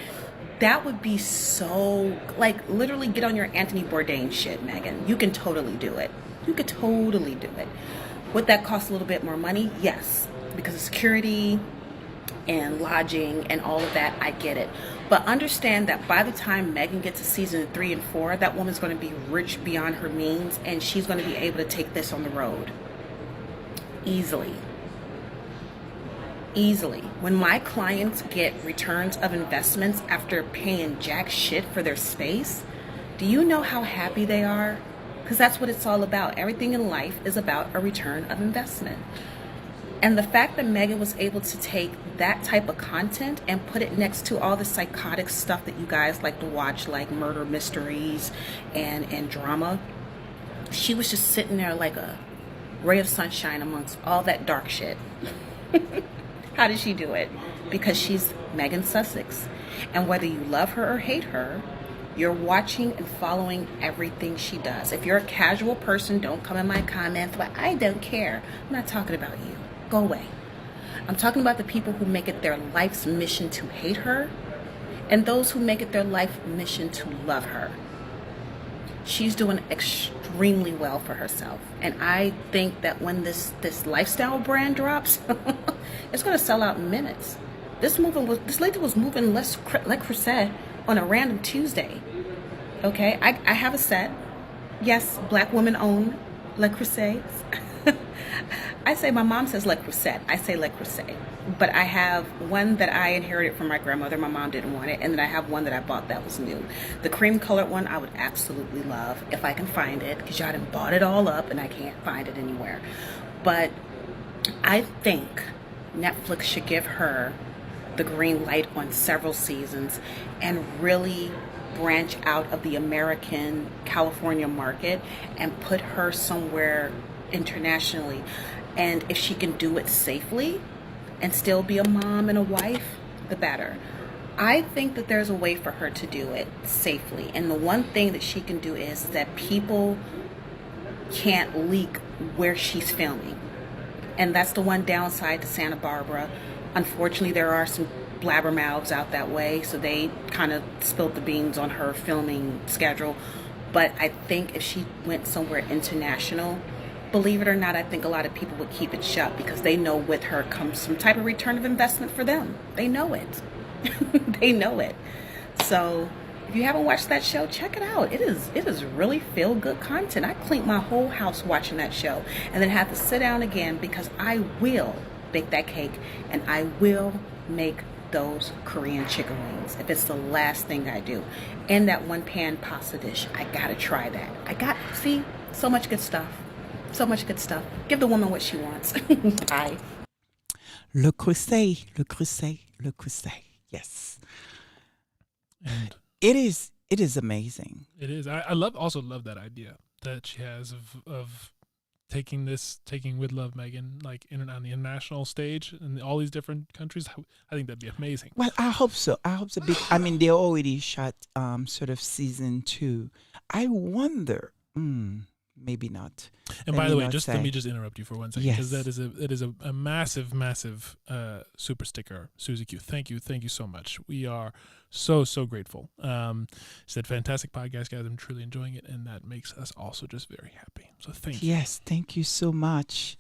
that would be so, like, literally get on your Anthony Bourdain shit, Meghan. You can totally do it. You could totally do it. Would that cost a little bit more money? Yes. Because of security, and lodging and all of that. I get it. But understand that by the time Meghan gets to season 3 and 4, that woman's going to be rich beyond her means, and she's going to be able to take this on the road easily. Easily. When my clients get returns of investments after paying jack shit for their space, do you know how happy they are? Because that's what it's all about. Everything in life is about a return of investment. And the fact that Meghan was able to take that type of content and put it next to all the psychotic stuff that you guys like to watch, like murder mysteries and drama, she was just sitting there like a ray of sunshine amongst all that dark shit. How did she do it? Because she's Meghan Sussex. And whether you love her or hate her, you're watching and following everything she does. If you're a casual person, don't come in my comments, but I don't care. I'm not talking about you. Go away. I'm talking about the people who make it their life's mission to hate her and those who make it their life mission to love her. She's doing extremely well for herself. And I think that when this lifestyle brand drops, it's going to sell out in minutes. This lady was moving Le Creuset on a random Tuesday. Okay, I have a set. Yes, black women own Le Creuset. I say, my mom says Le Creuset. I say Le Creuset. But I have one that I inherited from my grandmother. My mom didn't want it. And then I have one that I bought that was new. The cream colored one I would absolutely love if I can find it, because y'all done bought it all up and I can't find it anywhere. But I think Netflix should give her the green light on several seasons and really branch out of the American California market and put her somewhere internationally. And if she can do it safely and still be a mom and a wife, the better. I think that there's a way for her to do it safely. And the one thing that she can do is that people can't leak where she's filming. And that's the one downside to Santa Barbara. Unfortunately, there are some blabbermouths out that way, so they kind of spilled the beans on her filming schedule. But I think if she went somewhere international, believe it or not, I think a lot of people would keep it shut because they know with her comes some type of return of investment for them. They know it. They know it. So if you haven't watched that show, check it out. It is really feel-good content. I cleaned my whole house watching that show and then had to sit down again because I will bake that cake and I will make those Korean chicken wings if it's the last thing I do. And that one-pan pasta dish. I gotta try that. See, so much good stuff. So much good stuff. Give the woman what she wants. Bye. Le Creuset, Le Creuset, Le Creuset. Yes. And it is amazing. It is. I also love that idea that she has of taking With Love Meghan like on the international stage in all these different countries. I think that'd be amazing. Well, I hope so. I mean, they already shot sort of season 2. I wonder. Maybe not. And by the way, let me just interrupt you for 1 second, because Yes. that is a massive super sticker, Susie Q. Thank you so much. We are so grateful. Said fantastic podcast, guys. I'm truly enjoying it, and that makes us also just very happy. So thank you. Yes, thank you so much.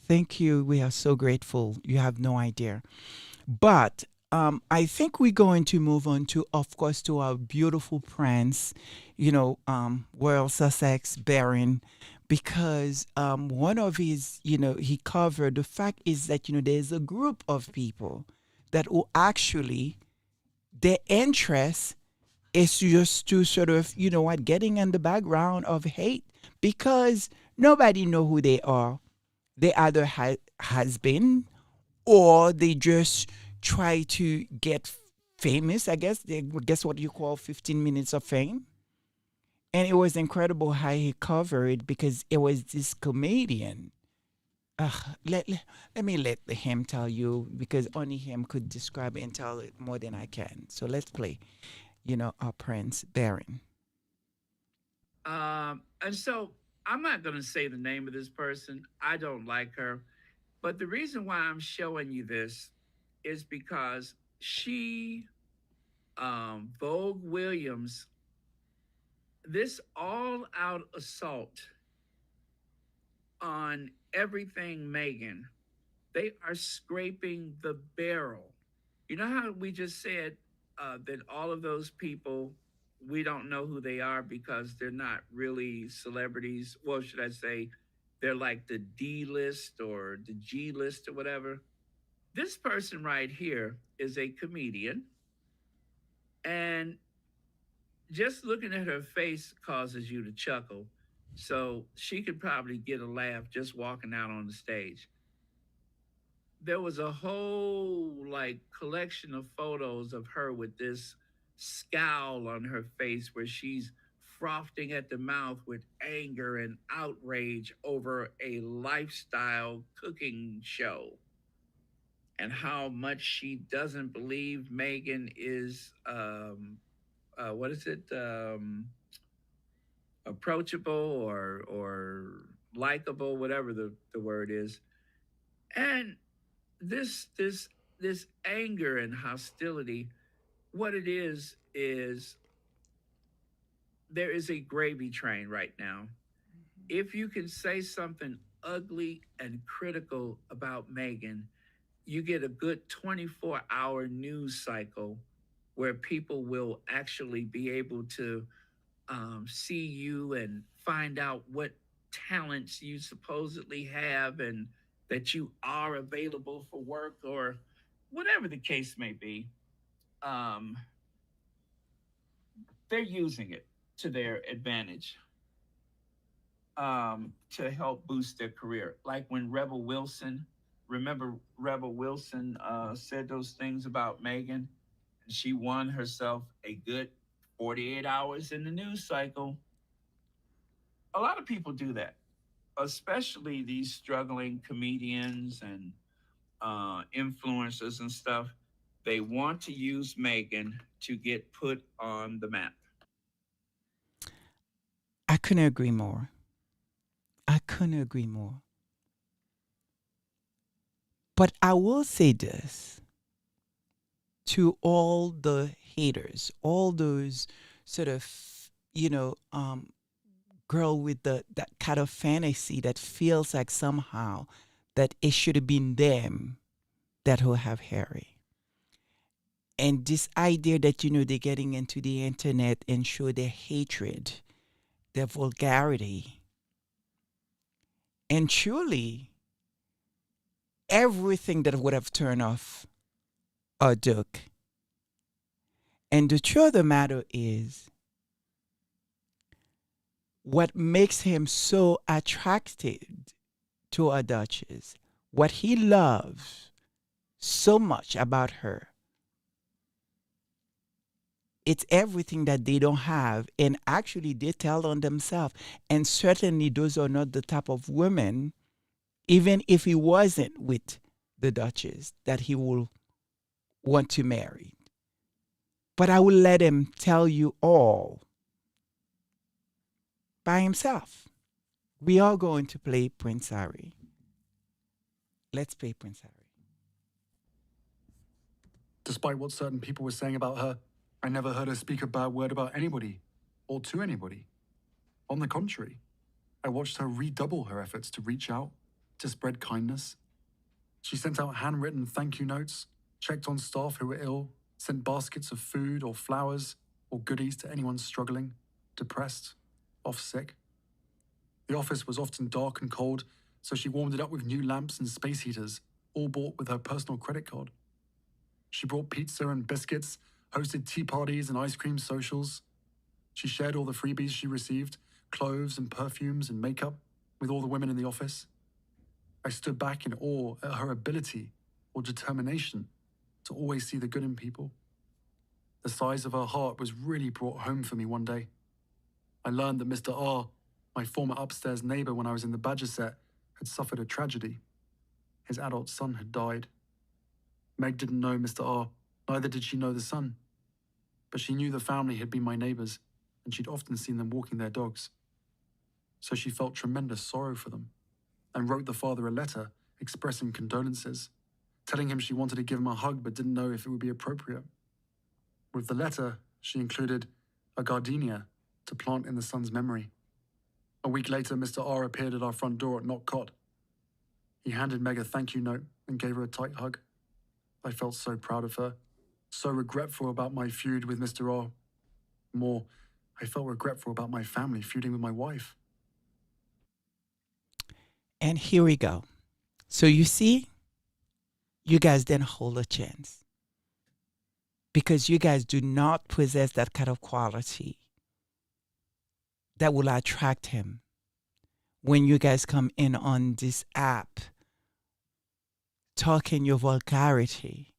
Thank you. We are so grateful. You have no idea. But I think we're going to move on to, of course, to our beautiful prince, Royal Sussex Baron, because one of his, he covered, the fact is that, there's a group of people that will actually, their interest is just to sort of, getting in the background of hate, because nobody know who they are. They either has been, or they just try to get famous, I guess. Guess what you call 15 minutes of fame. And it was incredible how he covered, because it was this comedian. Let me let him tell you, because only him could describe it and tell it more than I can. So let's play, our Prince Baron. And so I'm not going to say the name of this person. I don't like her. But the reason why I'm showing you this is because she, Vogue Williams, this all-out assault on everything Meghan They are scraping the barrel. You know how we just said that all of those people, we don't know who they are because they're not really celebrities. Well, should I say, they're like the D list or the G list or whatever. This person right here is a comedian, and just looking at her face causes you to chuckle. So she could probably get a laugh just walking out on the stage. There was a whole like collection of photos of her with this scowl on her face where she's frothing at the mouth with anger and outrage over a lifestyle cooking show and how much she doesn't believe Meghan is what is it approachable or likable, whatever the word is. And this anger and hostility, what it is there is a gravy train right now. If you can say something ugly and critical about Meghan, you get a good 24-hour news cycle where people will actually be able to see you and find out what talents you supposedly have and that you are available for work or whatever the case may be. Um, they're using it to their advantage to help boost their career. Like when Rebel Wilson, remember Rebel Wilson said those things about Meghan, and she won herself a good 48 hours in the news cycle. A lot of people do that, especially these struggling comedians and influencers and stuff. They want to use Meghan to get put on the map. I couldn't agree more. I couldn't agree more. But I will say this to all the haters, all those sort of, girl with that kind of fantasy that feels like somehow that it should have been them that will have Harry. And this idea that, they're getting into the internet and show their hatred, their vulgarity. And surely everything that would have turned off a Duke. And the truth of the matter is, what makes him so attracted to a Duchess, what he loves so much about her, it's everything that they don't have. And actually, they tell on themselves. And certainly, those are not the type of women, even if he wasn't with the Duchess, that he will want to marry. But I will let him tell you all by himself. We are going to play Prince Harry. Let's play Prince Harry. Despite what certain people were saying about her, I never heard her speak a bad word about anybody or to anybody. On the contrary, I watched her redouble her efforts to reach out, to spread kindness. She sent out handwritten thank you notes, checked on staff who were ill, sent baskets of food or flowers or goodies to anyone struggling, depressed, off sick. The office was often dark and cold, so she warmed it up with new lamps and space heaters, all bought with her personal credit card. She brought pizza and biscuits, hosted tea parties and ice cream socials. She shared all the freebies she received, clothes and perfumes and makeup, with all the women in the office. I stood back in awe at her ability or determination to always see the good in people. The size of her heart was really brought home for me one day. I learned that Mr. R, my former upstairs neighbor when I was in the Badger set, had suffered a tragedy. His adult son had died. Meg didn't know Mr. R, neither did she know the son. But she knew the family had been my neighbors, and she'd often seen them walking their dogs. So she felt tremendous sorrow for them, and wrote the father a letter expressing condolences, telling him she wanted to give him a hug but didn't know if it would be appropriate. With the letter, she included a gardenia to plant in the son's memory. A week later, Mr. R appeared at our front door at Knock Cot. He handed Meg a thank you note and gave her a tight hug. I felt so proud of her, so regretful about my feud with Mr. O. More, I felt regretful about my family feuding with my wife. And here we go. So you see, you guys didn't hold a chance because you guys do not possess that kind of quality that will attract him when you guys come in on this app talking your vulgarity,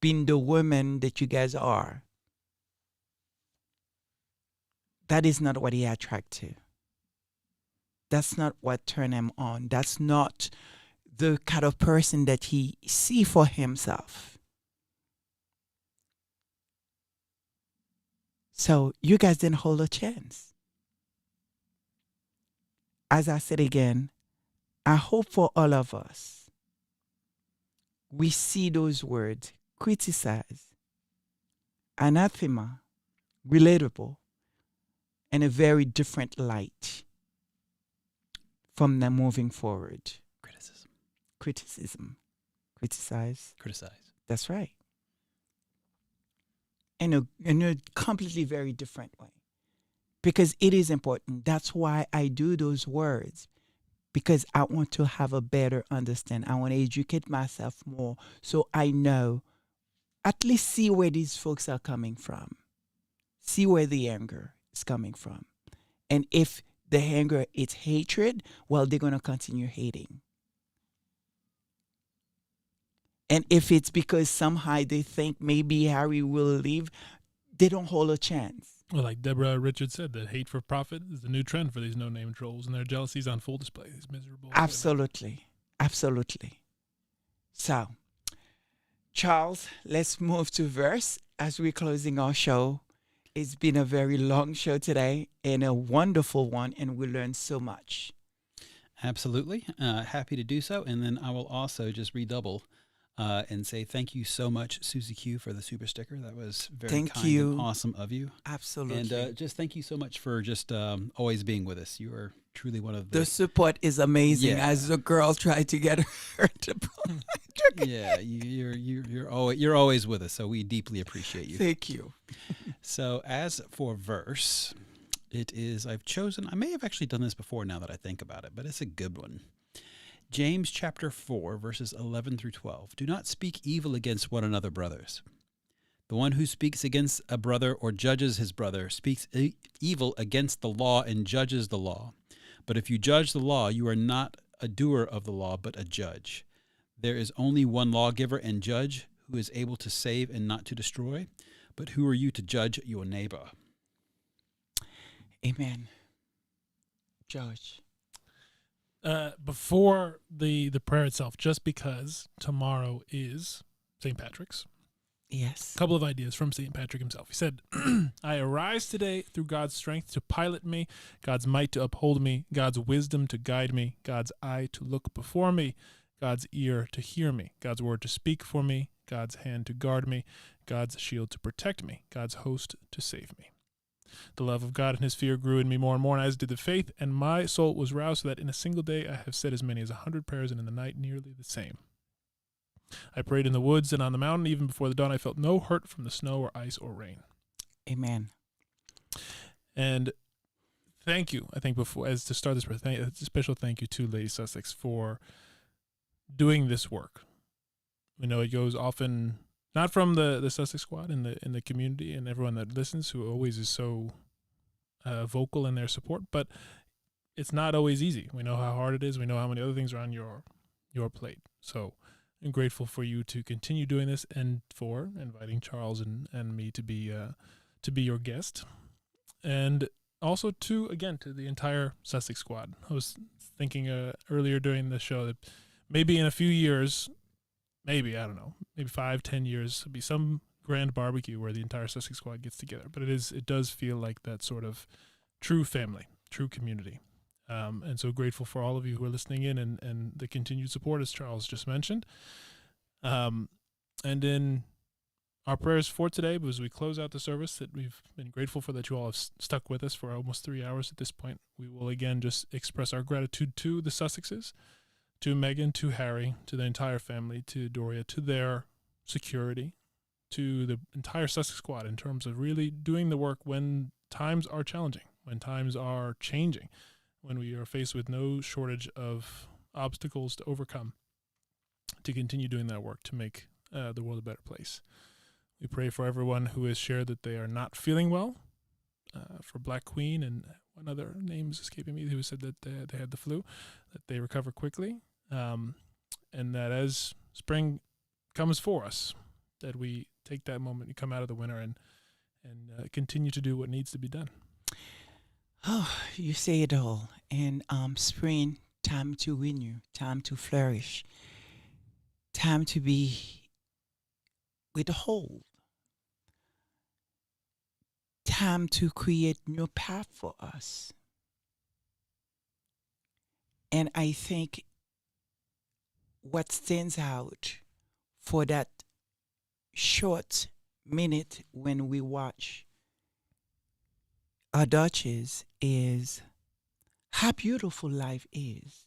being the woman that you guys are. That is not what he attracts to. That's not what turned him on. That's not the kind of person that he see for himself. So you guys didn't hold a chance. As I said again, I hope for all of us, we see those words, criticize, anathema, relatable, in a very different light from them moving forward. Criticism. Criticize. That's right. In a completely very different way. Because it is important. That's why I do those words. Because I want to have a better understanding. I want to educate myself more so I know, at least see where these folks are coming from. See where the anger is coming from. And if the anger is hatred, well, they're going to continue hating. And if it's because somehow they think maybe Harry will leave, they don't hold a chance. Well, like Deborah Richards said, that hate for profit is the new trend for these no-name trolls, and their jealousy is on full display. These miserable. Absolutely. Absolutely. So, Charles, let's move to verse as we're closing our show. It's been a very long show today and a wonderful one, and we learned so much. Absolutely. Happy to do so. And then I will also just redouble and say thank you so much, Susie Q, for the super sticker. That was very kind and awesome of you. Absolutely. And just thank you so much for just always being with us. You are truly one of the... The support is amazing as the girls try to get her to pull. Yeah, you're always with us, so we deeply appreciate you. Thank you. So as for verse, it is, I may have actually done this before now that I think about it, but it's a good one. James chapter 4, verses 11 through 12. Do not speak evil against one another, brothers. The one who speaks against a brother or judges his brother speaks evil against the law and judges the law. But if you judge the law, you are not a doer of the law, but a judge. There is only one lawgiver and judge who is able to save and not to destroy. But who are you to judge your neighbor? Amen. George. Before the prayer itself, just because tomorrow is St. Patrick's. Yes. A couple of ideas from St. Patrick himself. He said, I arise today through God's strength to pilot me, God's might to uphold me, God's wisdom to guide me, God's eye to look before me, God's ear to hear me, God's word to speak for me, God's hand to guard me, God's shield to protect me, God's host to save me. The love of God and his fear grew in me more and more, as did the faith, and my soul was roused so that in a single day I have said as many as 100 prayers, and in the night nearly the same. I prayed in the woods and on the mountain. Even before the dawn, I felt no hurt from the snow or ice or rain. Amen. And thank you, I think, before, as to start this prayer, a special thank you to Lady Sussex for doing this work. We know it goes often... not from the Sussex Squad in the community and everyone that listens, who always is so vocal in their support, but it's not always easy. We know how hard it is. We know how many other things are on your plate. So I'm grateful for you to continue doing this and for inviting Charles and me to be your guest, and also to the entire Sussex Squad. I was thinking earlier during the show that maybe in a few years. Maybe, I don't know, maybe 5-10 years, there'll be some grand barbecue where the entire Sussex Squad gets together. But it does feel like that sort of true family, true community. And so grateful for all of you who are listening in and the continued support, as Charles just mentioned. And in our prayers for today, as we close out the service, that we've been grateful for, that you all have stuck with us for almost 3 hours at this point. We will again just express our gratitude to the Sussexes, to Meghan, to Harry, to the entire family, to Doria, to their security, to the entire Sussex squad in terms of really doing the work when times are challenging, when times are changing, when we are faced with no shortage of obstacles to overcome, to continue doing that work to make the world a better place. We pray for everyone who has shared that they are not feeling well, for Black Queen and one other name is escaping me who said that they had the flu, that they recover quickly, and that as spring comes for us, that we take that moment and come out of the winter and continue to do what needs to be done. Oh, you say it all. And spring, time to renew, time to flourish, time to be with whole, time to create new path for us. And I think what stands out for that short minute when we watch our Duchess is how beautiful life is.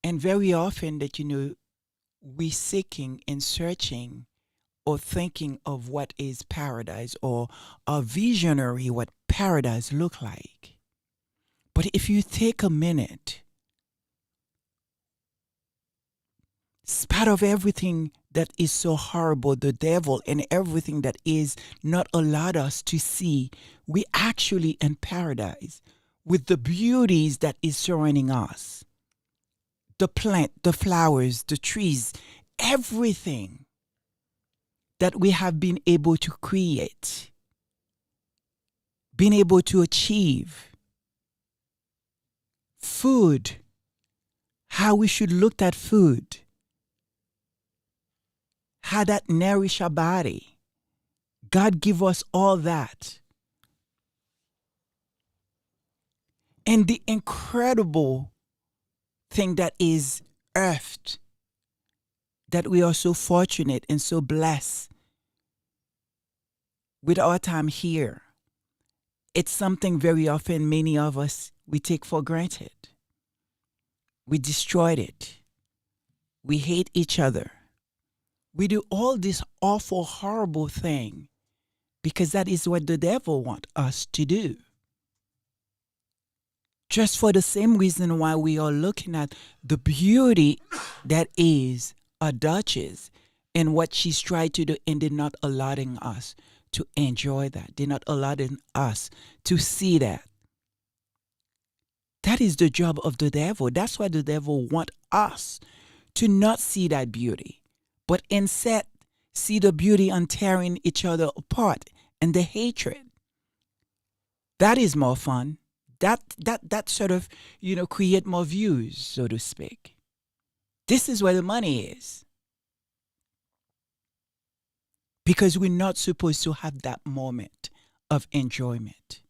And very often that, we seeking and searching or thinking of what is paradise or a visionary what paradise look like. But if you take a minute, spite of everything that is so horrible, the devil and everything that is not allowed us to see, we actually in paradise with the beauties that is surrounding us. The plant, the flowers, the trees, everything that we have been able to create, been able to achieve. Food, how we should look at food, how that nourish our body. God give us all that. And the incredible thing that is earth, that we are so fortunate and so blessed with our time here. It's something very often many of us, we take for granted. We destroyed it. We hate each other. We do all this awful, horrible thing because that is what the devil wants us to do. Just for the same reason why we are looking at the beauty that is a Duchess and what she's tried to do, and they're not allowing us to enjoy that. They're not allowing us to see that. That is the job of the devil. That's why the devil wants us to not see that beauty, but instead see the beauty on tearing each other apart and the hatred. That is more fun. That sort of, create more views, so to speak. This is where the money is. Because we're not supposed to have that moment of enjoyment.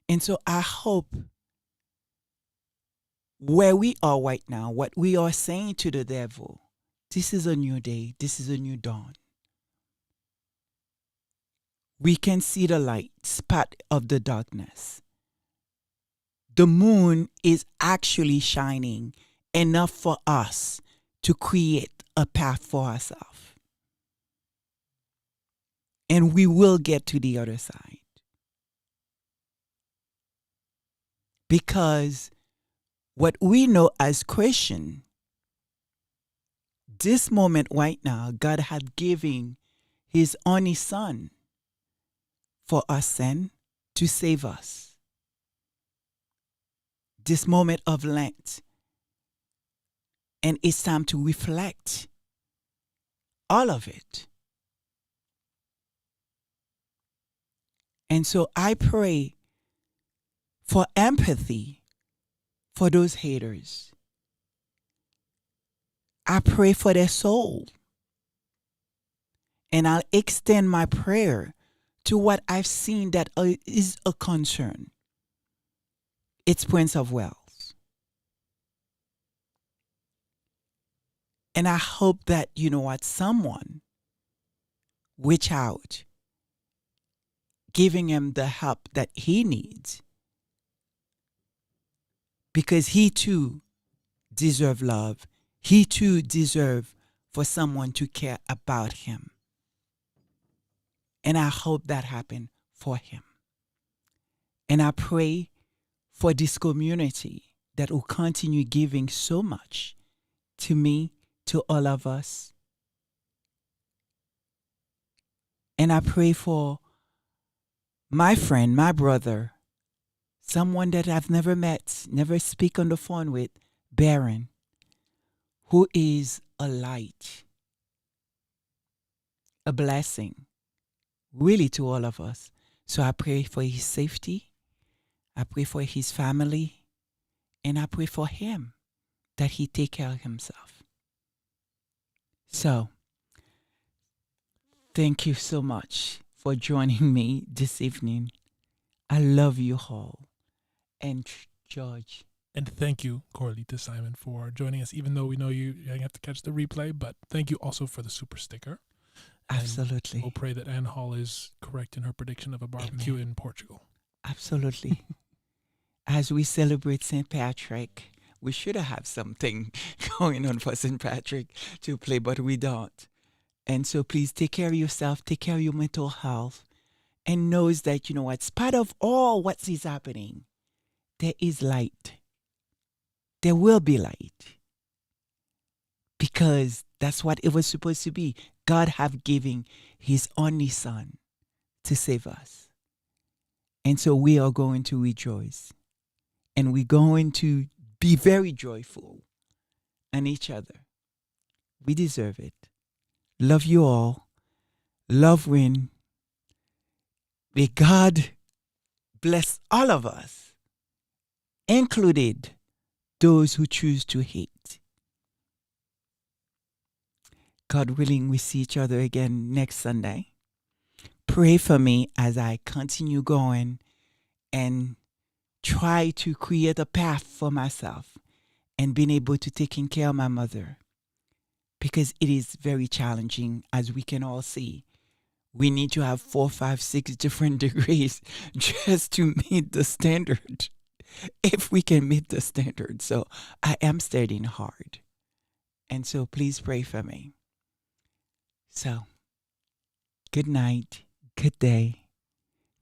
And so I hope where we are right now, what we are saying to the devil, this is a new day, this is a new dawn. We can see the light spot of the darkness. The moon is actually shining enough for us to create a path for ourselves. And we will get to the other side. Because what we know as Christian, this moment right now, God had given his only son for our sin to save us. This moment of Lent. And it's time to reflect all of it. And so I pray for empathy for those haters. I pray for their soul. And I'll extend my prayer to what I've seen that is a concern. It's Prince of Wales. And I hope that, someone reach out, giving him the help that he needs because he too deserves love. He too deserves for someone to care about him. And I hope that happens for him. And I pray for this community that will continue giving so much to me, to all of us. And I pray for my friend, my brother, someone that I've never met, never speak on the phone with, Baron, who is a light, a blessing, really to all of us. So I pray for his safety. I pray for his family. And I pray for him that he take care of himself. So, thank you so much for joining me this evening. I love you all. And George. And thank you, Corlita Simon, for joining us, even though we know you have to catch the replay. But thank you also for the super sticker. Absolutely. And we'll pray that Anne Hall is correct in her prediction of a barbecue in Portugal. Absolutely. As we celebrate St. Patrick, we should have something going on for St. Patrick to play, but we don't. And so please take care of yourself, take care of your mental health, and knows that, you know what, spite of all what is happening, there is light. There will be light. Because that's what it was supposed to be. God have given his only son to save us. And so we are going to rejoice. And we're going to be very joyful on each other. We deserve it. Love you all. Love win. May God bless all of us, included those who choose to hate. God willing, we see each other again next Sunday. Pray for me as I continue going and try to create a path for myself and being able to take care of my mother, because it is very challenging, as we can all see. We need to have 4, 5, 6 different degrees just to meet the standard, if we can meet the standard. So I am studying hard. And so please pray for me. So good night, good day.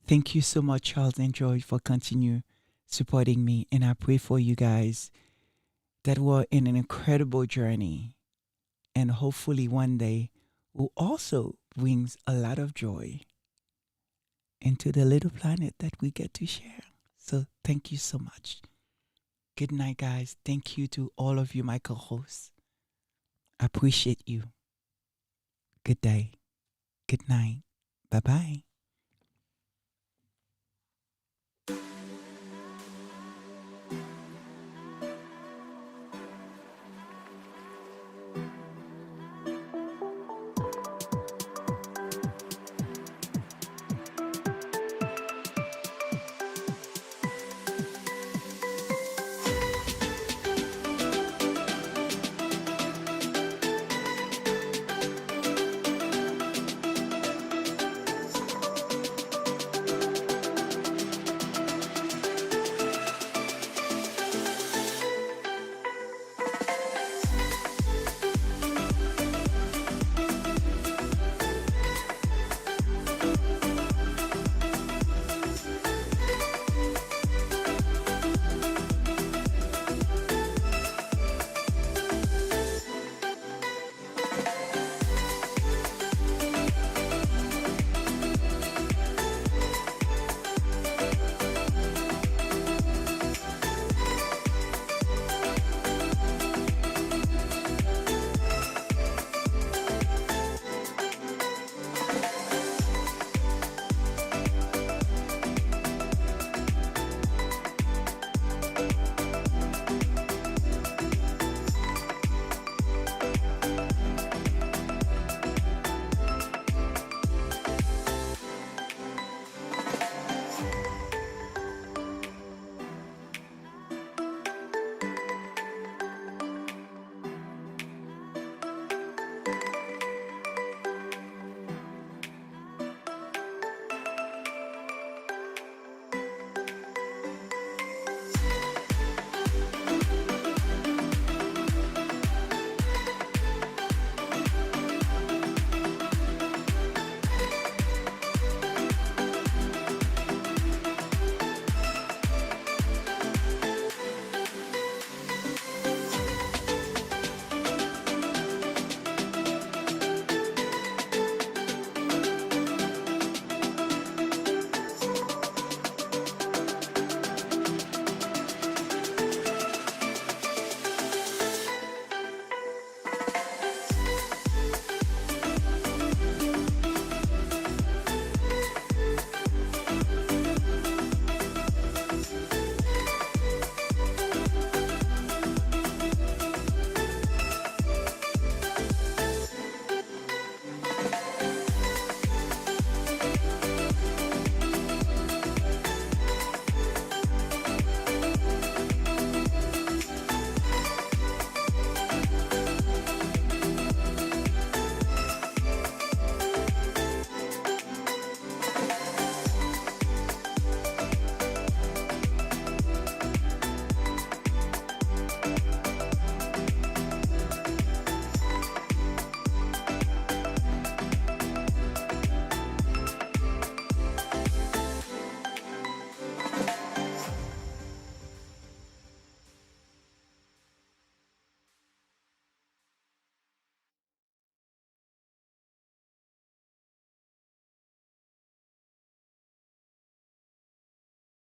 Thank you so much, Charles and George, for continue supporting me. And I pray for you guys that we're in an incredible journey. And hopefully one day will also brings a lot of joy into the little planet that we get to share. So thank you so much. Good night, guys. Thank you to all of you, my co-hosts. I appreciate you. Good day. Good night. Bye-bye.